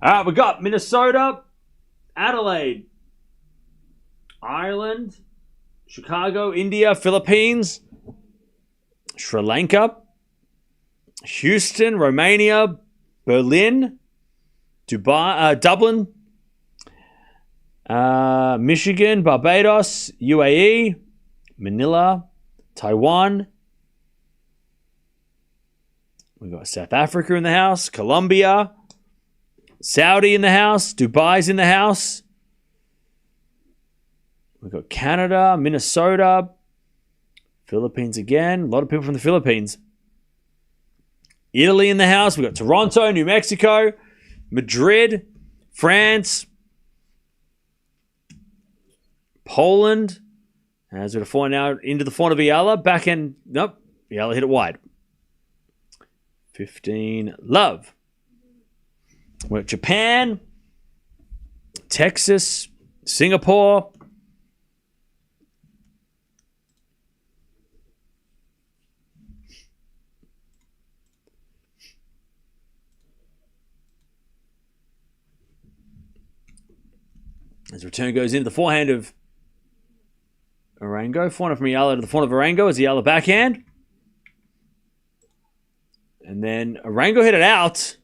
All right, we got Minnesota, Adelaide, Ireland, Chicago, India, Philippines, Sri Lanka, Houston, Romania, Berlin, Dubai, Dublin, Michigan, Barbados, UAE, Manila, Taiwan. We've got South Africa in the house, Colombia, Saudi in the house, Dubai's in the house. We've got Canada, Minnesota, Philippines again. A lot of people from the Philippines. Italy in the house. We've got Toronto, New Mexico, Madrid, France, Poland. As we're going now into the front of Yala. Backhand. Nope. Yala hit it wide. 15 love. We're at Japan, Texas, Singapore. As return goes into the forehand of Arango. Forehand from Yala to the forehand of Arango as the Yala backhand. And then Arango hit it out.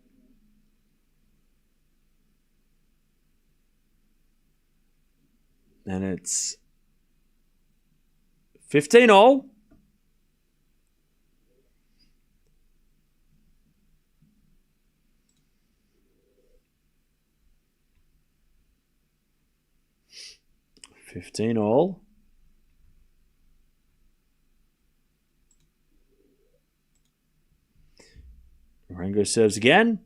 And it's 15-all. Arango serves again.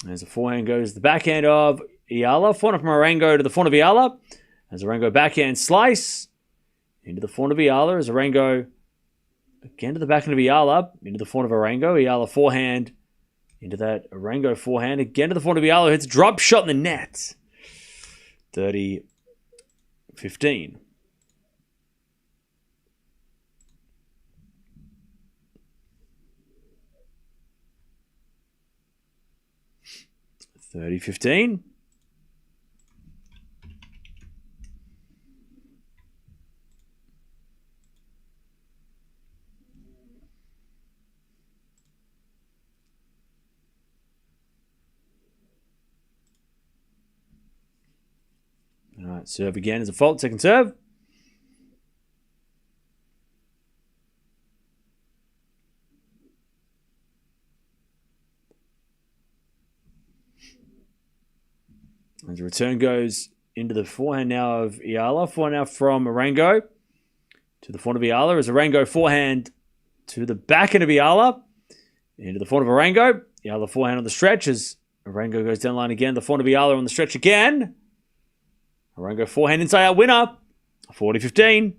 As the forehand goes to the backhand of Yala. Forehand from Arango to the front of Yala. As Arango backhand slice. Into the front of Yala. As Arango again to the backhand of Yala. Into the front of Arango. Yala forehand. Into that Arango forehand. Again to the front of Yala. Hits drop shot in the net. 30-15. 30-15. All right, serve again is a fault. Second serve. As the return goes into the forehand now of Yala. Forehand now from Arango to the forehand of Yala. As Arango forehand to the backhand of Yala. Into the forehand of Arango. Yala forehand on the stretch as Arango goes down the line again. The forehand of Yala on the stretch again. Arango forehand inside out winner. 40-15.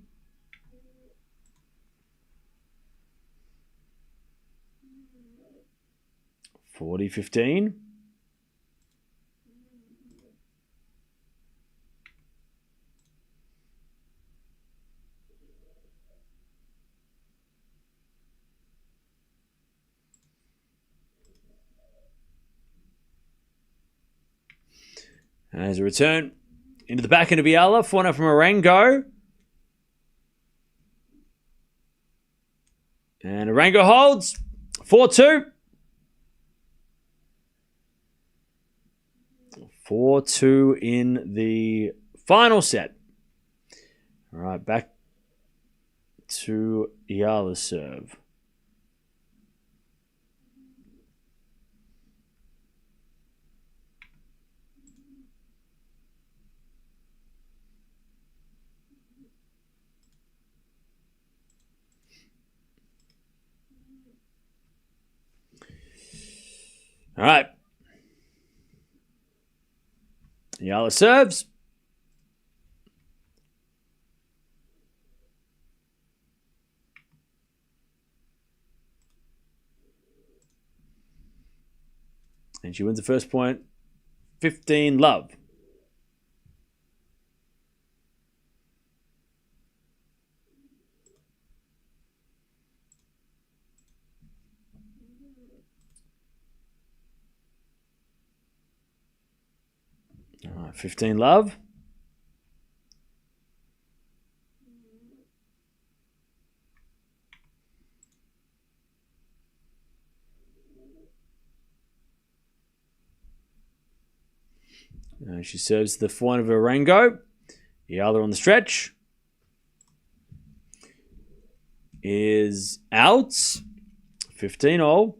As a return into the backhand of Yala. Forehand from Arango. And Arango holds. 4-2. 4-2 in the final set. All right, back to Yala's serve. All right. Yala serves. And she wins the first point. 15-love. All right, 15-love. She serves the forehand of Arango. Yala on the stretch. Is out. 15-all.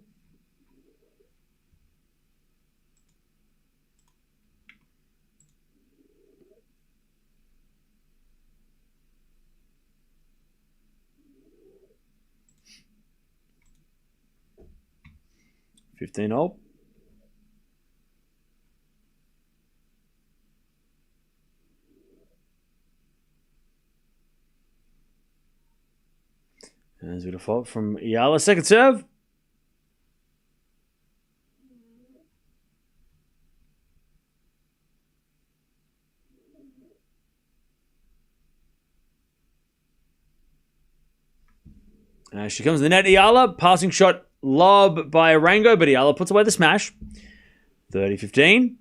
As we default from Yala, second serve. She comes to the net, Yala. Passing shot lob by Arango, but Yala puts away the smash. 30-15.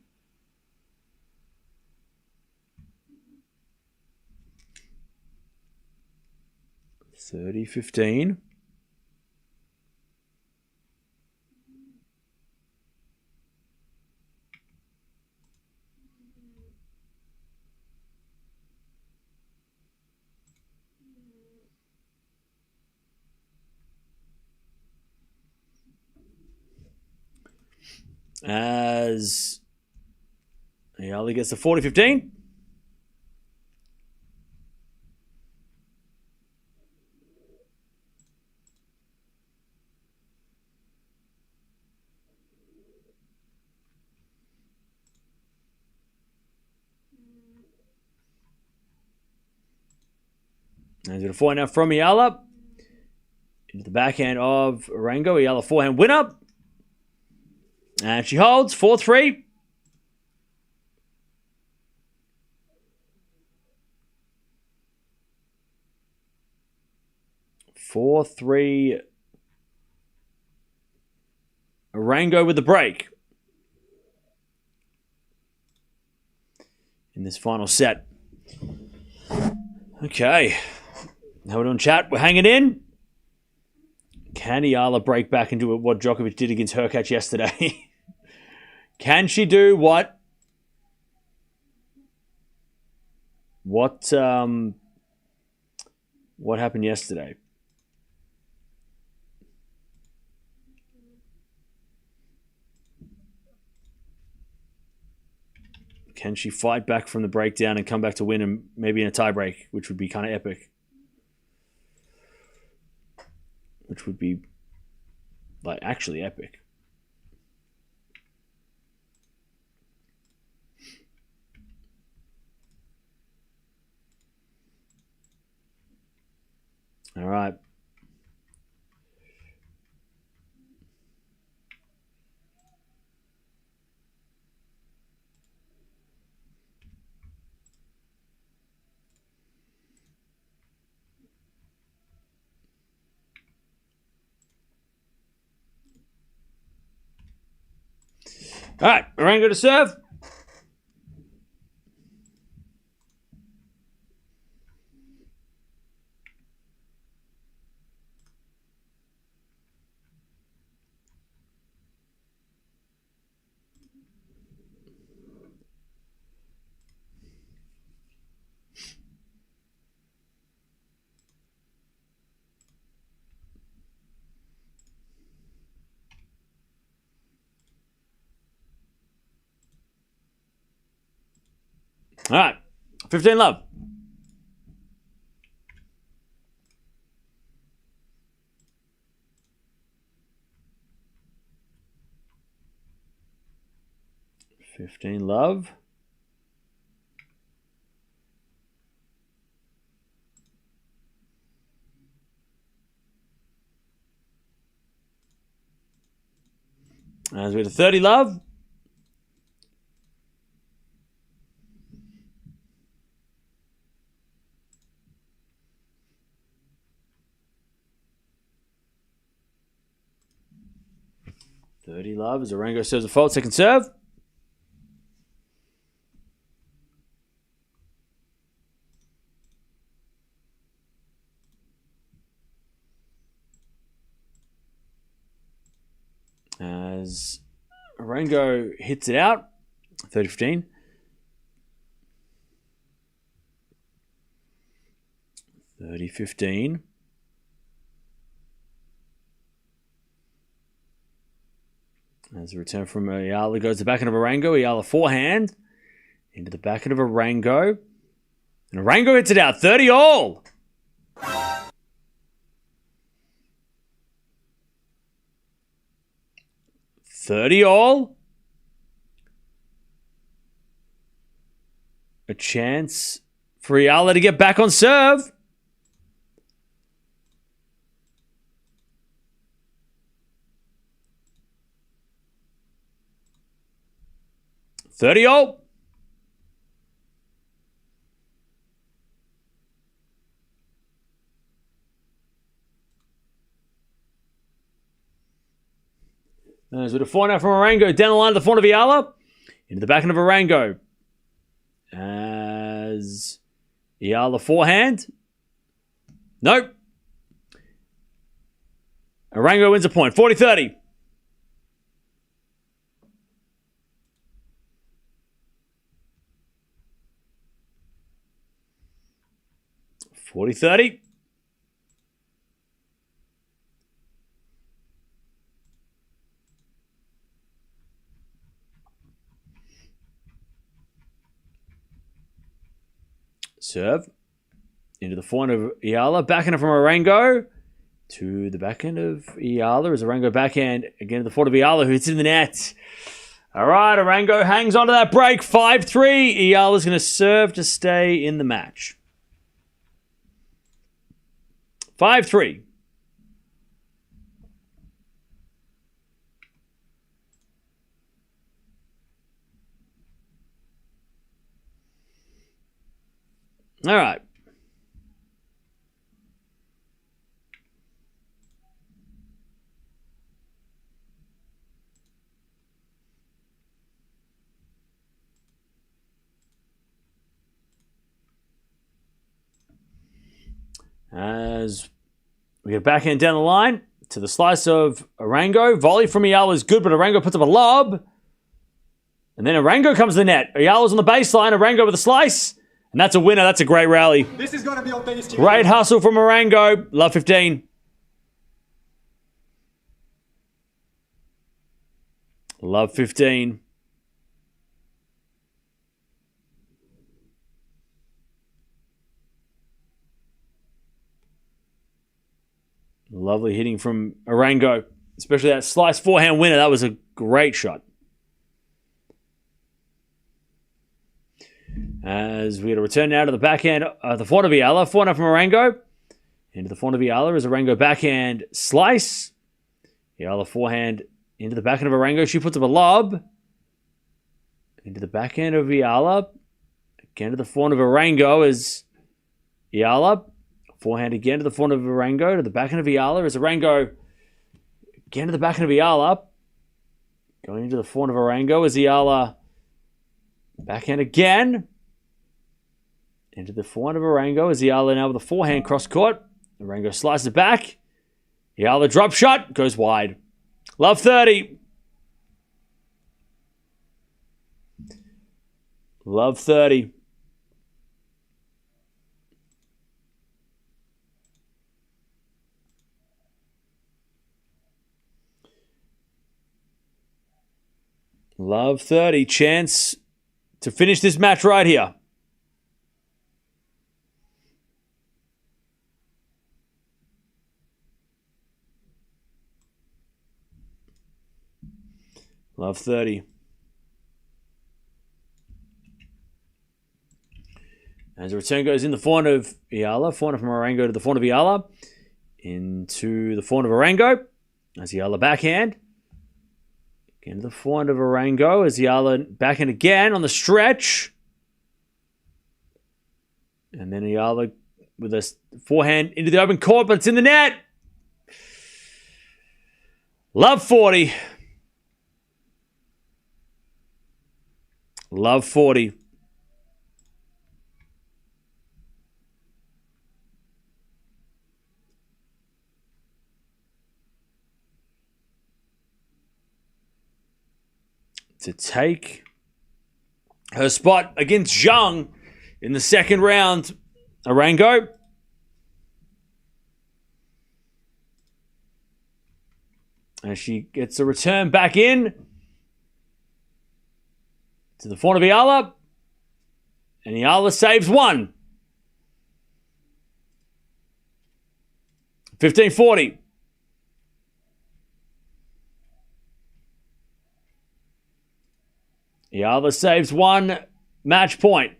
As Yala gets to 40-15. And to the forehand now from Yala. Into the backhand of Arango. Yala forehand winner. And she holds 4-3. Arango with the break. in this final set. Okay. How we doing, chat? We're hanging in. Can Yala break back into what Djokovic did against Hurkacz yesterday? Can she do what happened yesterday? Can she fight back from the breakdown and come back to win, and maybe in a tiebreak, which would be kind of epic? Which would be, like, actually epic. All right. All right, Arango to serve. All right, 15 love. $15 love. As we to 30 love. $30 love as Arango serves a fault. Second serve. As Arango hits it out. 30-15. 30-15. As a return from Yala goes to the backhand of Arango. Yala forehand into the backhand of Arango. And Arango hits it out. 30 all. A chance for Yala to get back on serve. $30 all. As with a forehand from Arango, down the line to the front of Yala, into the backhand of Arango. As Yala forehand. Nope. Arango wins a point. 40-30. $40-30. Serve into the forehand of Yala. Backhand from Arango to the backhand of Yala as Arango backhand again to the forehand of Yala, who hits it in the net. All right, Arango hangs on to that break. 5-3. Yala's going to serve to stay in the match. 5-3. All right. As we get backhand down the line to the slice of Arango. Volley from Eala is good, but Arango puts up a lob. And then Arango comes to the net. Eala's on the baseline. Arango with a slice. And that's a winner. That's a great rally. This is going to be on tennis TV. Great hustle from Arango. Love 15. Love 15. Lovely hitting from Arango. Especially that slice forehand winner. That was a great shot. As we get a return now to the backhand, the forehand of Yala. Forehand from Arango. Into the forehand of Yala is Arango backhand slice. Yala forehand into the backhand of Arango. She puts up a lob. Into the backhand of Yala. Again to the forehand of Arango is Yala. Forehand again to the forehand of Arango. To the backhand of Yala is Arango. Again to the backhand of Yala. Going into the forehand of Arango is Yala. Backhand again. Into the forehand of Arango is Yala now with a forehand cross court. Arango slices it back. Yala drop shot. Goes wide. Love 30. Love 30. Love 30. Chance to finish this match right here. Love 30. As the return goes in the forehand of Yala. Forehand from Arango to the forehand of Yala. Into the forehand of Arango. As Yala backhand. Again to the forehand of Arango. As Yala backhand again on the stretch. And then Yala with a forehand into the open court, but it's in the net. Love 40. Love 40. To take her spot against Zhang in the second round. Arango. As she gets a return back in. To the forehand of Yala. And Yala saves one. 15-40. Yala saves one match point.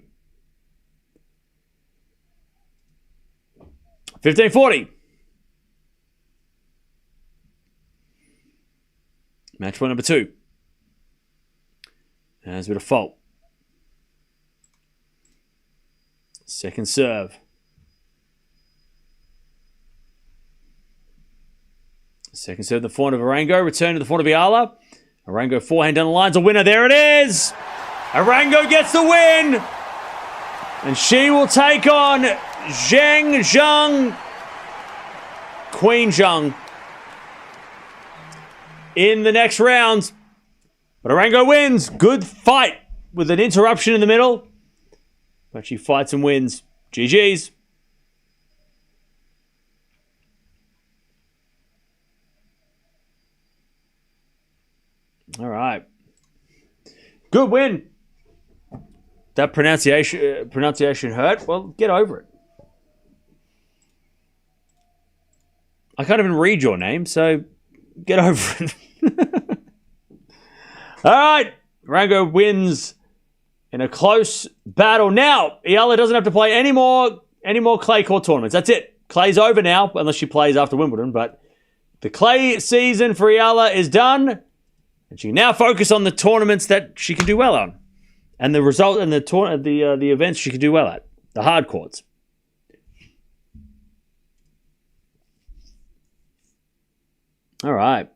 15-40. Match point number 2. As with a fault. Second serve. Second serve, the forehand of Arango. Return to the forehand of Yala. Arango forehand down the line's a winner. There it is. Arango gets the win. And she will take on Zhang, Queen Zhang, in the next round. But Arango wins. Good fight with an interruption in the middle. But she fights and wins. GG's. All right. Good win. That pronunciation hurt. Well, get over it. I can't even read your name, so get over it. All right. Arango wins in a close battle. Now, Yala doesn't have to play any more clay court tournaments. That's it. Clay's over now, unless she plays after Wimbledon. But the clay season for Yala is done. And she can now focus on the tournaments that she can do well on. And the result and the events she can do well at. The hard courts. All right.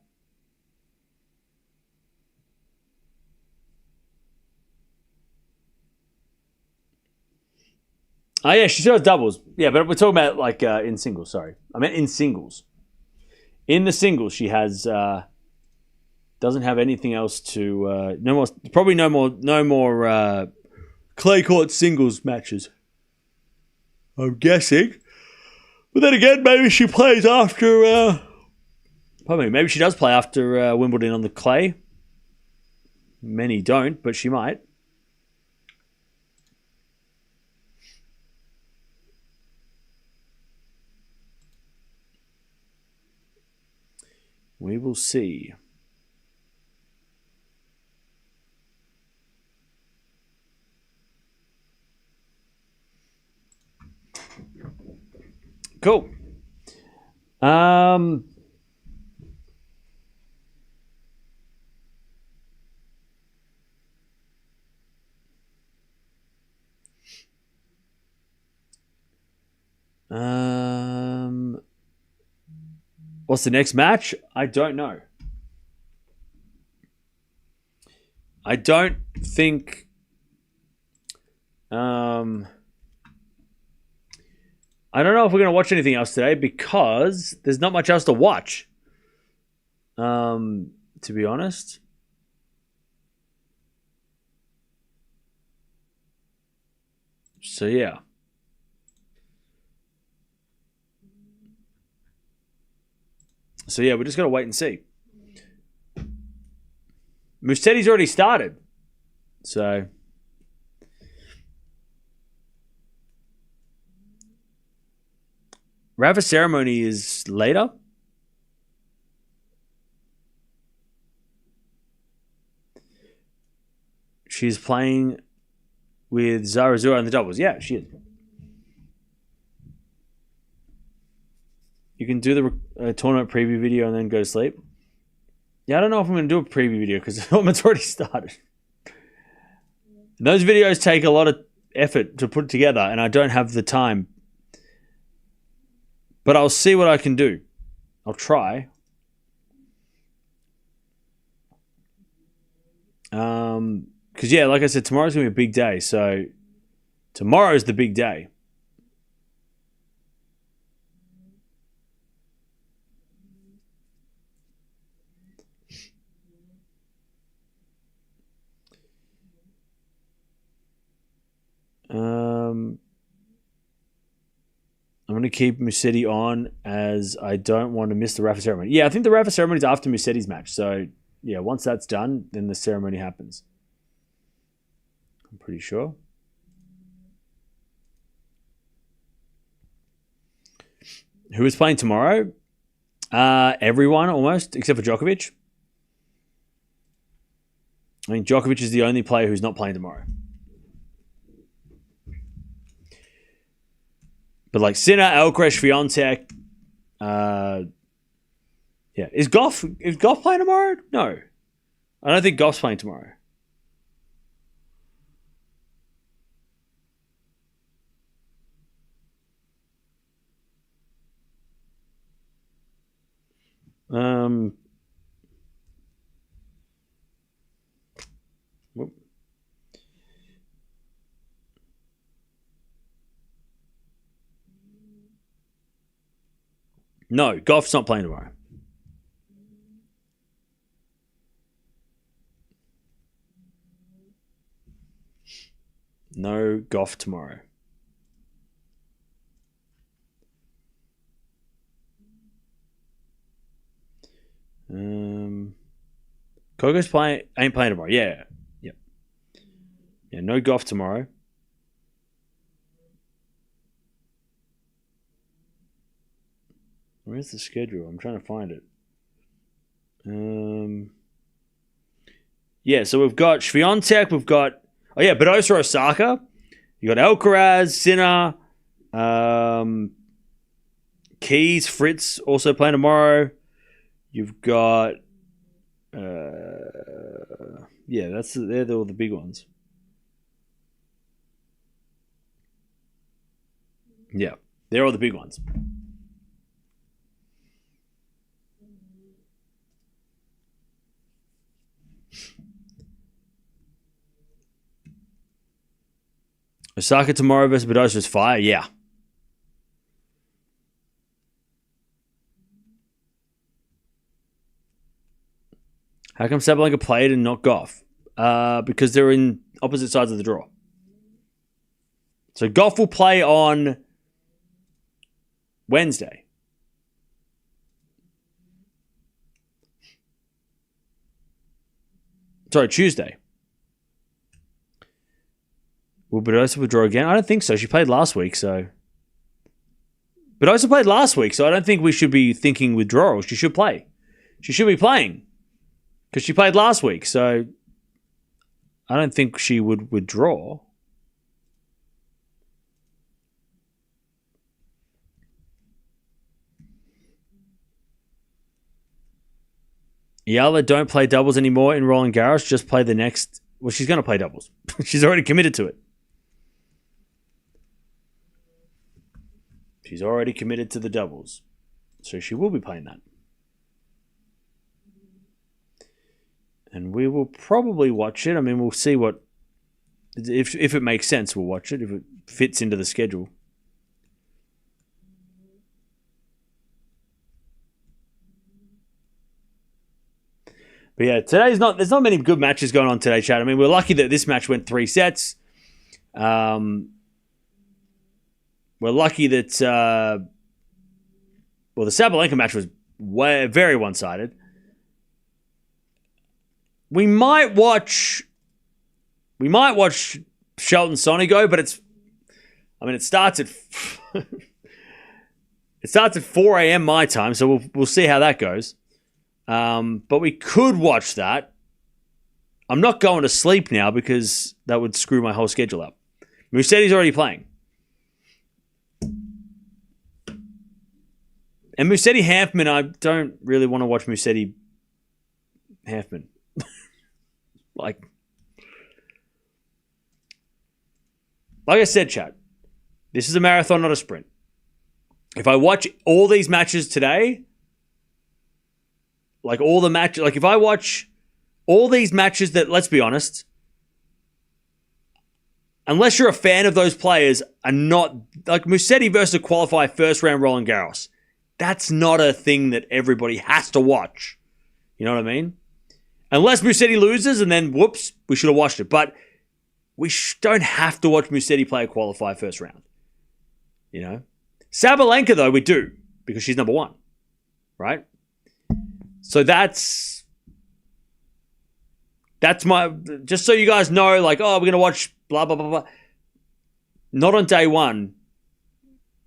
Oh, yeah, she still has doubles. Yeah, but we're talking about like in singles, sorry. I meant in singles. In the singles, she has... doesn't have anything else to... no more clay court singles matches. I'm guessing. But then again, maybe she plays after... maybe she does play after Wimbledon on the clay. Many don't, but she might. We will see. Cool. What's the next match? I don't know. I don't think... I don't know if we're going to watch anything else today because there's not much else to watch. To be honest. So, yeah. We just got to wait and see. Musetti's already started. So... Rafa ceremony is later. She's playing with Zarazua in the doubles. Yeah, she is. You can do the tournament preview video and then go to sleep. Yeah, I don't know if I'm going to do a preview video because the tournament's already started. Those videos take a lot of effort to put together and I don't have the time. But I'll see what I can do. I'll try. Because, yeah, like I said, tomorrow's going to be a big day. So, tomorrow's the big day. I'm going to keep Musetti on as I don't want to miss the Rafa ceremony. Yeah, I think the Rafa ceremony is after Musetti's match. So, yeah, once that's done, then the ceremony happens. I'm pretty sure. Who is playing tomorrow? Everyone almost, except for Djokovic. I mean, Djokovic is the only player who's not playing tomorrow. But like Sinner, Alcaraz, Swiatek, yeah. Is Gauff playing tomorrow? No. I don't think Gauff's playing tomorrow. Whoop. No, Gauff's not playing tomorrow. No Gauff tomorrow. Coco's ain't playing tomorrow. Yeah. Yep. Yeah, no Gauff tomorrow. Where's the schedule? I'm trying to find it. Yeah, so we've got Swiatek, we've got Badosa Osaka. You got Alcaraz, Sinner, Keys, Fritz also playing tomorrow. You've got they're all the big ones. Yeah, they're all the big ones. Osaka tomorrow versus Badosa is fire. Yeah. How come Sabalenka played and not Gauff? Because they're in opposite sides of the draw. So Gauff will play on Wednesday. Sorry, Tuesday. Will Badosa withdraw again? I don't think so. She played last week, so... Badosa played last week, so I don't think we should be thinking withdrawal. She should play. She should be playing. Because she played last week, so... I don't think she would withdraw. Yala don't play doubles anymore in Roland Garros. Just play the next... Well, she's going to play doubles. She's already committed to it. She's already committed to the doubles. So she will be playing that. And we will probably watch it. I mean, we'll see what... If it makes sense, we'll watch it. If it fits into the schedule. But yeah, there's not many good matches going on today, chat. I mean, we're lucky that this match went 3 sets. We're lucky that the Sabalenka match was very one-sided. We might watch Shelton Sonny go, but it starts at 4 a.m. my time, so we'll see how that goes. But we could watch that. I'm not going to sleep now because that would screw my whole schedule up. Musetti's already playing. And Musetti-Hanfman, I don't really want to watch Musetti-Hanfman. like I said, chat, this is a marathon, not a sprint. If I watch all these matches today... if I watch all these matches that, let's be honest, unless you're a fan of those players, are not, like Musetti versus a qualified first round Roland Garros. That's not a thing that everybody has to watch. You know what I mean? Unless Musetti loses and then, whoops, we should have watched it. But we don't have to watch Musetti play a qualified first round. You know? Sabalenka, though, we do, because she's number 1. Right? So that's my... Just so you guys know, like, oh, we're going to watch blah, blah, blah, blah. Not on day 1.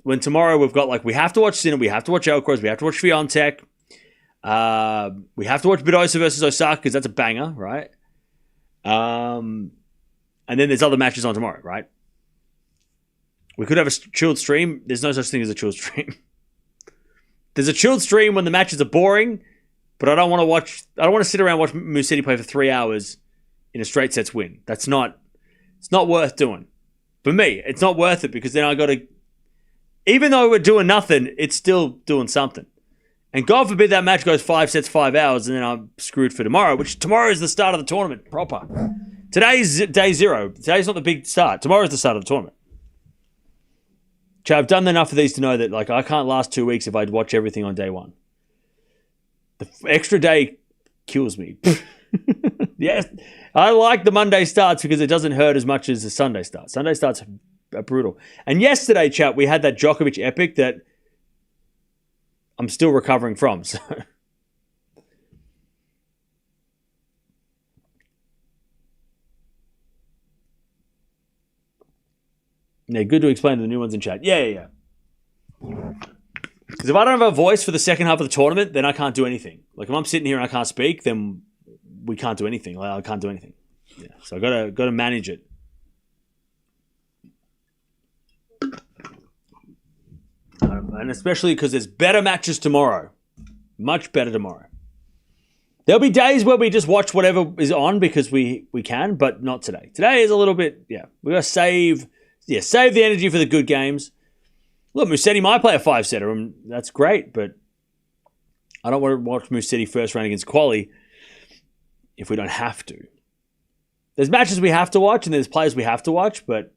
When tomorrow we've got, like, we have to watch Sinner, we have to watch Alcaraz, we have to watch Swiatek. We have to watch Badosa versus Osaka because that's a banger, right? And then there's other matches on tomorrow, right? We could have a chilled stream. There's no such thing as a chilled stream. There's a chilled stream when the matches are boring, but I don't want to sit around and watch Musetti play for 3 hours in a straight sets win. It's not worth doing. For me, it's not worth it because then I got to, even though we're doing nothing, it's still doing something. And God forbid that match goes 5 sets, 5 hours, and then I'm screwed for tomorrow, which tomorrow is the start of the tournament proper. Today's day 0. Today's not the big start. Tomorrow's the start of the tournament. I've done enough of these to know that, like, I can't last 2 weeks if I watch everything on day 1. The extra day kills me. Yes, I like the Monday starts because it doesn't hurt as much as the Sunday starts. Sunday starts are brutal. And yesterday, chat, we had that Djokovic epic that I'm still recovering from. So. Yeah, good to explain to the new ones in chat. Yeah. Because if I don't have a voice for the second half of the tournament, then I can't do anything. Like, if I'm sitting here and I can't speak, then we can't do anything. Like, I can't do anything. Yeah, so I gotta manage it. And especially because there's better matches tomorrow. Much better tomorrow. There'll be days where we just watch whatever is on because we can, but not today. Today is a little bit, we gotta save the energy for the good games. Look, Musetti might play a 5-setter, and that's great, but I don't want to watch Musetti first round against Quali if we don't have to. There's matches we have to watch, and there's players we have to watch, but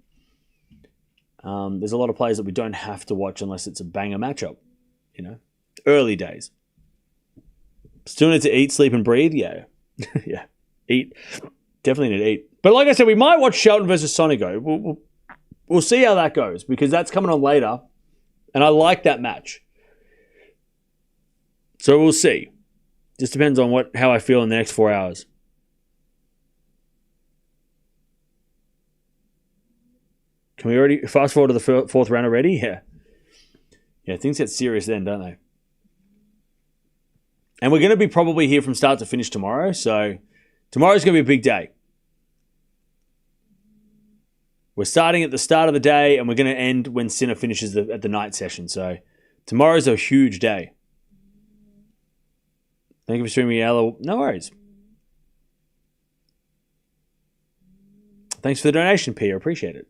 There's a lot of players that we don't have to watch unless it's a banger matchup. Early days. Still need to eat, sleep, and breathe. Yeah, yeah, eat. Definitely need to eat. But like I said, we might watch Shelton versus Sonigo. We'll see how that goes because that's coming on later, and I like that match. So we'll see. Just depends on how I feel in the next 4 hours. Can we already fast forward to the fourth round already? Yeah. Yeah, things get serious then, don't they? And we're going to be probably here from start to finish tomorrow. So tomorrow's going to be a big day. We're starting at the start of the day and we're going to end when Sinner finishes at the night session. So tomorrow's a huge day. Thank you for streaming, Yala. No worries. Thanks for the donation, P. I appreciate it.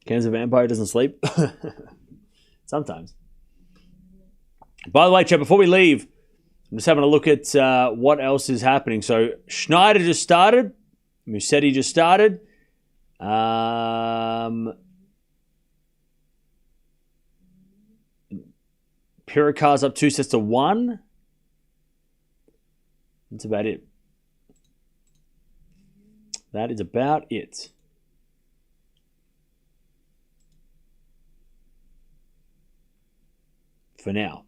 Ken's a vampire, doesn't sleep. Sometimes. By the way, chat, before we leave, I'm just having a look at what else is happening. So Schneider just started. Musetti just started. Pirikar's up 2-1. That's about it. That is about it. For now.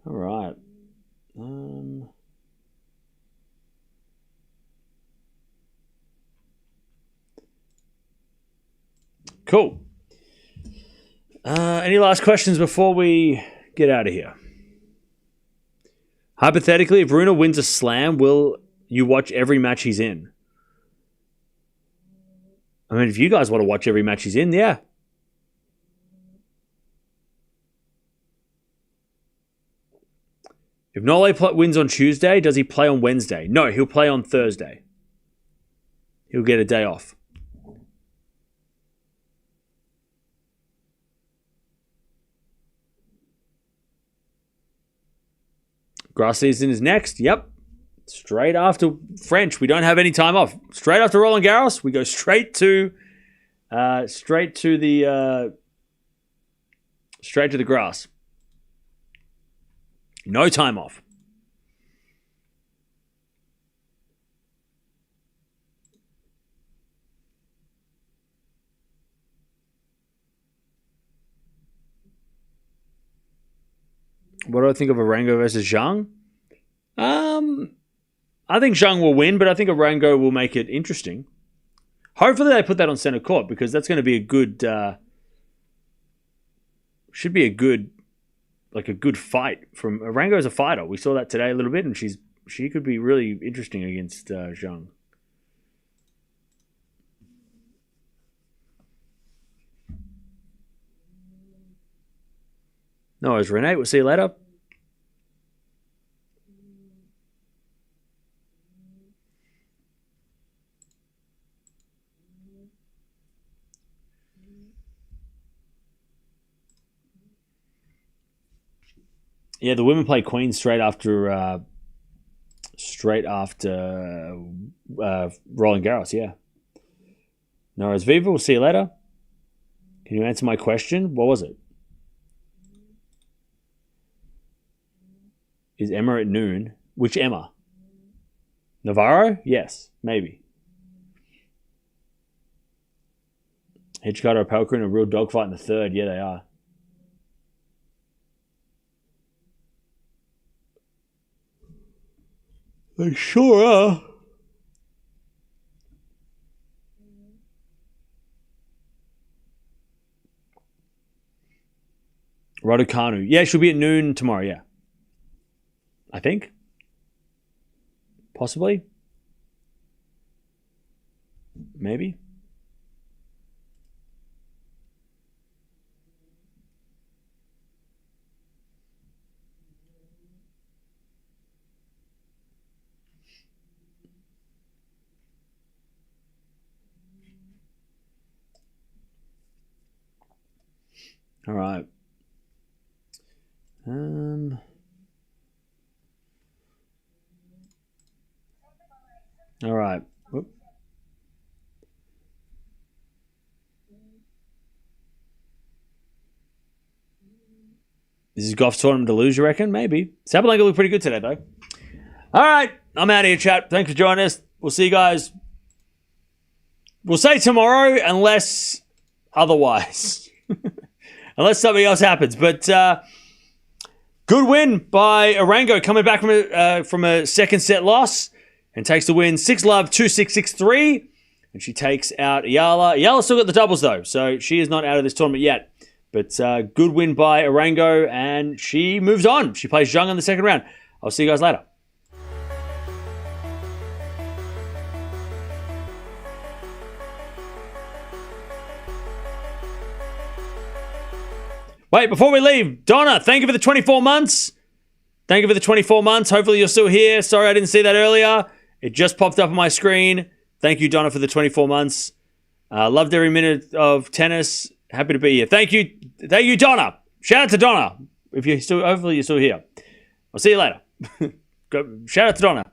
All right. Cool. Any last questions before we get out of here? Hypothetically, if Rune wins a slam, will you watch every match he's in? I mean, if you guys want to watch every match he's in, yeah. If Nole wins on Tuesday, does he play on Wednesday? No, he'll play on Thursday. He'll get a day off. Grass season is next. Yep. Straight after French. We don't have any time off. Straight after Roland Garros, we go straight to the grass. No time off. What do I think of Arango versus Zhang? I think Zhang will win, but I think Arango will make it interesting. Hopefully they put that on center court because that's going to be a good... should be a good fight from... Arango's a fighter. We saw that today a little bit, and she could be really interesting against Zhang. No worries, Renee. We'll see you later. Yeah, the women play Queen straight after Roland Garros. Yeah. No worries, Viva. We'll see you later. Can you answer my question? What was it? Is Emma at noon? Which Emma? Navarro? Yes, maybe. Hitchcock Opelka in a real dogfight in the third. Yeah, they are. They sure are. Raducanu. Yeah, she'll be at noon tomorrow, yeah. I think. Possibly. Maybe. All right. All right. Whoop. This is Gauff's tournament to lose, you reckon? Maybe. Sabalenka looked pretty good today, though. All right. I'm out of here, chat. Thanks for joining us. We'll see you guys. We'll say tomorrow, unless otherwise. Unless something else happens. But good win by Arango, coming back from a second set loss and takes the win 6-love, 2-6, 6-3. And she takes out Yala. Yala's still got the doubles, though, so she is not out of this tournament yet. But good win by Arango, and she moves on. She plays Zhang in the second round. I'll see you guys later. Wait, before we leave, Donna, thank you for the 24 months. Thank you for the 24 months. Hopefully you're still here. Sorry I didn't see that earlier. It just popped up on my screen. Thank you, Donna, for the 24 months. Loved every minute of tennis. Happy to be here. Thank you, Donna. Shout out to Donna. Hopefully you're still here. I'll see you later. Shout out to Donna.